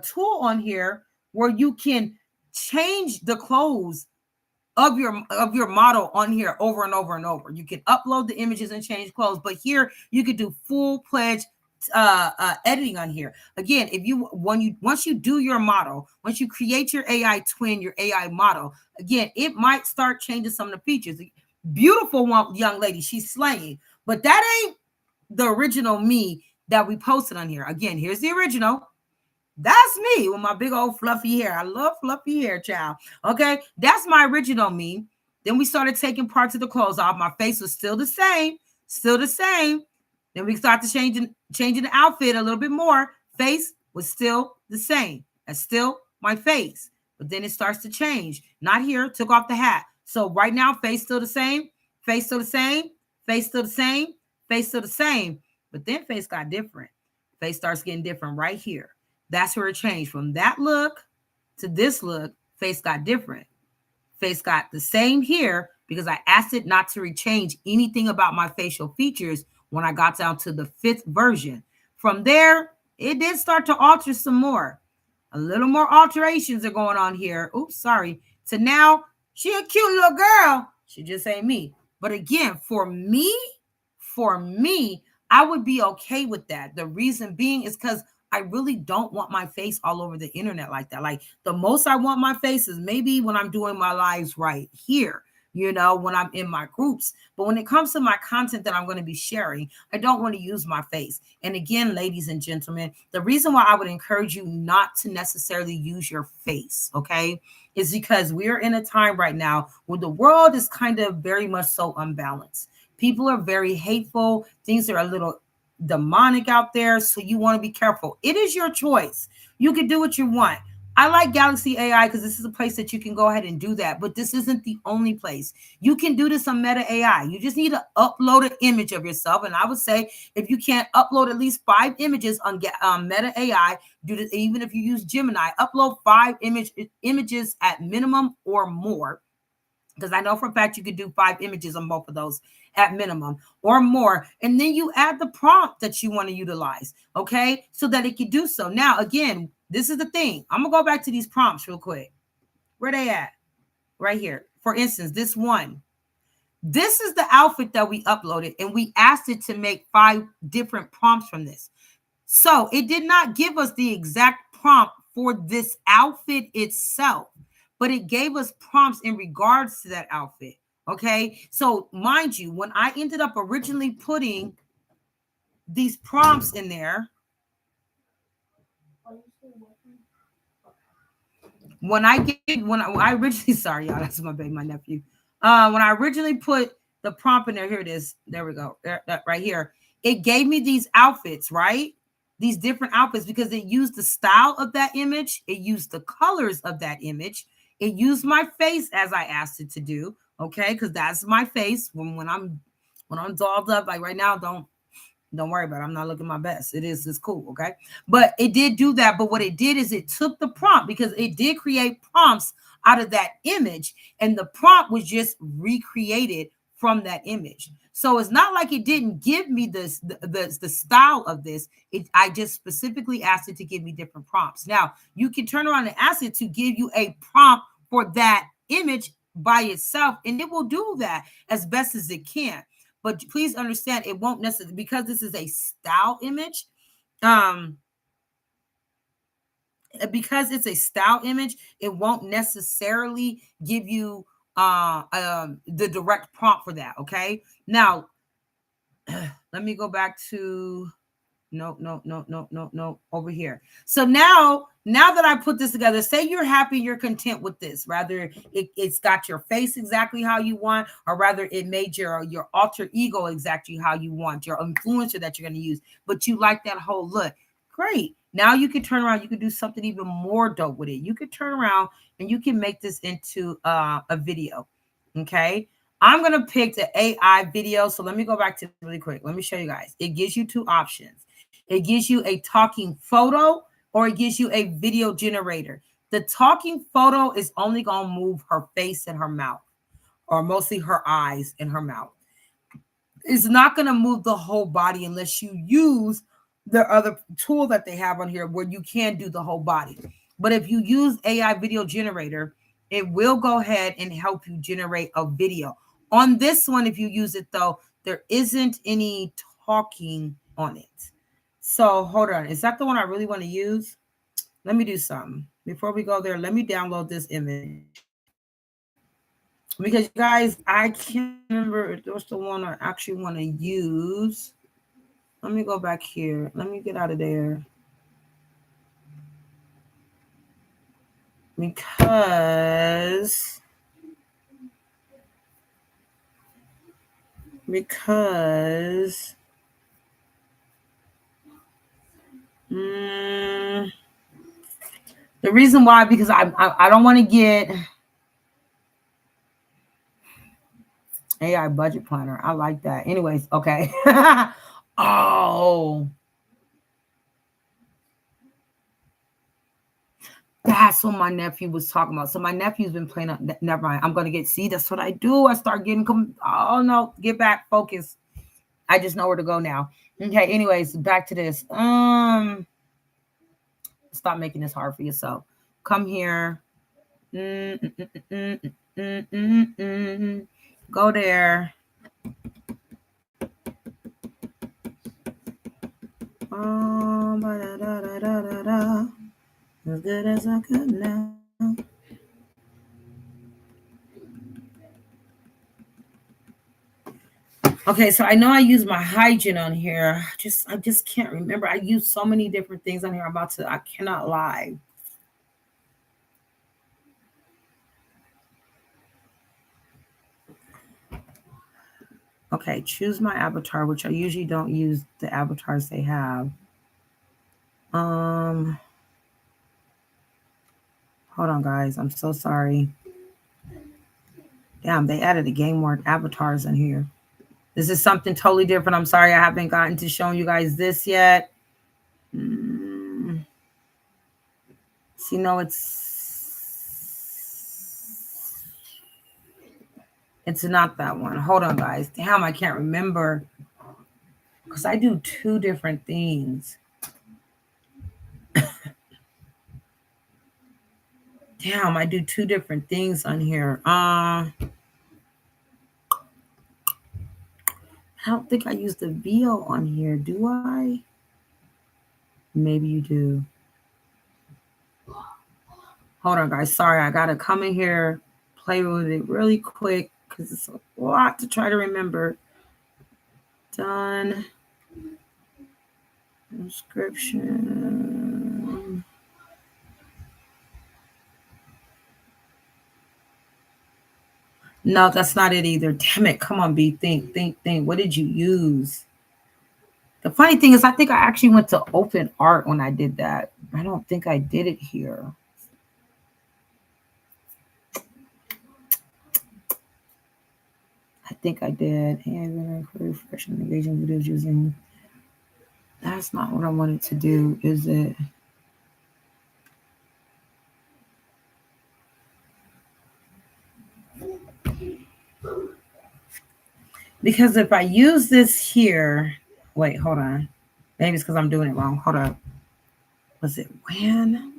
tool on here where you can change the clothes of your model on here over and over and over. You can upload the images and change clothes, but here you could do full-fledged editing on here. Again, once you do your model, once you create your AI twin, your AI model, again, it might start changing some of the features. Beautiful one, young lady, she's slaying, but that ain't the original me that we posted on here. Again, here's the original. That's me with my big old fluffy hair. I love fluffy hair, child. Okay, that's my original me. Then we started taking parts of the clothes off. My face was still the same, still the same. Then we started changing the outfit a little bit more. Face was still the same. That's still my face. But then it starts to change. Not here, took off the hat. So right now, face still the same, face still the same, face still the same, face still the same. But then face got different. Face starts getting different right here. That's where it changed from that look to this look. Face got different. Face got the same here because I asked it not to rechange anything about my facial features when I got down to the 5th version. From there, it did start to alter some more. A little more alterations are going on here. Oops, sorry. So now she a cute little girl. She just ain't me. But again, for me, I would be okay with that. The reason being is because I really don't want my face all over the internet like that. Like the most I want my face is maybe when I'm doing my lives right here, when I'm in my groups. But when it comes to my content that I'm going to be sharing, I don't want to use my face. And again, ladies and gentlemen, the reason why I would encourage you not to necessarily use your face, okay, is because we're in a time right now where the world is kind of very much so unbalanced. People are very hateful. Things are a little demonic out there, so you want to be careful. It is your choice. You can do what you want. I like Galaxy AI because this is a place that you can go ahead and do that, but this isn't the only place. You can do this on Meta AI. You just need to upload an image of yourself, and I would say if you can't upload at least 5 images on Meta AI, do this. Even if you use Gemini, upload 5 images at minimum or more. Because I know for a fact you could do 5 images on both of those at minimum or more. And then you add the prompt that you want to utilize, okay, so that it can do so. Now, again, this is the thing. I'm going to go back to these prompts real quick. Where they at? Right here. For instance, this one. This is the outfit that we uploaded, and we asked it to make 5 different prompts from this. So it did not give us the exact prompt for this outfit itself, but it gave us prompts in regards to that outfit. Okay. So mind you, when I ended up originally putting these prompts in there, when I originally, sorry, y'all, that's my baby, my nephew. When I originally put the prompt in there, here it is. There we go. Right here. It gave me these outfits, right? These different outfits because it used the style of that image. It used the colors of that image. It used my face as I asked it to do. Okay, because that's my face when I'm dolled up. Like right now, don't worry about it. I'm not looking my best. It's cool. Okay, but it did do that. But what it did is it took the prompt because it did create prompts out of that image, and the prompt was just recreated from that image. So it's not like it didn't give me the style of this. I just specifically asked it to give me different prompts. Now you can turn around and ask it to give you a prompt for that image by itself, and it will do that as best as it can. But please understand, it won't necessarily, because this is a style image. Because it's a style image, it won't necessarily give you the direct prompt for that. Okay. Now, let me go back to no over here. So now that I put this together, say you're happy, you're content with this, rather it's got your face exactly how you want, or rather it made your alter ego exactly how you want, your influencer that you're going to use, but you like that whole look. Great. Now you can turn around, you can do something even more dope with it. You can turn around and you can make this into a video. Okay. I'm going to pick the AI video. So let me go back to really quick. Let me show you guys. It gives you 2 options. It gives you a talking photo, or it gives you a video generator. The talking photo is only going to move her face and her mouth, or mostly her eyes and her mouth. It's not going to move the whole body unless you use the other tool that they have on here where you can do the whole body. But if you use AI video generator, it will go ahead and help you generate a video. On this one, if you use it though, there isn't any talking on it. So hold on. Is that the one I really want to use? Let me do something. Before we go there, let me download this image. Because you guys, I can't remember if there's the one I actually want to use. Let me go back here. Let me get out of there. Because the reason why, because I don't want to get AI budget planner. I like that. Anyways, okay. Oh, that's what my nephew was talking about. So my nephew's been playing up. Never mind. I'm gonna get. See, that's what I do. I start getting. Oh no, get back, focus. I just know where to go now. Okay. Anyways, back to this. Stop making this hard for yourself. Come here. Go there. As good as I could now. Okay, so I know I use my hygiene on here. I just can't remember. I use so many different things on here. I cannot lie. Okay, choose my avatar, which I usually don't use the avatars they have. Hold on, guys. I'm so sorry. Damn, they added the game word avatars in here. This is something totally different. I'm sorry I haven't gotten to showing you guys this yet. See, no, it's not that one. Hold on, guys. Damn, I can't remember. Because I do two different things. Damn, I do two different things on here. I don't think I use the VO on here, do I? Maybe you do. Hold on, guys. Sorry, I gotta come in here, play with it really quick because it's a lot to try to remember. Done. Description. No, that's not it either. Damn it. Come on, B. Think. What did you use? The funny thing is, I think I actually went to open art when I did that. I don't think I did it here. I think I did. And refresh and engaging videos using. That's not what I wanted to do, is it? Because if I use this here, wait, hold on. Maybe it's because I'm doing it wrong. Hold up. Was it when?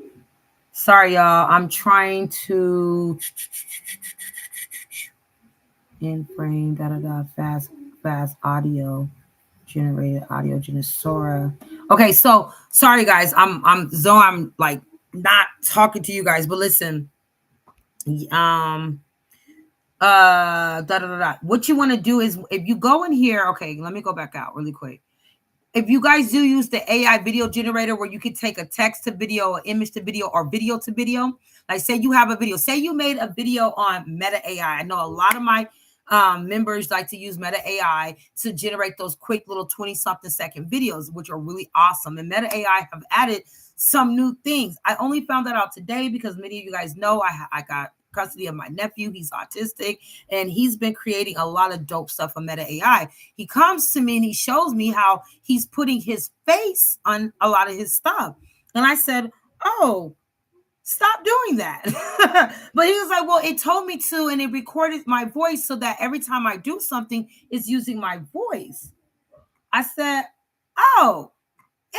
Sorry, y'all. I'm trying to in frame, fast audio generated audio Genosora. Okay, so sorry guys. I'm like not talking to you guys, but listen. What you want to do is if you go in here, okay, let me go back out really quick. If you guys do use the AI video generator where you can take a text to video, or image to video, or video to video, like say you have a video, say you made a video on Meta AI. I know a lot of my members like to use Meta AI to generate those quick little 20-something second videos, which are really awesome. And Meta AI have added some new things. I only found that out today because many of you guys know I got custody of my nephew. He's autistic and he's been creating a lot of dope stuff on Meta AI. He comes to me and he shows me how he's putting his face on a lot of his stuff. And I said, oh, stop doing that. But he was like, well, it told me to, and it recorded my voice so that every time I do something, it's using my voice. I said, oh,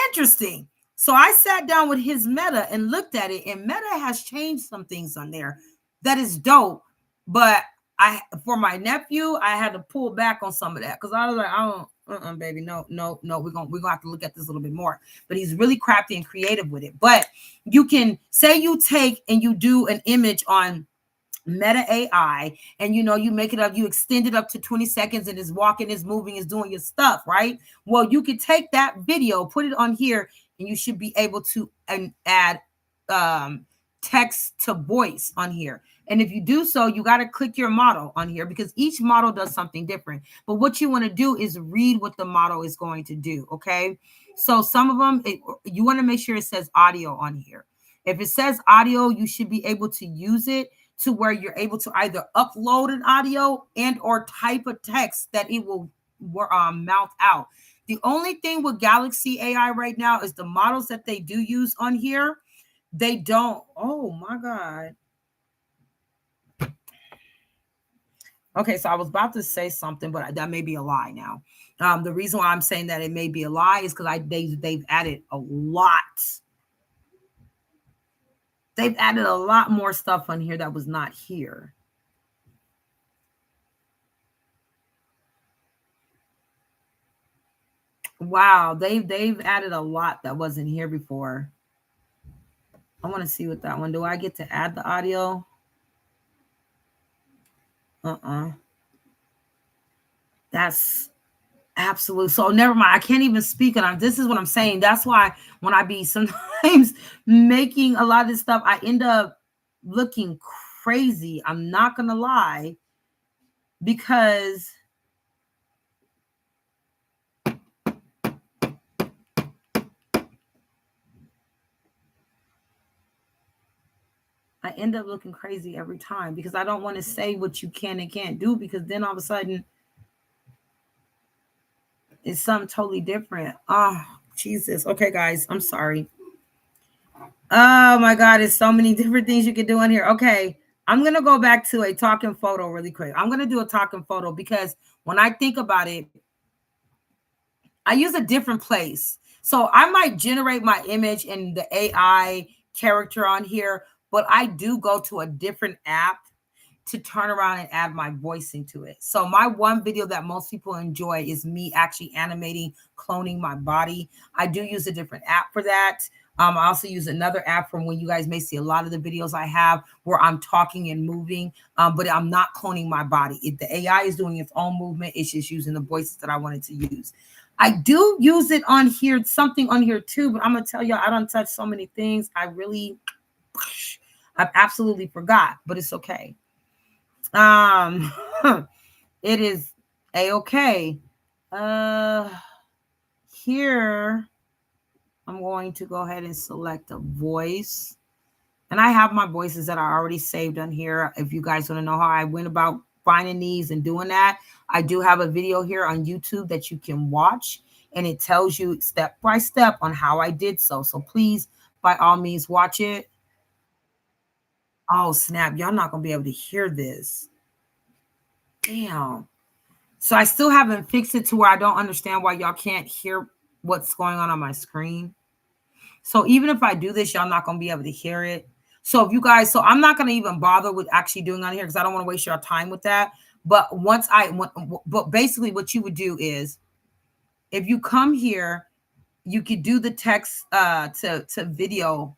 interesting. So I sat down with his Meta and looked at it, and Meta has changed some things on there that is dope. But for my nephew, I had to pull back on some of that because I was like, I don't, baby, no, we're gonna have to look at this a little bit more. But he's really crafty and creative with it. But you can say you take and you do an image on Meta AI, and you make it up, you extend it up to 20 seconds, and it's walking, it's moving, it's doing your stuff, right? Well, you could take that video, put it on here, and you should be able to add text to voice on here. And if you do so, you got to click your model on here because each model does something different. But what you want to do is read what the model is going to do. Okay. So some of them, you want to make sure it says audio on here. If it says audio, you should be able to use it to where you're able to either upload an audio and or type a text that it will mouth out. The only thing with Galaxy AI right now is the models that they do use on here. They don't. Oh my God. Okay, so I was about to say something, but that may be a lie now. The reason why I'm saying that it may be a lie is because they've added a lot. They've added a lot more stuff on here that was not here. Wow, they've added a lot that wasn't here before. I want to see what that one. Do I get to add the audio? That's absolute. So never mind. I can't even speak on. This is what I'm saying. That's why when I be sometimes making a lot of this stuff, I end up looking crazy. I'm not gonna lie, because I end up looking crazy every time because I don't want to say what you can and can't do, because then all of a sudden it's something totally different. Oh, Jesus. Okay, guys, I'm sorry. Oh my God, it's so many different things you can do on here. Okay, I'm gonna go back to a talking photo really quick. I'm gonna do a talking photo because when I think about it, I use a different place. So I might generate my image in the AI character on here, but I do go to a different app to turn around and add my voice into it. So my one video that most people enjoy is me actually animating, cloning my body. I do use a different app for that. I also use another app from when you guys may see a lot of the videos I have where I'm talking and moving, but I'm not cloning my body. If the AI is doing its own movement, it's just using the voices that I wanted to use. I do use it on here, something on here too, but I'm gonna tell you, I don't touch so many things. I've absolutely forgot, but it's okay. It is a-okay. Here I'm going to go ahead and select a voice, and I have my voices that are already saved on here. If you guys want to know how I went about finding these and doing that, I do have a video here on YouTube that you can watch, and it tells you step by step on how I did so please, by all means, watch it. Oh snap, y'all not gonna be able to hear this. Damn. So I still haven't fixed it to where I don't understand why y'all can't hear what's going on my screen. So even if I do this, y'all not going to be able to hear it. So if you guys, so I'm not going to even bother with actually doing on here because I don't want to waste your time with that. But but basically what you would do is if you come here, you could do the text to video,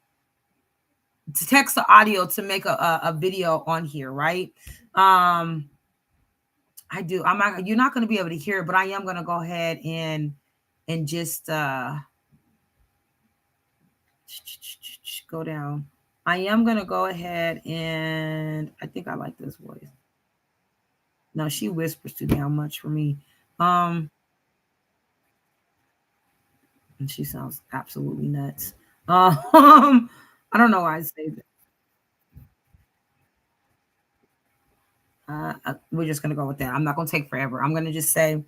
to text the audio to make a video on here, right? You're not going to be able to hear it, but I am going to go ahead and just go down. I am going to go ahead and I think I like this voice. No, she whispers too damn much for me. And she sounds absolutely nuts. I don't know why I say that. We're just gonna go with that. I'm not gonna take forever. I'm gonna just say,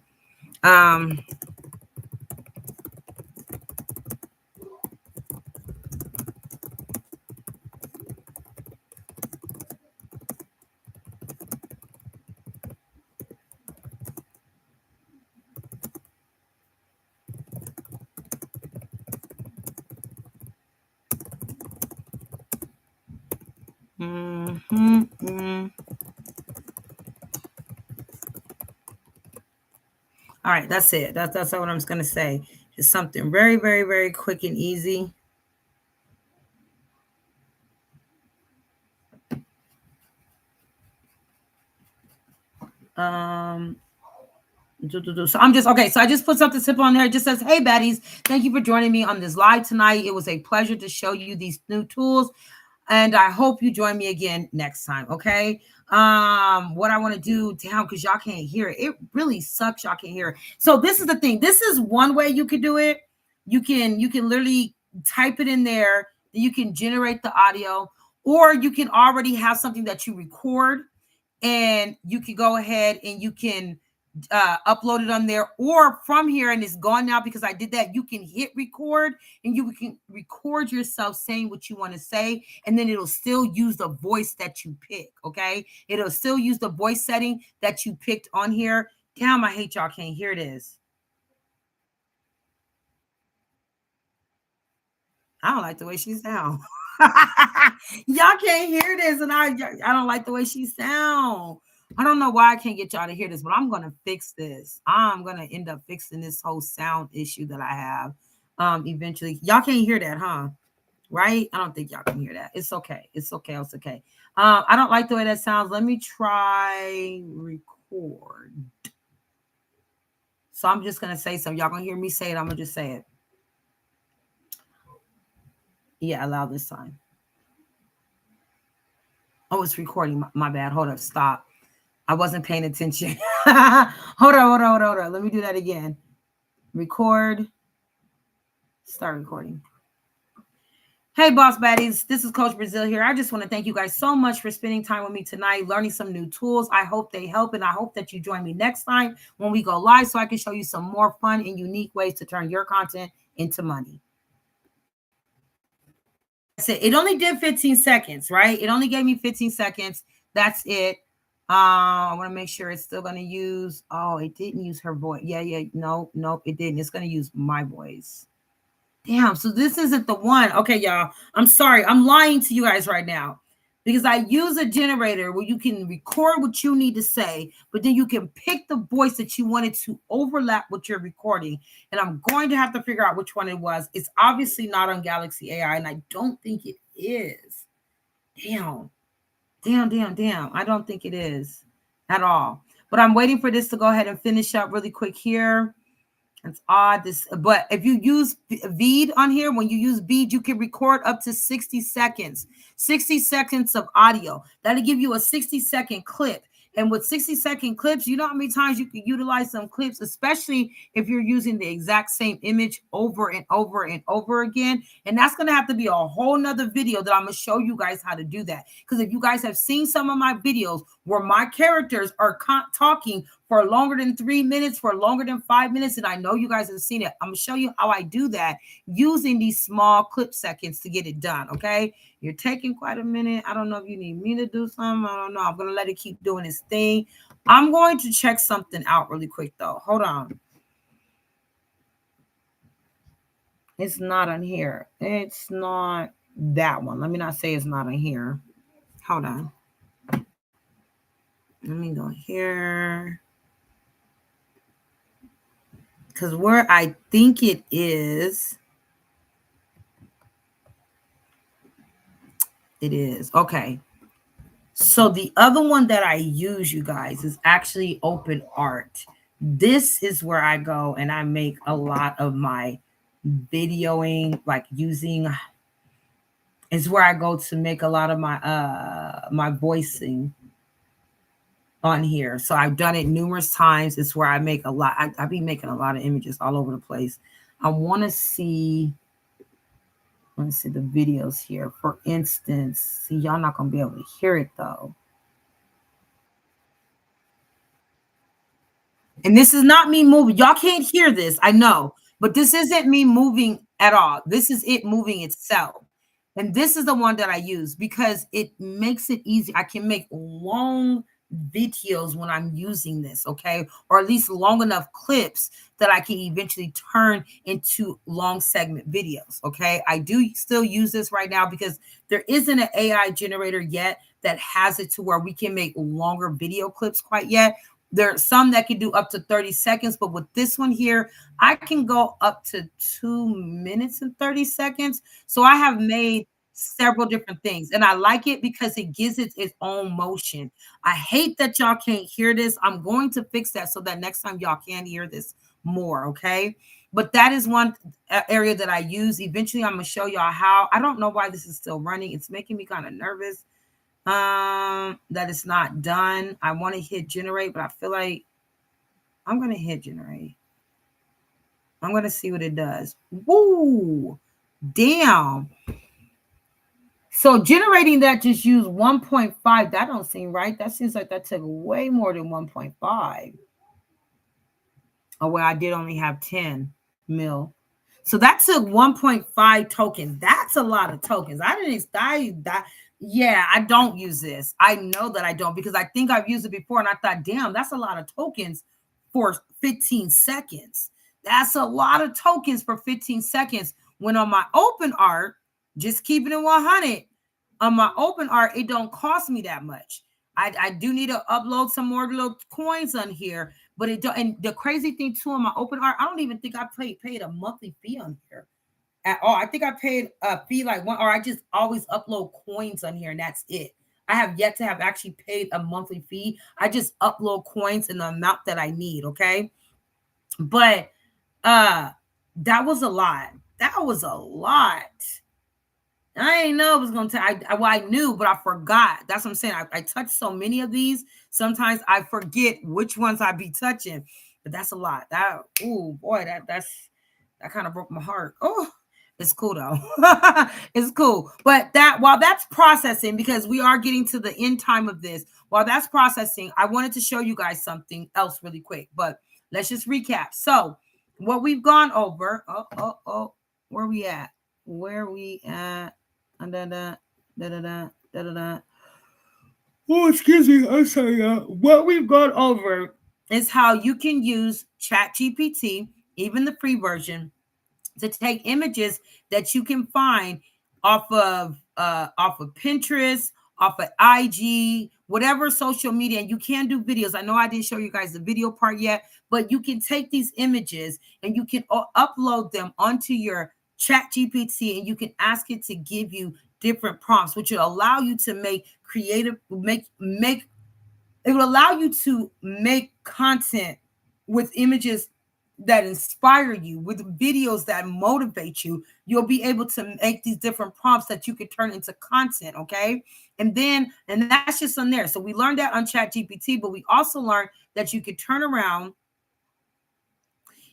All right, that's it. That's what I'm just gonna say. Just something very, very, very quick and easy. Um, so I'm just okay. So I just put something simple on there. It just says, "Hey, baddies, thank you for joining me on this live tonight. It was a pleasure to show you these new tools, and I hope you join me again next time." Okay. What I want to do down because y'all can't hear it. It really sucks. Y'all can't hear it. So this is the thing. This is one way you can do it. You can literally type it in there. You can generate the audio, or you can already have something that you record, and you can go ahead and you can upload it on there, or from here, and it's gone now because I did that. You can hit record and you can record yourself saying what you want to say, and then it'll still use the voice that you pick. Okay, it'll still use the voice setting that you picked on here. Damn, I hate y'all can't hear this. I don't like the way she sound. Y'all can't hear this, and I don't like the way she sound. I don't know why I can't get y'all to hear this, but I'm gonna fix this. I'm gonna end up fixing this whole sound issue that I have. Eventually, y'all can't hear that, huh? Right? I don't think y'all can hear that. It's okay. It's okay. It's okay. I don't like the way that sounds. Let me try record. So I'm just gonna say something. Y'all gonna hear me say it. I'm gonna just say it. Yeah, allow this time. Oh, it's recording. My bad. Hold up. Stop. I wasn't paying attention. Hold on. Let me do that again. Record. Start recording. Hey, Boss Baddies. This is Coach Brazil here. I just want to thank you guys so much for spending time with me tonight, learning some new tools. I hope they help, and I hope that you join me next time when we go live so I can show you some more fun and unique ways to turn your content into money. That's it. It only did 15 seconds, right? It only gave me 15 seconds. That's it. I want to make sure it's still going to use. Oh, it didn't use her voice. Yeah. No, it didn't. It's going to use my voice. Damn. So this isn't the one. Okay, y'all. I'm sorry. I'm lying to you guys right now because I use a generator where you can record what you need to say, but then you can pick the voice that you wanted to overlap with your recording. And I'm going to have to figure out which one it was. It's obviously not on Galaxy AI, and I don't think it is. Damn. I don't think it is at all. But I'm waiting for this to go ahead and finish up really quick here. It's odd. But if you use Veed on here, when you use Veed, you can record up to 60 seconds, 60 seconds of audio. That'll give you a 60-second clip. And with 60-second clips, you know how many times you can utilize some clips, especially if you're using the exact same image over and over and over again. And that's going to have to be a whole nother video that I'm going to show you guys how to do that. Because if you guys have seen some of my videos where my characters are talking for longer than 3 minutes, for longer than 5 minutes, and I know you guys have seen it, I'm going to show you how I do that using these small clip seconds to get it done, okay? You're taking quite a minute. I don't know if you need me to do something. I don't know. I'm going to let it keep doing its thing. I'm going to check something out really quick, though. Hold on. It's not on here. It's not that one. Let me not say it's not on here. Hold on. Let me go here. Because where I think it is, it is. Okay. So the other one that I use, you guys, is actually Open Art. This is where I go and I make a lot of my videoing, like using, is where I go to make a lot of my voicing on here. So I've done it numerous times. It's where I make a lot. I've been making a lot of images all over the place. I want to see. Let me see the videos here. For instance, see, y'all not gonna be able to hear it though. And this is not me moving. Y'all can't hear this. I know, but this isn't me moving at all. This is it moving itself. And this is the one that I use because it makes it easy. I can make long videos when I'm using this, okay? Or at least long enough clips that I can eventually turn into long segment videos, okay? I do still use this right now because there isn't an AI generator yet that has it to where we can make longer video clips quite yet. There are some that can do up to 30 seconds, but with this one here, I can go up to 2 minutes and 30 seconds. So I have made several different things, and I like it because it gives it its own motion. I hate that y'all can't hear this. I'm going to fix that so that next time y'all can hear this more, okay? But that is one area that I use. Eventually, I'm gonna show y'all how. I don't know why this is still running. It's making me kind of nervous that it's not done. I want to hit generate, but I feel like I'm gonna hit generate. I'm gonna see what it does. Woo, damn. So generating that just used 1.5. That don't seem right. That seems like that took way more than 1.5. Oh well, I did only have 10 mil. So that took 1.5 tokens. That's a lot of tokens. I didn't that. Yeah, I don't use this. I know that I don't because I think I've used it before and I thought, damn, that's a lot of tokens for 15 seconds. That's a lot of tokens for 15 seconds. When on my open art, just keeping it 100, on my open art, it don't cost me that much. I do need to upload some more little coins on here, but it don't. And the crazy thing too, on my open art, I don't even think I paid a monthly fee on here at all. I think I paid a fee like one, or I just always upload coins on here, and that's it. I have yet to have actually paid a monthly fee. I just upload coins in the amount that I need. Okay, but that was a lot. That was a lot. I didn't know it was gonna take. Well, I knew, but I forgot. That's what I'm saying. I touched so many of these. Sometimes I forget which ones I be touching, but that's a lot. That oh boy, that kind of broke my heart. Oh, it's cool though. It's cool. But that while that's processing, because we are getting to the end time of this, while that's processing, I wanted to show you guys something else really quick. But let's just recap. So what we've gone over. Where we at? Where we at? Da, da, da, da, da, da, da. Oh, excuse me. I'm sorry. What we've gone over is how you can use ChatGPT, even the free version, to take images that you can find off of Pinterest, off of IG, whatever social media. And you can do videos. I know I didn't show you guys the video part yet, but you can take these images and you can upload them onto your Chat GPT, and you can ask it to give you different prompts, which will allow you to make creative, make it will allow you to make content with images that inspire you, with videos that motivate you. You'll be able to make these different prompts that you could turn into content. Okay. And that's just on there. So we learned that on Chat GPT, but we also learned that you could turn around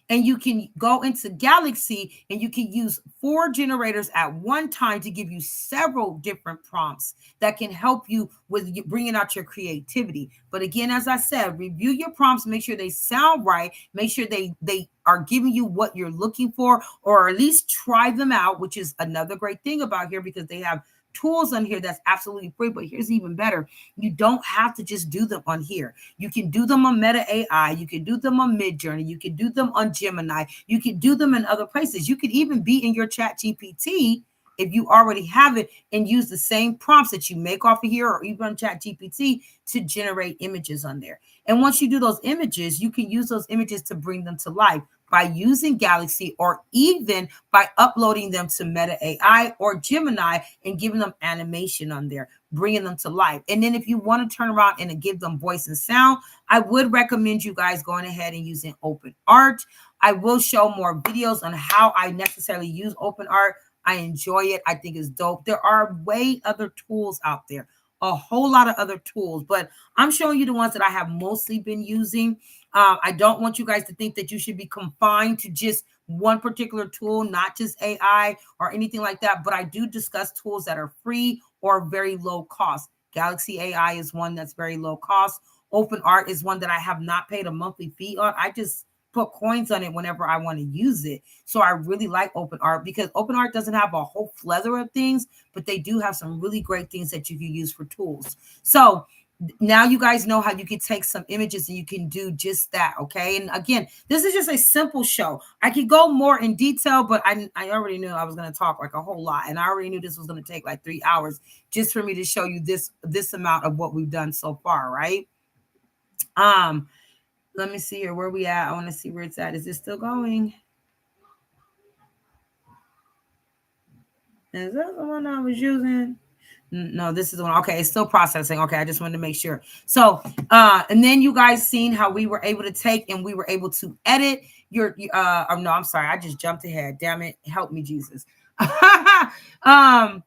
and you can go into Galaxy and you can use 4 generators at one time to give you several different prompts that can help you with bringing out your creativity. But again, as I said, review your prompts, make sure they sound right, make sure they are giving you what you're looking for, or at least try them out, which is another great thing about here, because they have tools on here that's absolutely free. But here's even better. You don't have to just do them on here. You can do them on Meta AI. You can do them on Midjourney. You can do them on Gemini. You can do them in other places. You could even be in your Chat GPT if you already have it and use the same prompts that you make off of here or even on Chat GPT to generate images on there. And once you do those images, you can use those images to bring them to life by using Galaxy, or even by uploading them to Meta AI or Gemini and giving them animation on there, bringing them to life. And then if you want to turn around and give them voice and sound, I would recommend you guys going ahead and using Open Art. I will show more videos on how I necessarily use Open Art. I enjoy it. I think it's dope. There are way other tools out there, a whole lot of other tools, but I'm showing you the ones that I have mostly been using. I don't want you guys to think that you should be confined to just one particular tool, not just AI or anything like that. But I do discuss tools that are free or very low cost. Galaxy AI is one that's very low cost. Open Art is one that I have not paid a monthly fee on. I just put coins on it whenever I want to use it. So I really like Open Art because Open Art doesn't have a whole plethora of things, but they do have some really great things that you can use for tools. So now you guys know how you can take some images and you can do just that. Okay. And again, this is just a simple show. I could go more in detail, but I already knew I was going to talk like a whole lot. And I already knew this was going to take like 3 hours just for me to show you this amount of what we've done so far. Right. Let me see here. Where we at? I want to see where it's at. Is it still going? Is that the one I was using? No, this is the one. Okay, it's still processing. Okay, I just wanted to make sure. So, and then you guys seen how we were able to take and we were able to edit your oh no, I'm sorry. I just jumped ahead. Damn it. Help me, Jesus. Da da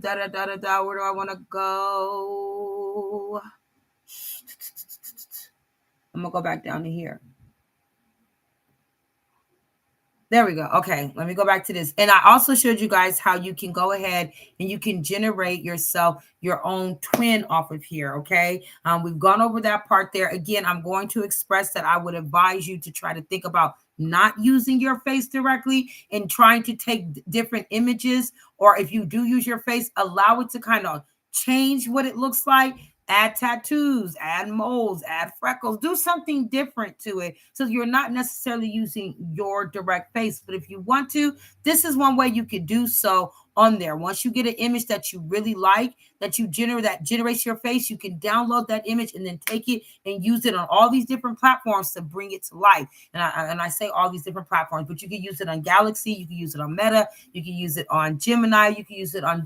da da da. Where do I want to go? I'm gonna go back down to here. There we go. Okay, let me go back to this. And I also showed you guys how you can go ahead and you can generate yourself your own twin off of here. Okay, we've gone over that part there. Again, I'm going to express that I would advise you to try to think about not using your face directly and trying to take different images, or if you do use your face, allow it to kind of change what it looks like. Add tattoos, add moles, add freckles, do something different to it. So you're not necessarily using your direct face. But if you want to, this is one way you could do so on there. Once you get an image that you really like, that you generate, that generates your face, you can download that image and then take it and use it on all these different platforms to bring it to life. And I say all these different platforms, but you can use it on Galaxy, you can use it on Meta, you can use it on Gemini, you can use it on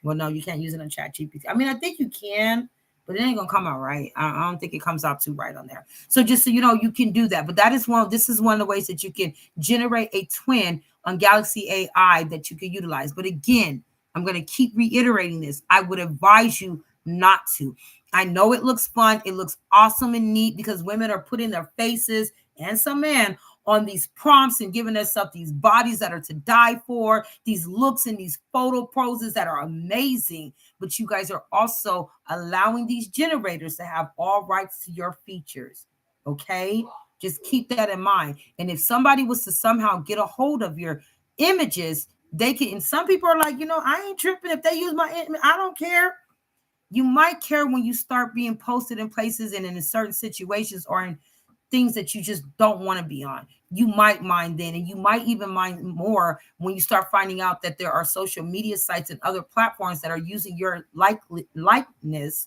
well, no, you can't use it on ChatGPT. I mean, I think you can, but it ain't gonna come out right. I don't think it comes out too right on there. So just so you know, you can do that. But that is this is one of the ways that you can generate a twin on Galaxy AI that you can utilize. But again, I'm gonna keep reiterating this. I would advise you not to. I know it looks fun, it looks awesome and neat because women are putting their faces and some men on these prompts and giving themselves these bodies that are to die for, these looks and these photo poses that are amazing. But you guys are also allowing these generators to have all rights to your features. Okay? Just keep that in mind. And if somebody was to somehow get a hold of your images, they can, and some people are like, I ain't tripping if they use my image. I don't care. You might care when you start being posted in places and in certain situations or in things that you just don't want to be on. You might mind then, and you might even mind more when you start finding out that there are social media sites and other platforms that are using your likeliness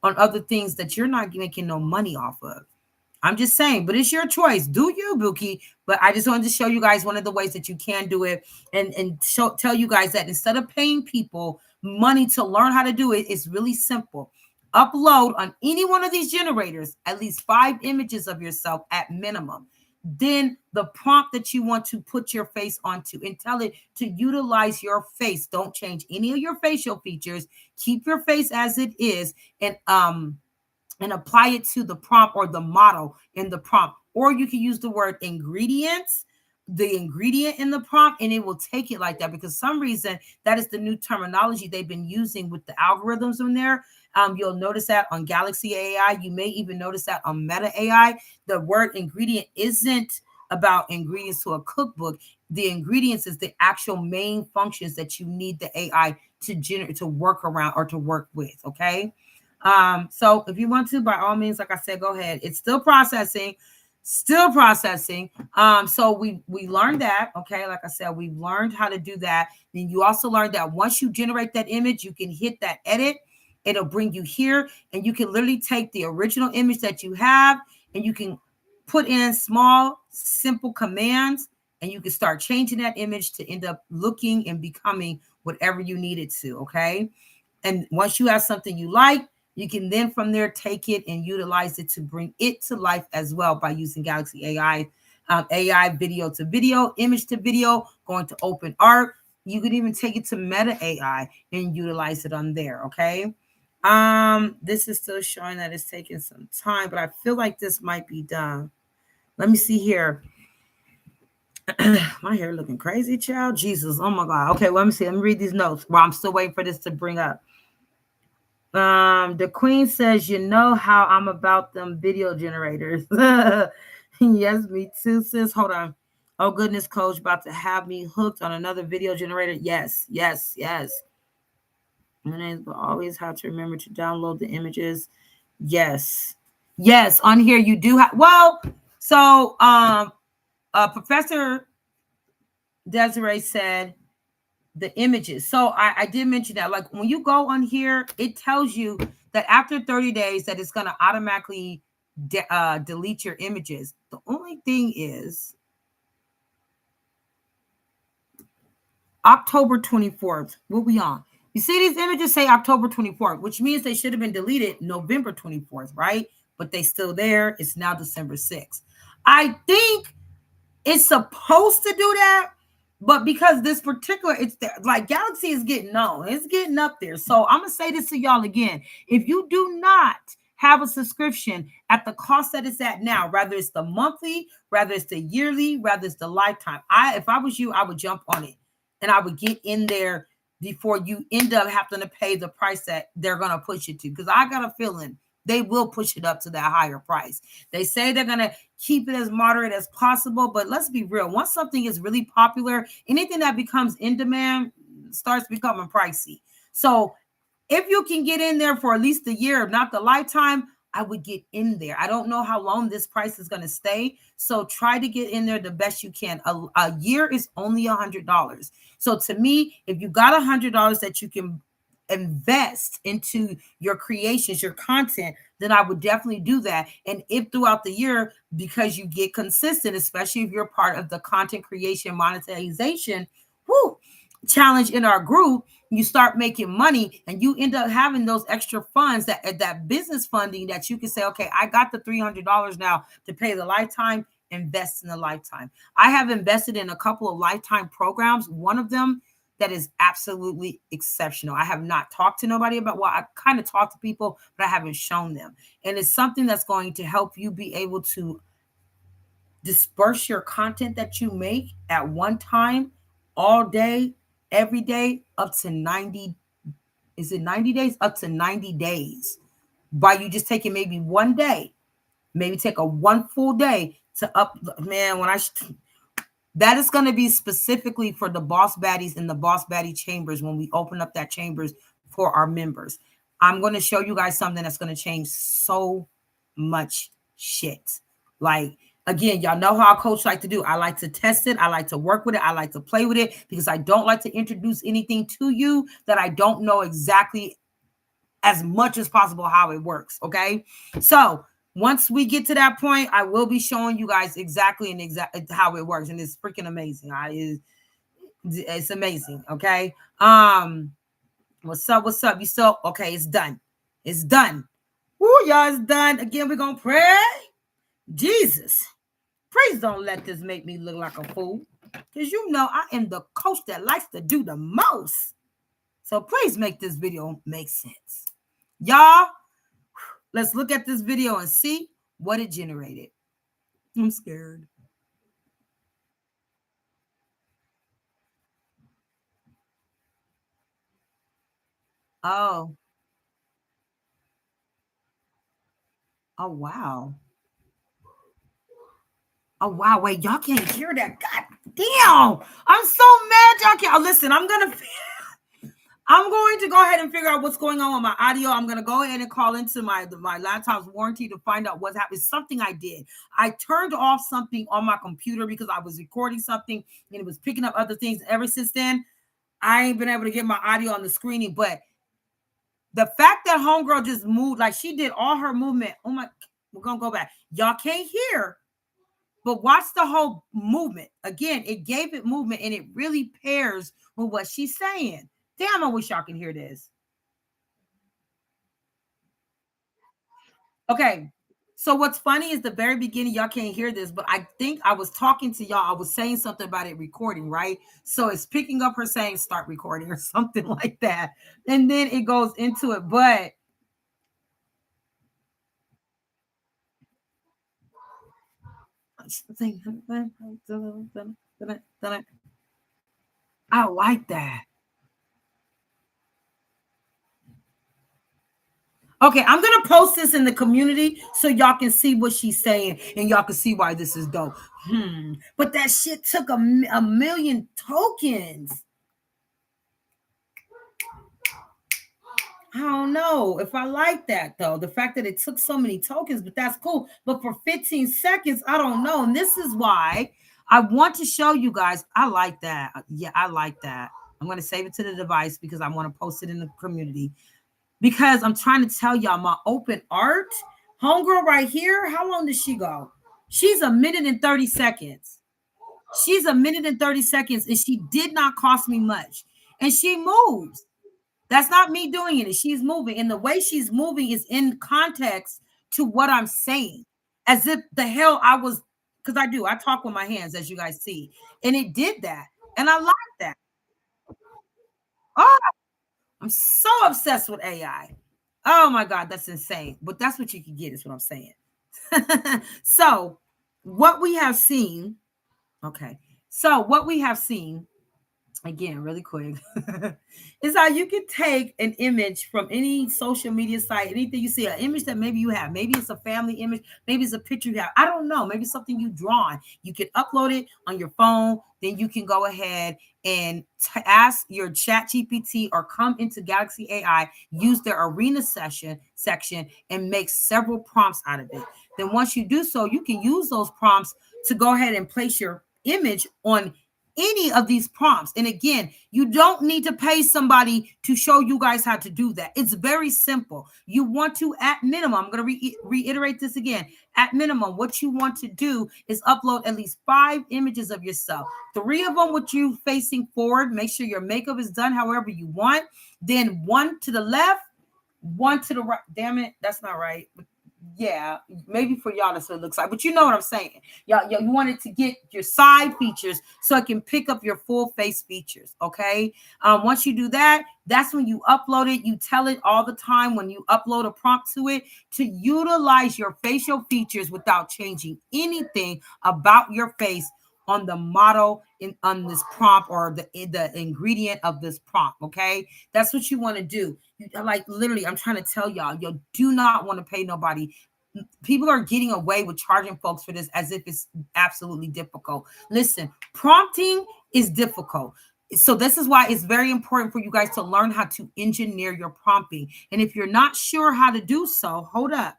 on other things that you're not making no money off of. I'm just saying, but it's your choice. Do you, Buki? But I just wanted to show you guys one of the ways that you can do it and tell you guys that instead of paying people money to learn how to do it, it's really simple. Upload on any one of these generators at least 5 images of yourself at minimum. Then the prompt that you want to put your face onto and tell it to utilize your face. Don't change any of your facial features. Keep your face as it is and apply it to the prompt or the model in the prompt. Or you can use the word ingredients, the ingredient in the prompt, and it will take it like that because some reason that is the new terminology they've been using with the algorithms in there. You'll notice that on Galaxy AI. You may even notice that on Meta AI. The word ingredient isn't about ingredients to a cookbook. The ingredients is the actual main functions that you need the AI to generate, to work around or to work with. Okay. So if you want to, by all means, like I said, go ahead. It's still processing. So we learned that. Okay, like I said, we've learned how to do that. Then you also learned that once you generate that image, you can hit that edit. It'll bring you here, and you can literally take the original image that you have, and you can put in small, simple commands, and you can start changing that image to end up looking and becoming whatever you need it to. Okay, and once you have something you like, you can then from there take it and utilize it to bring it to life as well by using Galaxy AI, AI video to video, image to video, going to open art. You could even take it to Meta AI and utilize it on there. Okay. This is still showing that it's taking some time, but I feel like this might be done. Let me see here. My hair looking crazy, child. Jesus. Oh my God. Okay. Let me see. Let me read these notes while I'm still waiting for this to bring up. The queen says, you know how I'm about them video generators. Yes, me too, sis. Hold on. Oh goodness, coach, about to have me hooked on another video generator. Yes. But always have to remember to download the images. Yes, on here you do have. Well, so Professor Desiree said the images. So I did mention that, like when you go on here, it tells you that after 30 days that it's going to automatically delete your images. The only thing is October 24th. What we on? You see these images say October 24th, which means they should have been deleted November 24th, right? But they still there. It's now December 6th. I think it's supposed to do that, but because this particular, it's there, like Galaxy is getting known, it's getting up there. So I'm gonna say this to y'all again: if you do not have a subscription at the cost that it's at now, rather it's the monthly, rather it's the yearly, rather it's the lifetime, if I was you, I would jump on it and I would get in there before you end up having to pay the price that they're gonna push it to. Because I got a feeling they will push it up to that higher price. They say they're going to keep it as moderate as possible, but let's be real. Once something is really popular, anything that becomes in demand starts becoming pricey. So if you can get in there for at least a year, not the lifetime, I would get in there. I don't know how long this price is going to stay. So try to get in there the best you can. A year is only $100. So to me, if you got $100 that you can invest into your creations, your content, then I would definitely do that. And if throughout the year, because you get consistent, especially if you're part of the content creation monetization challenge in our group, you start making money and you end up having those extra funds, that business funding, that you can say, okay, I got the $300 now to pay the lifetime, invest in the lifetime. I have invested in a couple of lifetime programs. One of them that is absolutely exceptional. I have not talked to nobody about, well, I kind of talked to people, but I haven't shown them. And it's something that's going to help you be able to disperse your content that you make at one time, all day, every day, up to 90. Is it 90 days? Up to 90 days. By you just taking maybe one day, maybe take a one full day to up, man, that is going to be specifically for the Boss Baddies and the Boss Baddie chambers when we open up that chambers for our members. I'm going to show you guys something that's going to change so much shit. Like, again, y'all know how a coach like to do. I like to test it. I like to work with it. I like to play with it because I don't like to introduce anything to you that I don't know exactly as much as possible how it works. Okay. So once we get to that point, I will be showing you guys exactly how it works. And it's freaking amazing. It's amazing. Okay. What's up? What's up? You still okay? It's done. It's done. Woo, y'all, it's done. Again, we're gonna pray. Jesus, please don't let this make me look like a fool. Because you know I am the coach that likes to do the most. So please make this video make sense. Y'all, let's look at this video and see what it generated. I'm scared. Oh. Oh, wow. Oh, wow. Wait, y'all can't hear that. God damn. I'm so mad y'all can't. Oh, listen, I'm going to go ahead and figure out what's going on with my audio. I'm going to go ahead and call into my laptop's warranty to find out what's happening. Something I did. I turned off something on my computer because I was recording something and it was picking up other things. Ever since then, I ain't been able to get my audio on the screening. But the fact that homegirl just moved, like she did all her movement. Oh my, we're going to go back. Y'all can't hear, but watch the whole movement. Again, it gave it movement and it really pairs with what she's saying. Damn, I wish y'all can hear this. Okay. So what's funny is the very beginning, y'all can't hear this, but I think I was talking to y'all. I was saying something about it recording, right? So it's picking up her saying start recording or something like that. And then it goes into it. But I like that. Okay, I'm gonna post this in the community so y'all can see what she's saying and y'all can see why this is dope. But that shit took a million tokens. I don't know if I like that though. The fact that it took so many tokens, but that's cool. But for 15 seconds, I don't know. And this is why I want to show you guys. I like that. Yeah, I like that. I'm going to save it to the device because I want to post it in the community. because I'm trying to tell y'all my open art homegirl right here. How long did she go? She's a minute and 30 seconds. She's a minute and 30 seconds, and she did not cost me much. And she moves. That's not me doing it. She's moving. And the way she's moving is in context to what I'm saying. As if the hell I was, because I talk with my hands, as you guys see. And it did that. And I like that. Oh, I'm so obsessed with AI. Oh my God, that's insane. But that's what you can get, is what I'm saying. So, what we have seen, okay. So, what we have seen again, really quick, is how you can take an image from any social media site, anything you see, an image that maybe you have, maybe it's a family image, maybe it's a picture you have, I don't know, maybe something you drawn. You can upload it on your phone, then you can go ahead and ask your chat GPT or come into Galaxy AI, use their arena section and make several prompts out of it. Then once you do so, you can use those prompts to go ahead and place your image on any of these prompts. And again, you don't need to pay somebody to show you guys how to do that. It's very simple. You want to, at minimum, I'm going to reiterate this again. At minimum, what you want to do is upload at least 5 images of yourself. 3 of them with you facing forward. Make sure your makeup is done however you want. Then 1 to the left, 1 to the right. Damn it, that's not right. Yeah, maybe for y'all that's what it looks like, but you know what I'm saying. Y'all, you wanted to get your side features so it can pick up your full face features. Okay. Once you do that, that's when you upload it. You tell it all the time when you upload a prompt to it to utilize your facial features without changing anything about your face on the model on this prompt or the ingredient of this prompt. Okay, that's what you want to do. Like literally, I'm trying to tell y'all, you do not want to pay nobody. People are getting away with charging folks for this as if it's absolutely difficult. Listen, prompting is difficult. So this is why it's very important for you guys to learn how to engineer your prompting. And if you're not sure how to do so, hold up.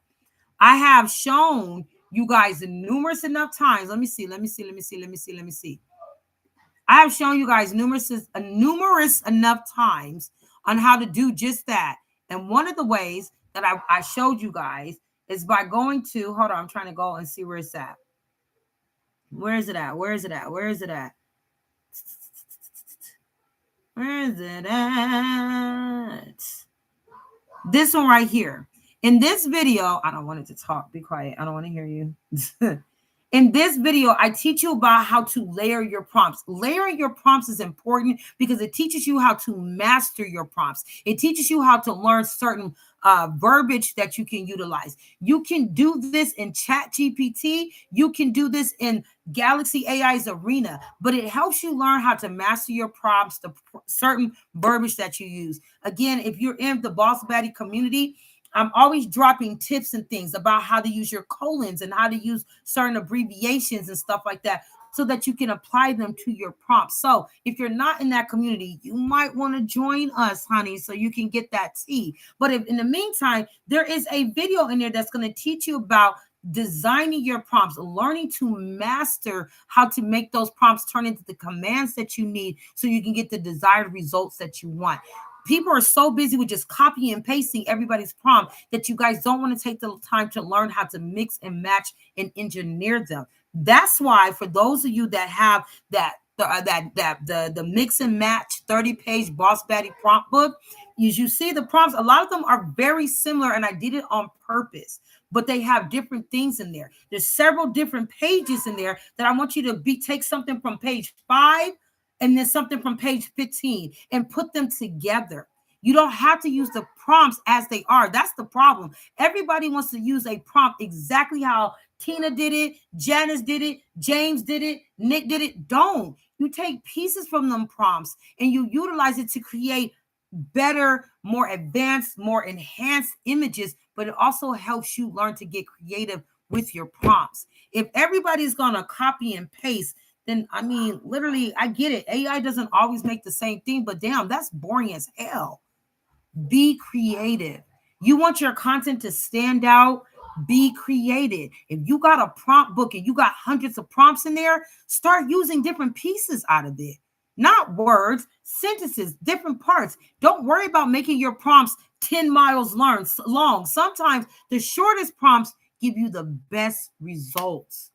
I have shown you guys numerous enough times. Let me see. I have shown you guys numerous enough times on how to do just that. And one of the ways that I showed you guys is by going to, hold on, I'm trying to go and see where it's at. Where is it at? Where is it at? Where is it at? Where is it at? This one right here. In this video, I don't want it to talk. Be quiet. I don't want to hear you. In this video, I teach you about how to layer your prompts. Layering your prompts is important because it teaches you how to master your prompts. It teaches you how to learn certain verbiage that you can utilize. You can do this in Chat GPT. You can do this in Galaxy AI's arena, but it helps you learn how to master your prompts, the certain verbiage that you use. Again, if you're in the Boss Baddie community, I'm always dropping tips and things about how to use your colons and how to use certain abbreviations and stuff like that so that you can apply them to your prompts. So if you're not in that community, you might want to join us, honey, so you can get that tea. But if in the meantime, there is a video in there that's going to teach you about designing your prompts, learning to master how to make those prompts turn into the commands that you need so you can get the desired results that you want. People are so busy with just copying and pasting everybody's prompt that you guys don't want to take the time to learn how to mix and match and engineer them. That's why for those of you that have the mix and match 30-page Boss Baddie prompt book, as you see the prompts, a lot of them are very similar, and I did it on purpose. But they have different things in there. There's several different pages in there that I want you to take something from page 5 and then something from page 15 and put them together. You don't have to use the prompts as they are. That's the problem. Everybody wants to use a prompt exactly how Tina did it, Janice did it, James did it, Nick did it. Don't. You take pieces from them prompts and you utilize it to create better, more advanced, more enhanced images, but it also helps you learn to get creative with your prompts. If everybody's going to copy and paste, then I mean, literally, I get it. AI doesn't always make the same thing, but damn, that's boring as hell. Be creative. You want your content to stand out? Be creative. If you got a prompt book and you got hundreds of prompts in there, start using different pieces out of it. Not words, sentences, different parts. Don't worry about making your prompts 10 miles long. Sometimes the shortest prompts give you the best results.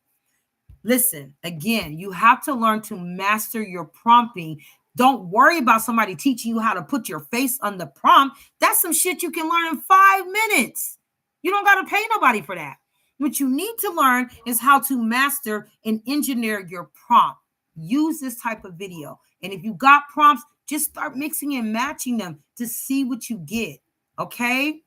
Listen, again, you have to learn to master your prompting. Don't worry about somebody teaching you how to put your face on the prompt. That's some shit you can learn in 5 minutes. You don't got to pay nobody for that. What you need to learn is how to master and engineer your prompt. Use this type of video. And if you got prompts, just start mixing and matching them to see what you get. Okay?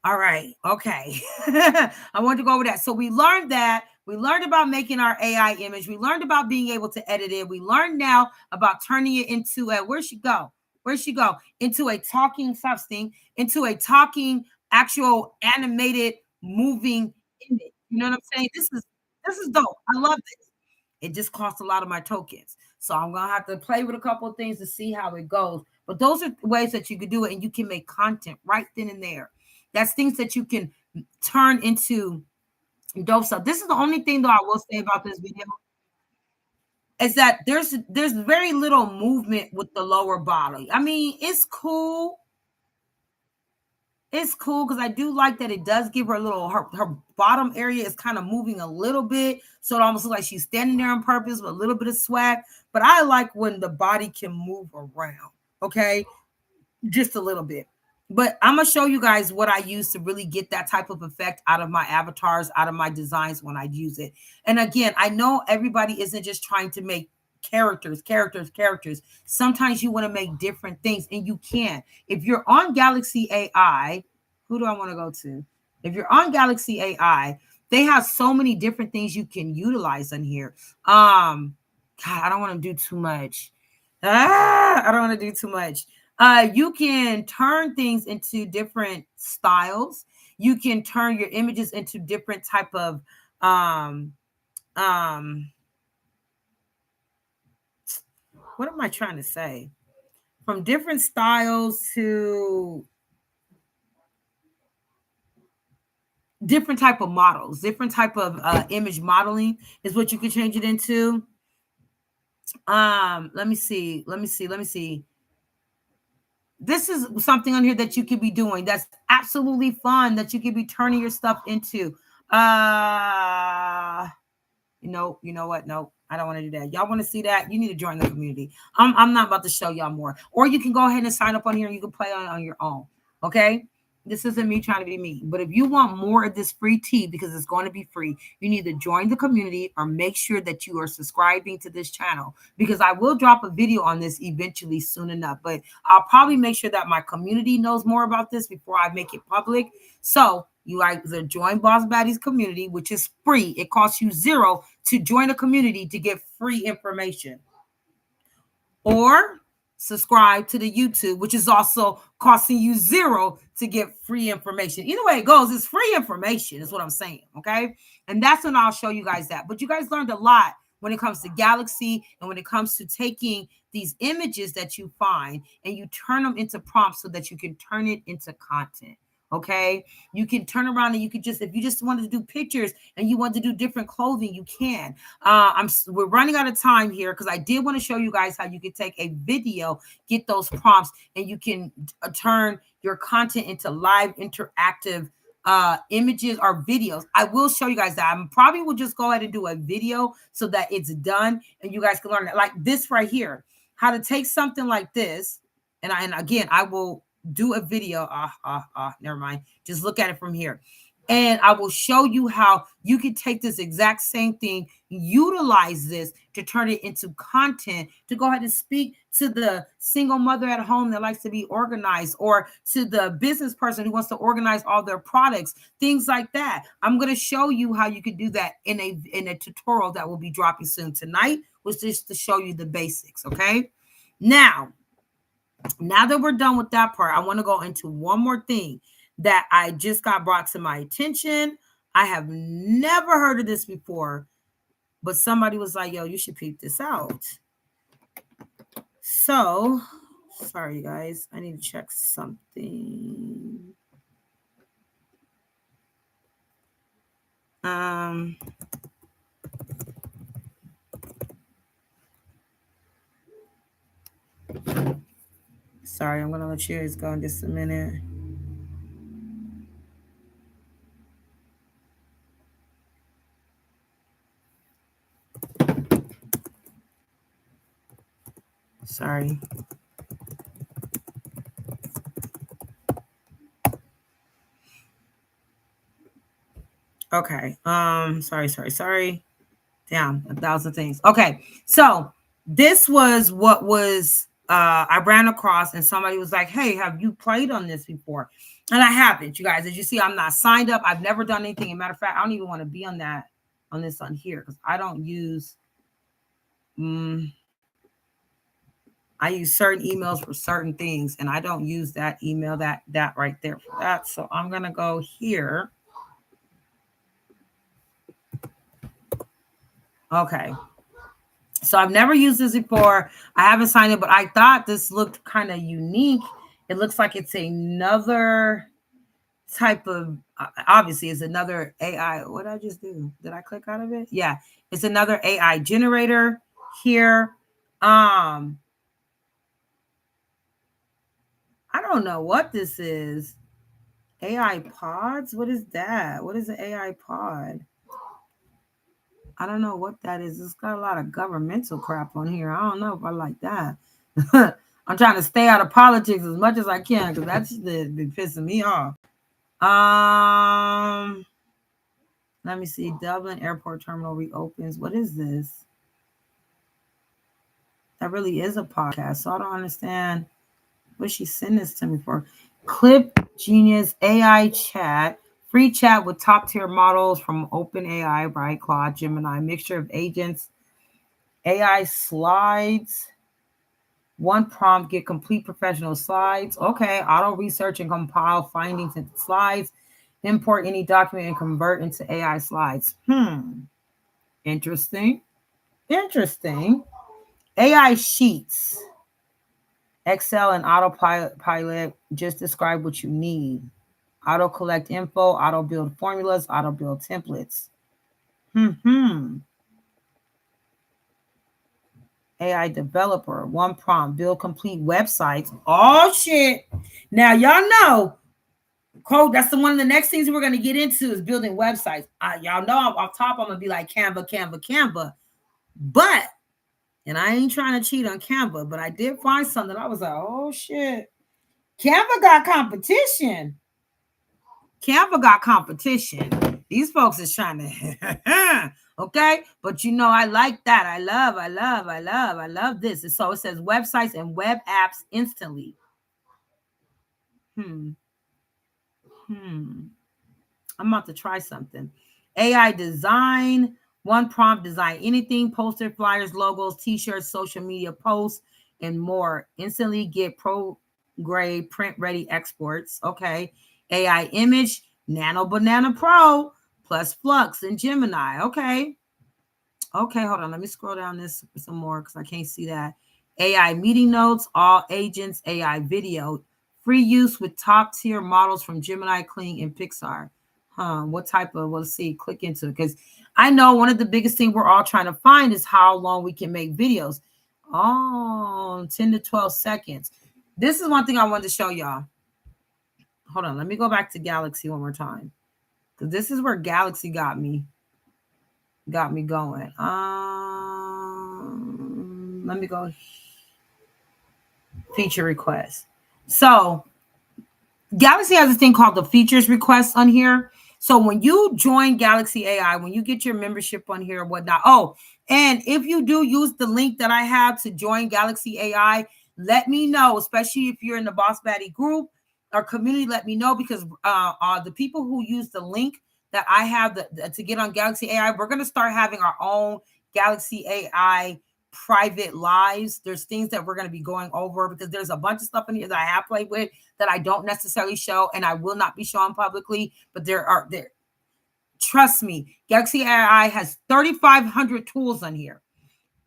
All right. Okay. I want to go over that. So we learned that. We learned about making our AI image. We learned about being able to edit it. We learned now about turning it into a, where'd she go? Where'd she go? Into a talking substance, into a talking, actual animated, moving image. You know what I'm saying? This is dope. I love this. It just costs a lot of my tokens. So I'm gonna have to play with a couple of things to see how it goes. But those are ways that you could do it, and you can make content right then and there. That's things that you can turn into dope stuff. This is the only thing though I will say about this video is that there's very little movement with the lower body. I mean, it's cool. It's cool because I do like that it does give her a little her bottom area is kind of moving a little bit. So it almost looks like she's standing there on purpose with a little bit of swag. But I like when the body can move around. Okay. Just a little bit. But I'm gonna show you guys what I use to really get that type of effect out of my avatars, out of my designs when I use it. And again, I know everybody isn't just trying to make characters. Sometimes you want to make different things, and you can. If you're on Galaxy AI, who do I want to go to? If you're on Galaxy AI, they have so many different things you can utilize on here. God, I don't want to do too much. I don't want to do too much. You can turn things into different styles. You can turn your images into different type of um what am I trying to say? From different styles to different type of models, different type of image modeling is what you can change it into. Let me see. This is something on here that you could be doing that's absolutely fun that you could be turning your stuff into. You know what? No, I don't want to do that. Y'all want to see that? You need to join the community. I'm not about to show y'all more. Or you can go ahead and sign up on here and you can play on your own. Okay. This isn't me trying to be me. But if you want more of this free tea, because it's going to be free, you need to join the community or make sure that you are subscribing to this channel, because I will drop a video on this eventually soon enough. But I'll probably make sure that my community knows more about this before I make it public. So you either join Boss Baddies community, which is free. It costs you $0 to join a community to get free information. Or subscribe to the YouTube, which is also costing you $0 to get free information. Either way it goes, it's free information, is what I'm saying. Okay. And that's when I'll show you guys that. But you guys learned a lot when it comes to Galaxy and when it comes to taking these images that you find and you turn them into prompts so that you can turn it into content. Okay, you can turn around and you could just, if you just wanted to do pictures and you want to do different clothing, you can. We're running out of time here because I did want to show you guys how you can take a video, get those prompts, and you can turn your content into live interactive images or videos. I will show you guys that. I probably will just go ahead and do a video so that it's done and you guys can learn it. Like this right here, how to take something like this, and again I will do a video. Never mind. Just look at it from here. And I will show you how you can take this exact same thing, utilize this to turn it into content, to go ahead and speak to the single mother at home that likes to be organized, or to the business person who wants to organize all their products, things like that. I'm going to show you how you can do that in a tutorial that will be dropping soon. Tonight was just to show you the basics. Okay. Now that we're done with that part, I want to go into one more thing that I just got brought to my attention. I have never heard of this before, but somebody was like, yo, you should peep this out. So, sorry, guys. I need to check something. Sorry, I'm going to let you guys go in just a minute. Sorry. Okay. Sorry. Damn, 1,000 things. Okay. So this was what was I ran across, and somebody was like, "Hey, have you played on this before?" And I haven't, you guys. As you see, I'm not signed up. I've never done anything. As a matter of fact, I don't even want to be on that on this on here because I don't use I use certain emails for certain things, and I don't use that email that right there for that. So I'm gonna go here. Okay. So I've never used this before. I haven't signed it, but I thought this looked kind of unique. It looks like it's another type of obviously it's another AI. What did I just do? Did I click out of it? Yeah, it's another AI generator here. I don't know what this is. AI pods? What is that? What is an AI pod? I don't know what that is. It's got a lot of governmental crap on here. I don't know if I like that. I'm trying to stay out of politics as much as I can because that's been pissing me off. Let me see. Dublin Airport Terminal reopens. What is this? That really is a podcast, so I don't understand what she sent this to me for. Clip Genius AI chat. Free chat with top tier models from OpenAI, right? Claude, Gemini, mixture of agents, AI slides. One prompt, get complete professional slides. Okay, auto research and compile findings into slides. Import any document and convert into AI slides. Interesting. AI sheets. Excel and autopilot just describe what you need. Auto collect info, auto build formulas, auto build templates. AI developer, one prompt, build complete websites. Oh shit. Now y'all know, quote, that's one of the next things we're going to get into is building websites. Y'all know off top, I'm going to be like Canva. But, and I ain't trying to cheat on Canva, but I did find something. I was like, oh shit. Canva got competition. These folks is trying to, okay. But you know, I like that. I love this. And so it says websites and web apps instantly. I'm about to try something. AI design, one prompt, design anything, poster, flyers, logos, t-shirts, social media posts, and more. Instantly get pro grade, print ready exports. Okay. AI image, Nano Banana Pro, plus Flux and Gemini. Okay. Okay, hold on. Let me scroll down this some more because I can't see that. AI meeting notes, all agents, AI video, free use with top tier models from Gemini, Kling, and Pixar. What type of, let's see, click into it. Because I know one of the biggest things we're all trying to find is how long we can make videos. Oh, 10 to 12 seconds. This is one thing I wanted to show y'all. Hold on. Let me go back to Galaxy one more time. Because this is where Galaxy got me going. Let me go feature request. So Galaxy has a thing called the features request on here. So when you join Galaxy AI, when you get your membership on here and whatnot, and if you do use the link that I have to join Galaxy AI, let me know, especially if you're in the Boss Baddie group or community, let me know because the people who use the link that I have to get on Galaxy AI, we're going to start having our own Galaxy AI private lives. There's things that we're going to be going over because there's a bunch of stuff in here that I have played with that I don't necessarily show and I will not be showing publicly, but there. Trust me, Galaxy AI has 3,500 tools on here.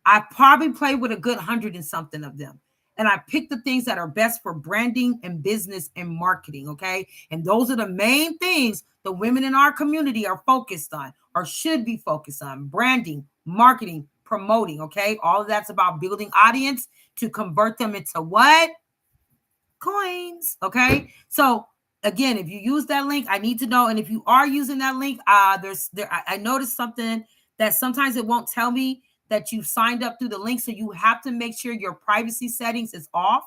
I probably played with a good 100 and something of them. And I picked the things that are best for branding and business and marketing, okay? And those are the main things the women in our community are focused on or should be focused on: branding, marketing, promoting, okay? All of that's about building audience to convert them into what? Coins, okay? So again, if you use that link, I need to know. And if you are using that link, I noticed something that sometimes it won't tell me that you signed up through the link. So you have to make sure your privacy settings is off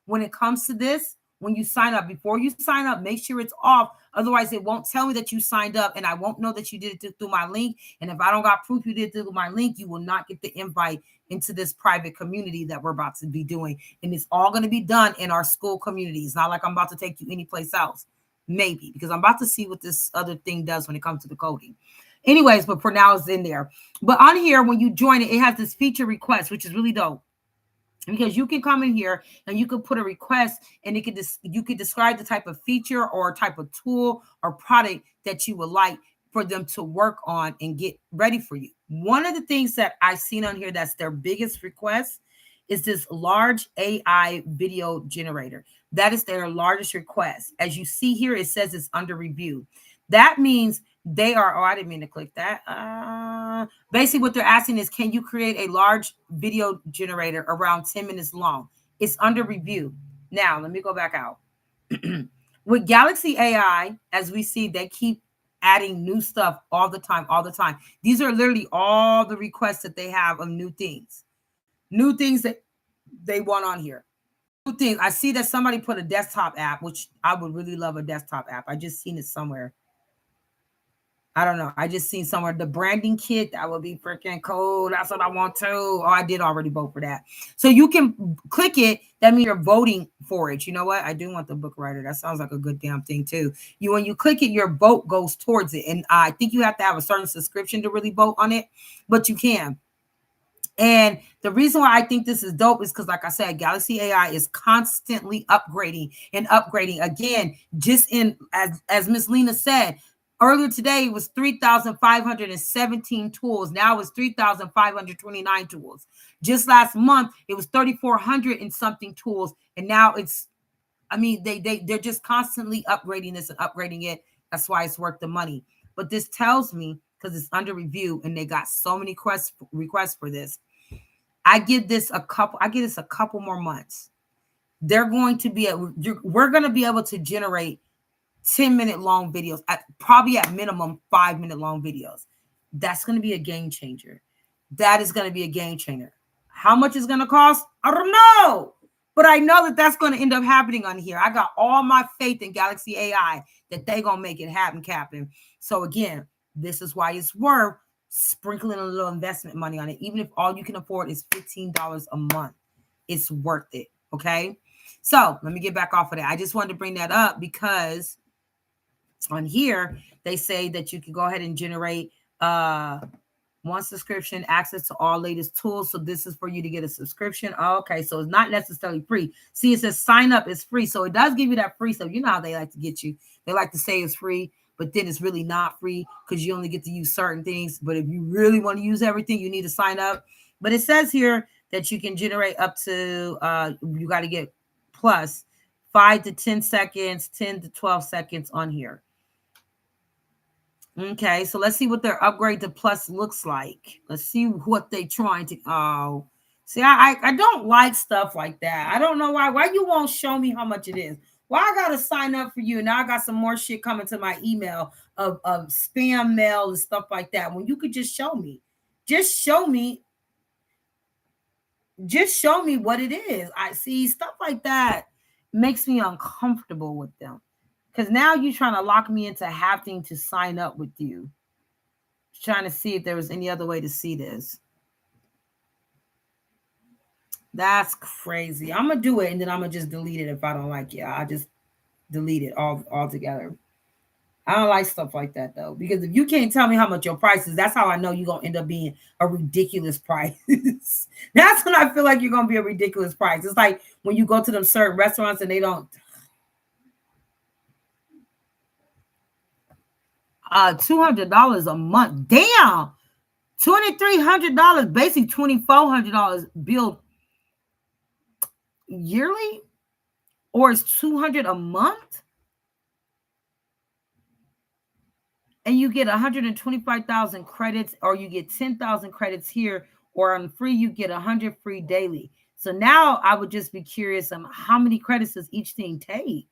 when it comes to this. When you sign up, before you sign up, make sure it's off. Otherwise, it won't tell me that you signed up, and I won't know that you did it through my link. And if I don't got proof you did it through my link, you will not get the invite into this private community that we're about to be doing. And it's all going to be done in our school community. It's not like I'm about to take you anyplace else. Maybe, because I'm about to see what this other thing does when it comes to the coding. Anyways, but for now, it's in there. But on here, when you join it, it has this feature request, which is really dope. Because you can come in here and you can put a request, and it could you could describe the type of feature or type of tool or product that you would like for them to work on and get ready for you. One of the things that I've seen on here that's their biggest request is this large AI video generator. That is their largest request. As you see here, it says it's under review. That means they are, oh, I didn't mean to click that. Basically, what they're asking is, can you create a large video generator around 10 minutes long? It's under review. Now, let me go back out. With Galaxy AI, as we see, they keep adding new stuff all the time, all the time. These are literally all the requests that they have of new things that they want on here. New things. I see that somebody put a desktop app, which I would really love a desktop app. I just seen it somewhere. I don't know. I just seen somewhere the branding kit. That would be freaking cool. That's what I want too. Oh, I did already vote for that. So you can click it. That means you're voting for it. You know what? I do want the book writer. That sounds like a good damn thing too. When you click it, your vote goes towards it. And I think you have to have a certain subscription to really vote on it, but you can. And the reason why I think this is dope is because, like I said, Galaxy AI is constantly upgrading and upgrading. Again, just in as Miss Lena said, earlier today it was 3,517 tools. Now it's 3,529 tools. Just last month, it was 3,400 and something tools. And now it's, I mean, they're just constantly upgrading this and upgrading it. That's why it's worth the money. But this tells me, because it's under review and they got so many requests for this, I give this a couple more months. They're going to be we're going to be able to generate 10-minute long videos, probably at minimum 5-minute long videos. That's going to be a game changer. That is going to be a game changer. How much is going to cost? I don't know. But I know that that's going to end up happening on here. I got all my faith in Galaxy AI that they're going to make it happen, Captain. So again, this is why it's worth sprinkling a little investment money on it. Even if all you can afford is $15 a month, it's worth it. Okay. So let me get back off of that. I just wanted to bring that up because on here, they say that you can go ahead and generate one subscription, access to all latest tools. So this is for you to get a subscription. Oh, okay. So it's not necessarily free. See, it says sign up is free. So it does give you that free stuff. You know how they like to get you. They like to say it's free, but then it's really not free because you only get to use certain things. But if you really want to use everything, you need to sign up. But it says here that you can generate up to, you got to get plus 5 to 10 seconds, 10 to 12 seconds on here. Okay, so let's see what their upgrade to plus looks like. Let's see what they trying to. Oh, see, I don't like stuff like that. I don't know why you won't show me how much it is. Why I gotta sign up for you? Now I got some more shit coming to my email of spam mail and stuff like that. When you could just show me, just show me what it is. I see stuff like that makes me uncomfortable with them. Because now you're trying to lock me into having to sign up with you. Trying to see if there was any other way to see this. That's crazy. I'm going to do it, and then I'm going to just delete it if I don't like it. I'll just delete it all together. I don't like stuff like that, though. Because if you can't tell me how much your price is, that's how I know you're going to end up being a ridiculous price. That's when I feel like you're going to be a ridiculous price. It's like when you go to them certain restaurants and they don't... $200 a month. Damn. $2,300, basically $2,400 billed yearly, or it's $200 a month, and you get 125,000 credits, or you get 10,000 credits here, or on free you get 100 free daily. So now I would just be curious on how many credits does each thing take.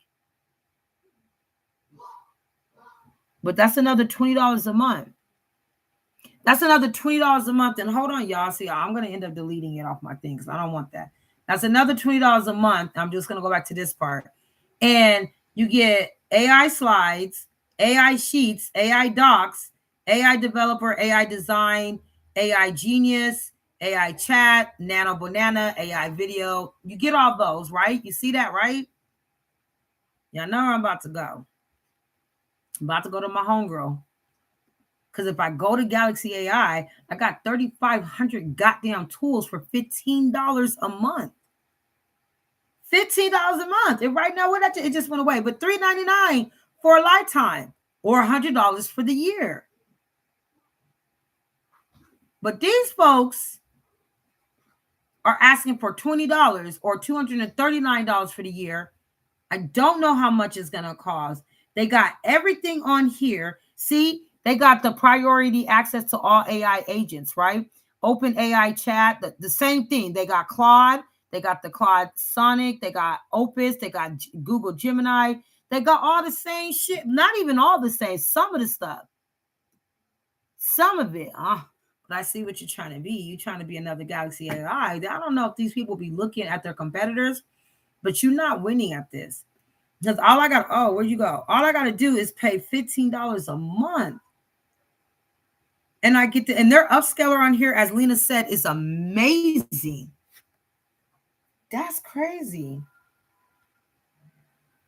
But that's another $20 a month. That's another $20 a month. And hold on, y'all. See, I'm going to end up deleting it off my thing because I don't want that. That's another $20 a month. I'm just going to go back to this part. And you get AI slides, AI sheets, AI docs, AI developer, AI design, AI genius, AI chat, nano banana, AI video. You get all those, right? You see that, right? Y'all know where I'm about to go. I'm about to go to my homegirl. Because if I go to Galaxy AI, I got 3,500 goddamn tools for $15 a month. $15 a month. And right now, it just went away. But $3.99 for a lifetime or $100 for the year. But these folks are asking for $20 or $239 for the year. I don't know how much it's going to cost. They got everything on here. See, they got the priority access to all AI agents, right? Open AI chat, the same thing. They got Claude, they got the Claude Sonic, they got Opus, they got Google Gemini. They got all the same shit. Not even all the same, some of the stuff. Some of it. But I see what you're trying to be. You're trying to be another Galaxy AI. I don't know if these people be looking at their competitors, but you're not winning at this. Because all I got, where'd you go? All I got to do is pay $15 a month. And I get and their upscaler on here, as Lena said, is amazing. That's crazy.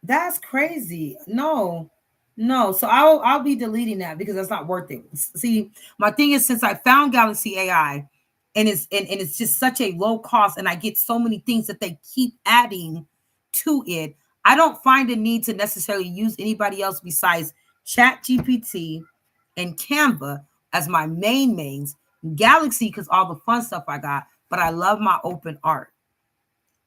That's crazy. No. So I'll be deleting that because that's not worth it. See, my thing is, since I found Galaxy AI and it's just such a low cost, and I get so many things that they keep adding to it, I don't find a need to necessarily use anybody else besides ChatGPT and Canva as my mains. Galaxy because all the fun stuff I got, but I love my open art.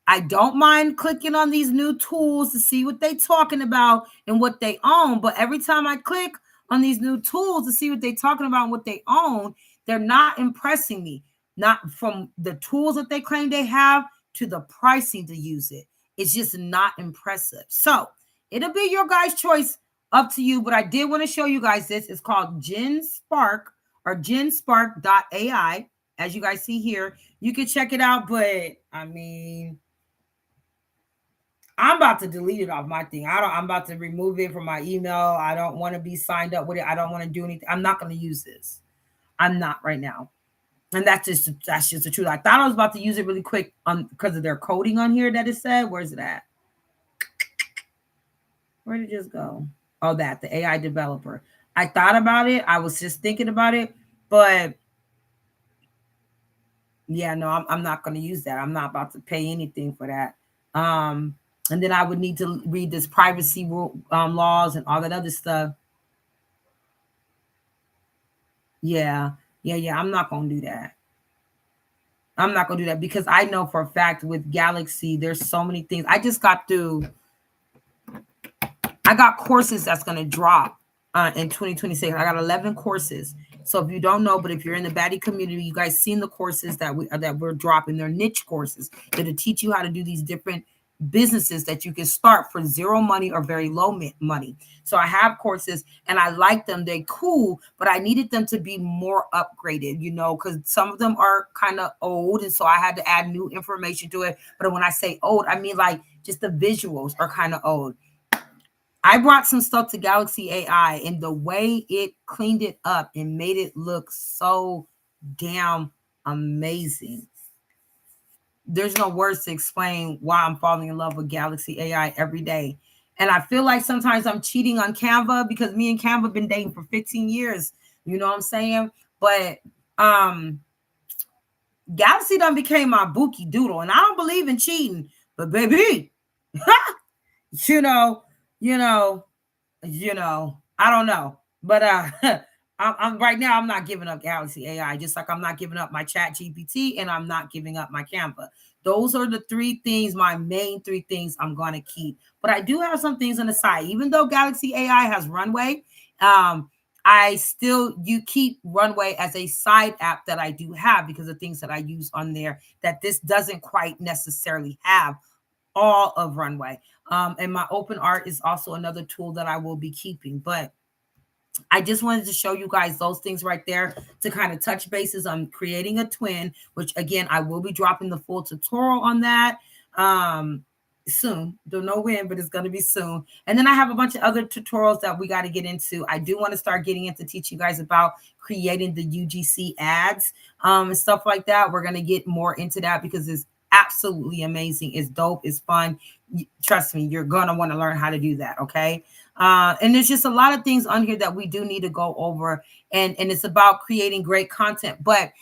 I don't mind clicking on these new tools to see what they're talking about and what they own. But every time I click on these new tools to see what they're talking about and what they own, they're not impressing me. Not from the tools that they claim they have to the pricing to use it. It's just not impressive. So it'll be your guys' choice, up to you. But I did want to show you guys this. It's called GenSpark or GenSpark.ai. As you guys see here, you can check it out. But I mean, I'm about to delete it off my thing. I'm about to remove it from my email. I don't want to be signed up with it. I don't want to do anything. I'm not going to use this. I'm not right now. And that's just the truth. I thought I was about to use it really quick because of their coding on here that it said. Where's it at? Where did it just go? Oh, the AI developer. I thought about it. I was just thinking about it, but yeah, no, I'm not going to use that. I'm not about to pay anything for that. And then I would need to read this privacy laws and all that other stuff. Yeah. I'm not going to do that. I'm not going to do that because I know for a fact with Galaxy, there's so many things. I got courses that's going to drop in 2026. I got 11 courses. So if you don't know, but if you're in the Baddie community, you guys seen the courses that we're dropping. They're niche courses that'll teach you how to do these different businesses that you can start for zero money or very low money. So I have courses and I like them. They're cool, but I needed them to be more upgraded, because some of them are kind of old. And so I had to add new information to it. But when I say old, I mean like just the visuals are kind of old. I brought some stuff to Galaxy AI and the way it cleaned it up and made it look so damn amazing. There's no words to explain why I'm falling in love with Galaxy AI every day. And I feel like sometimes I'm cheating on Canva because me and Canva have been dating for 15 years. You know what I'm saying? But Galaxy done became my bookie doodle. And I don't believe in cheating. But baby, you know, I don't know. But I'm right now, I'm not giving up Galaxy AI, just like I'm not giving up my Chat GPT and I'm not giving up my Canva. Those are the three things, my main three things I'm going to keep. But I do have some things on the side. Even though Galaxy AI has Runway, you keep Runway as a side app that I do have because of things that I use on there that this doesn't quite necessarily have all of Runway. And my open art is also another tool that I will be keeping. But I just wanted to show you guys those things right there to kind of touch bases on creating a twin, which again, I will be dropping the full tutorial on that soon. Don't know when, but it's going to be soon. And then I have a bunch of other tutorials that we got to get into. I do want to start getting into teaching you guys about creating the UGC ads and stuff like that. We're going to get more into that because it's absolutely amazing. It's dope. It's fun. Trust me, you're going to want to learn how to do that. Okay. And there's just a lot of things on here that we do need to go over, and it's about creating great content. But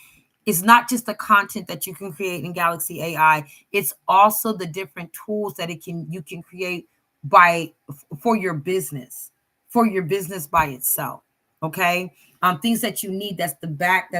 it's not just the content that you can create in Galaxy AI. It's also the different tools that you can create by for your business, by itself. Okay. Things that you need, that's the back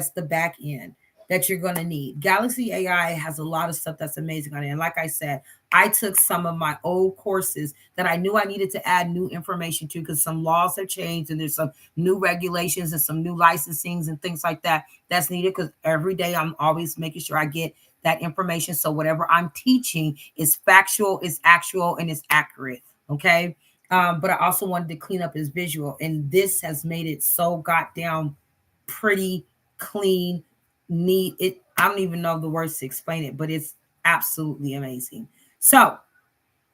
end that you're going to need. Galaxy AI has a lot of stuff that's amazing on it. And like I said, I took some of my old courses that I knew I needed to add new information to because some laws have changed and there's some new regulations and some new licensings and things like that that's needed, because every day I'm always making sure I get that information. So whatever I'm teaching is factual, is actual, and is accurate. Okay. But I also wanted to clean up his visual, and this has made it so goddamn pretty, clean, neat. I don't even know the words to explain it, but it's absolutely amazing. So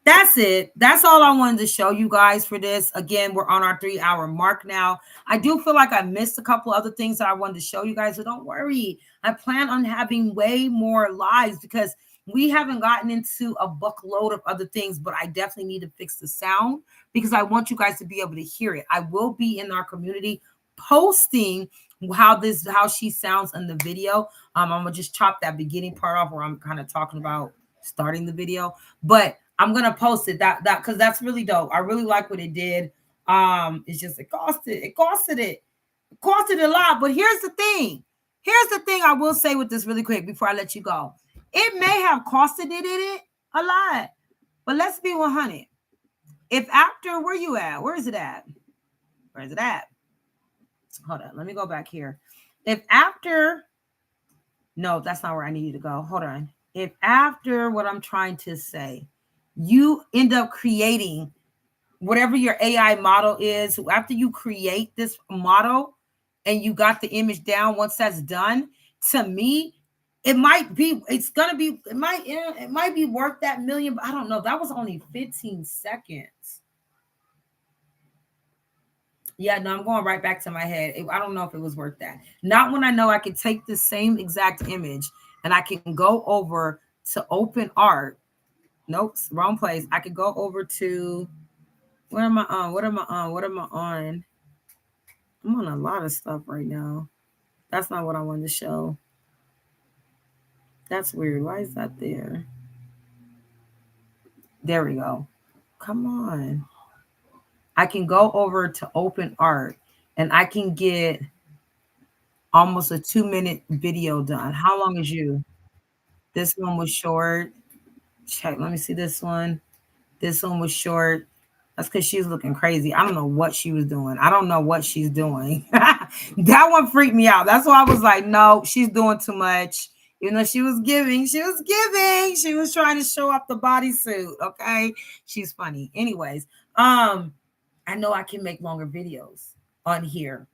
that's it. That's all I wanted to show you guys for this. Again, we're on our 3-hour mark now. I do feel like I missed a couple other things that I wanted to show you guys, but don't worry. I plan on having way more lives because we haven't gotten into a buckload of other things, but I definitely need to fix the sound because I want you guys to be able to hear it. I will be in our community posting how she sounds in the video. I'm gonna just chop that beginning part off where I'm kind of talking about starting the video, but I'm gonna post it that because that's really dope. I really like what it did. It's just it costed a lot. But here's the thing. I will say with this really quick before I let you go. It may have costed it a lot, but let's be 100. If after where you at? Where is it at? Where is it at? Hold on. Let me go back here. If after, no, that's not where I need you to go. Hold on. If after what I'm trying to say, you end up creating whatever your AI model is, after you create this model and you got the image down, once that's done, to me, it might be worth that million, but I don't know. That was only 15 seconds. Yeah, no, I'm going right back to my head. I don't know if it was worth that. Not when I know I could take the same exact image and I can go over to open art. Nope, wrong place. I could go over to, where am I on? What am I on? What am I on? I'm on a lot of stuff right now. That's not what I wanted to show. That's weird. Why is that there? There we go. Come on. I can go over to open art and I can get almost a 2-minute video done. How long is you? This one was short. Check. Let me see this one. This one was short. That's because she was looking crazy. I don't know what she was doing. I don't know what she's doing. That one freaked me out. That's why I was like, no, she's doing too much. Even though she was giving. She was trying to show off the bodysuit. Okay. She's funny. Anyways, I know I can make longer videos on here.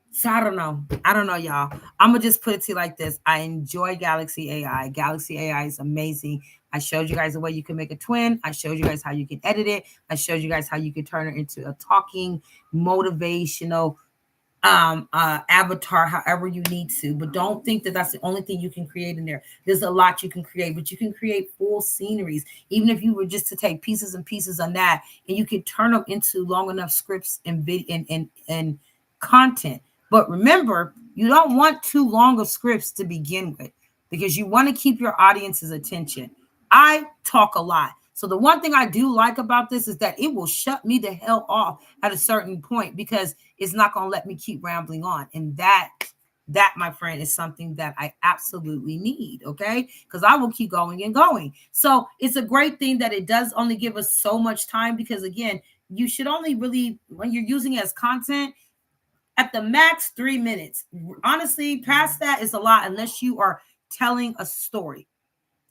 So I don't know. Y'all. I'm gonna just put it to you like this. I enjoy Galaxy AI. Galaxy AI is amazing. I showed you guys the way you can make a twin. I showed you guys how you can edit it. I showed you guys how you can turn it into a talking, motivational avatar, however you need to. But don't think that that's the only thing you can create in there. There's a lot you can create, but you can create full sceneries. Even if you were just to take pieces and pieces on that, and you can turn them into long enough scripts and video and content. But remember, you don't want too long of scripts to begin with because you want to keep your audience's attention. I talk a lot. So the one thing I do like about this is that it will shut me the hell off at a certain point because it's not going to let me keep rambling on. And that, my friend, is something that I absolutely need. Okay. Because I will keep going and going. So it's a great thing that it does only give us so much time because, again, you should only really, when you're using it as content, at the max 3 minutes. Honestly, past that is a lot unless you are telling a story.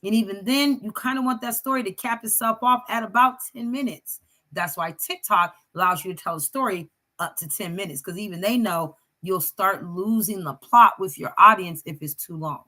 And even then, you kind of want that story to cap itself off at about 10 minutes. That's why TikTok allows you to tell a story up to 10 minutes, because even they know you'll start losing the plot with your audience if it's too long.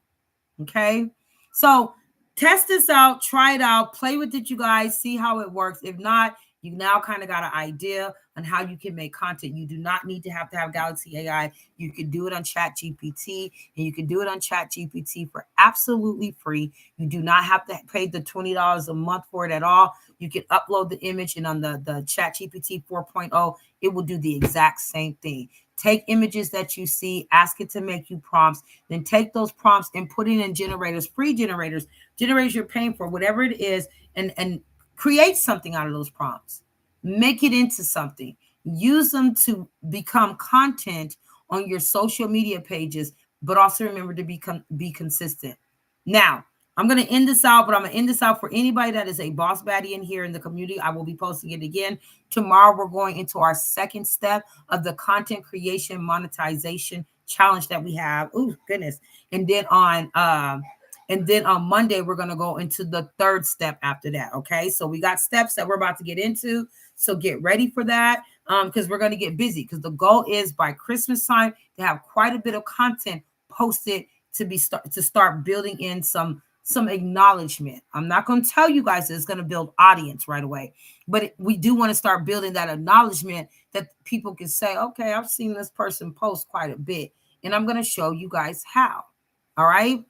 Okay. So test this out, try it out, play with it, you guys, see how it works. If not, you now kind of got an idea on how you can make content. You do not need to have Galaxy AI. You can do it on Chat GPT, and you can do it on Chat GPT for absolutely free. You do not have to pay the $20 a month for it at all. You can upload the image, and on the Chat GPT 4.0, it will do the exact same thing. Take images that you see, ask it to make you prompts, then take those prompts and put it in generators, free generators you're paying for, whatever it is, and create something out of those prompts. Make it into something. Use them to become content on your social media pages, but also remember to be consistent. Now, I'm going to end this out, but I'm going to end this out for anybody that is a boss baddie in here in the community. I will be posting it again. Tomorrow, we're going into our second step of the content creation monetization challenge that we have. Oh, goodness. And then on Monday, we're going to go into the third step after that. Okay. So we got steps that we're about to get into. So get ready for that, because we're going to get busy, because the goal is by Christmas time to have quite a bit of content posted to start building in some acknowledgement. I'm not going to tell you guys that it's going to build audience right away, but we do want to start building that acknowledgement that people can say, okay, I've seen this person post quite a bit, and I'm going to show you guys how. All right.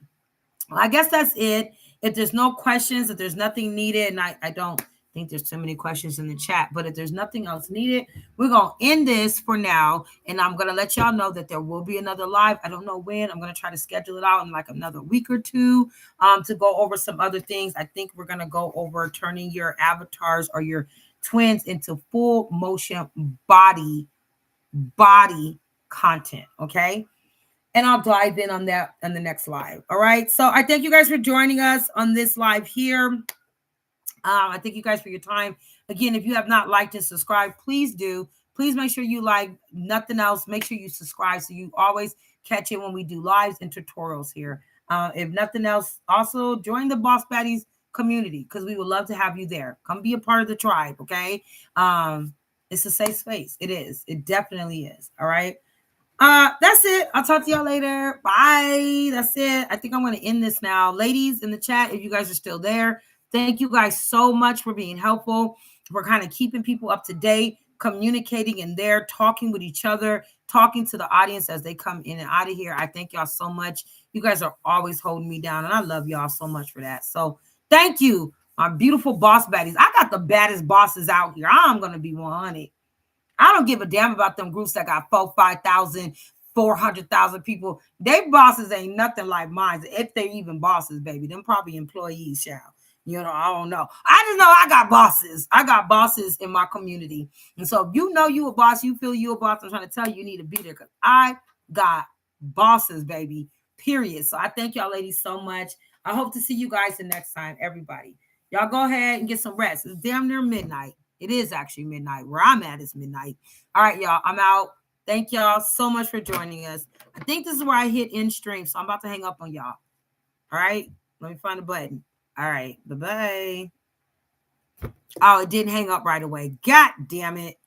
Well, I guess that's it. If there's no questions, if there's nothing needed, and I don't think there's too many questions in the chat, but if there's nothing else needed, we're going to end this for now. And I'm going to let y'all know that there will be another live. I don't know when. I'm going to try to schedule it out in like another week or two, to go over some other things. I think we're going to go over turning your avatars or your twins into full motion body content. Okay. And I'll dive in on that in the next live. All right. So I thank you guys for joining us on this live here. I thank you guys for your time. Again, if you have not liked and subscribed, please do. Please make sure you like. Nothing else. Make sure you subscribe so you always catch it when we do lives and tutorials here. If nothing else, also join the Boss Baddies community, because we would love to have you there. Come be a part of the tribe. Okay. It's a safe space. It is. It definitely is. All right. That's it. I'll talk to y'all later. Bye. That's it. I think I'm going to end this now. Ladies in the chat, if you guys are still there, thank you guys so much for being helpful. We're kind of keeping people up to date, communicating in there, talking with each other, talking to the audience as they come in and out of here. I thank y'all so much. You guys are always holding me down, and I love y'all so much for that. So thank you, my beautiful boss baddies. I got the baddest bosses out here. I'm going to be 100. I don't give a damn about them groups that got 5,000, 400,000 people. They bosses ain't nothing like mine, if they even bosses, baby. Them probably employees, shall. You know, I don't know. I just know I got bosses. I got bosses in my community. And so if you know you a boss, you feel you a boss, I'm trying to tell you, you need to be there, because I got bosses, baby, period. So I thank y'all ladies so much. I hope to see you guys the next time, everybody. Y'all go ahead and get some rest. It's damn near midnight. It is actually midnight. Where I'm at is midnight. All right, y'all. I'm out. Thank y'all so much for joining us. I think this is where I hit end stream, so I'm about to hang up on y'all. All right. Let me find a button. All right. Bye-bye. Oh, it didn't hang up right away. God damn it.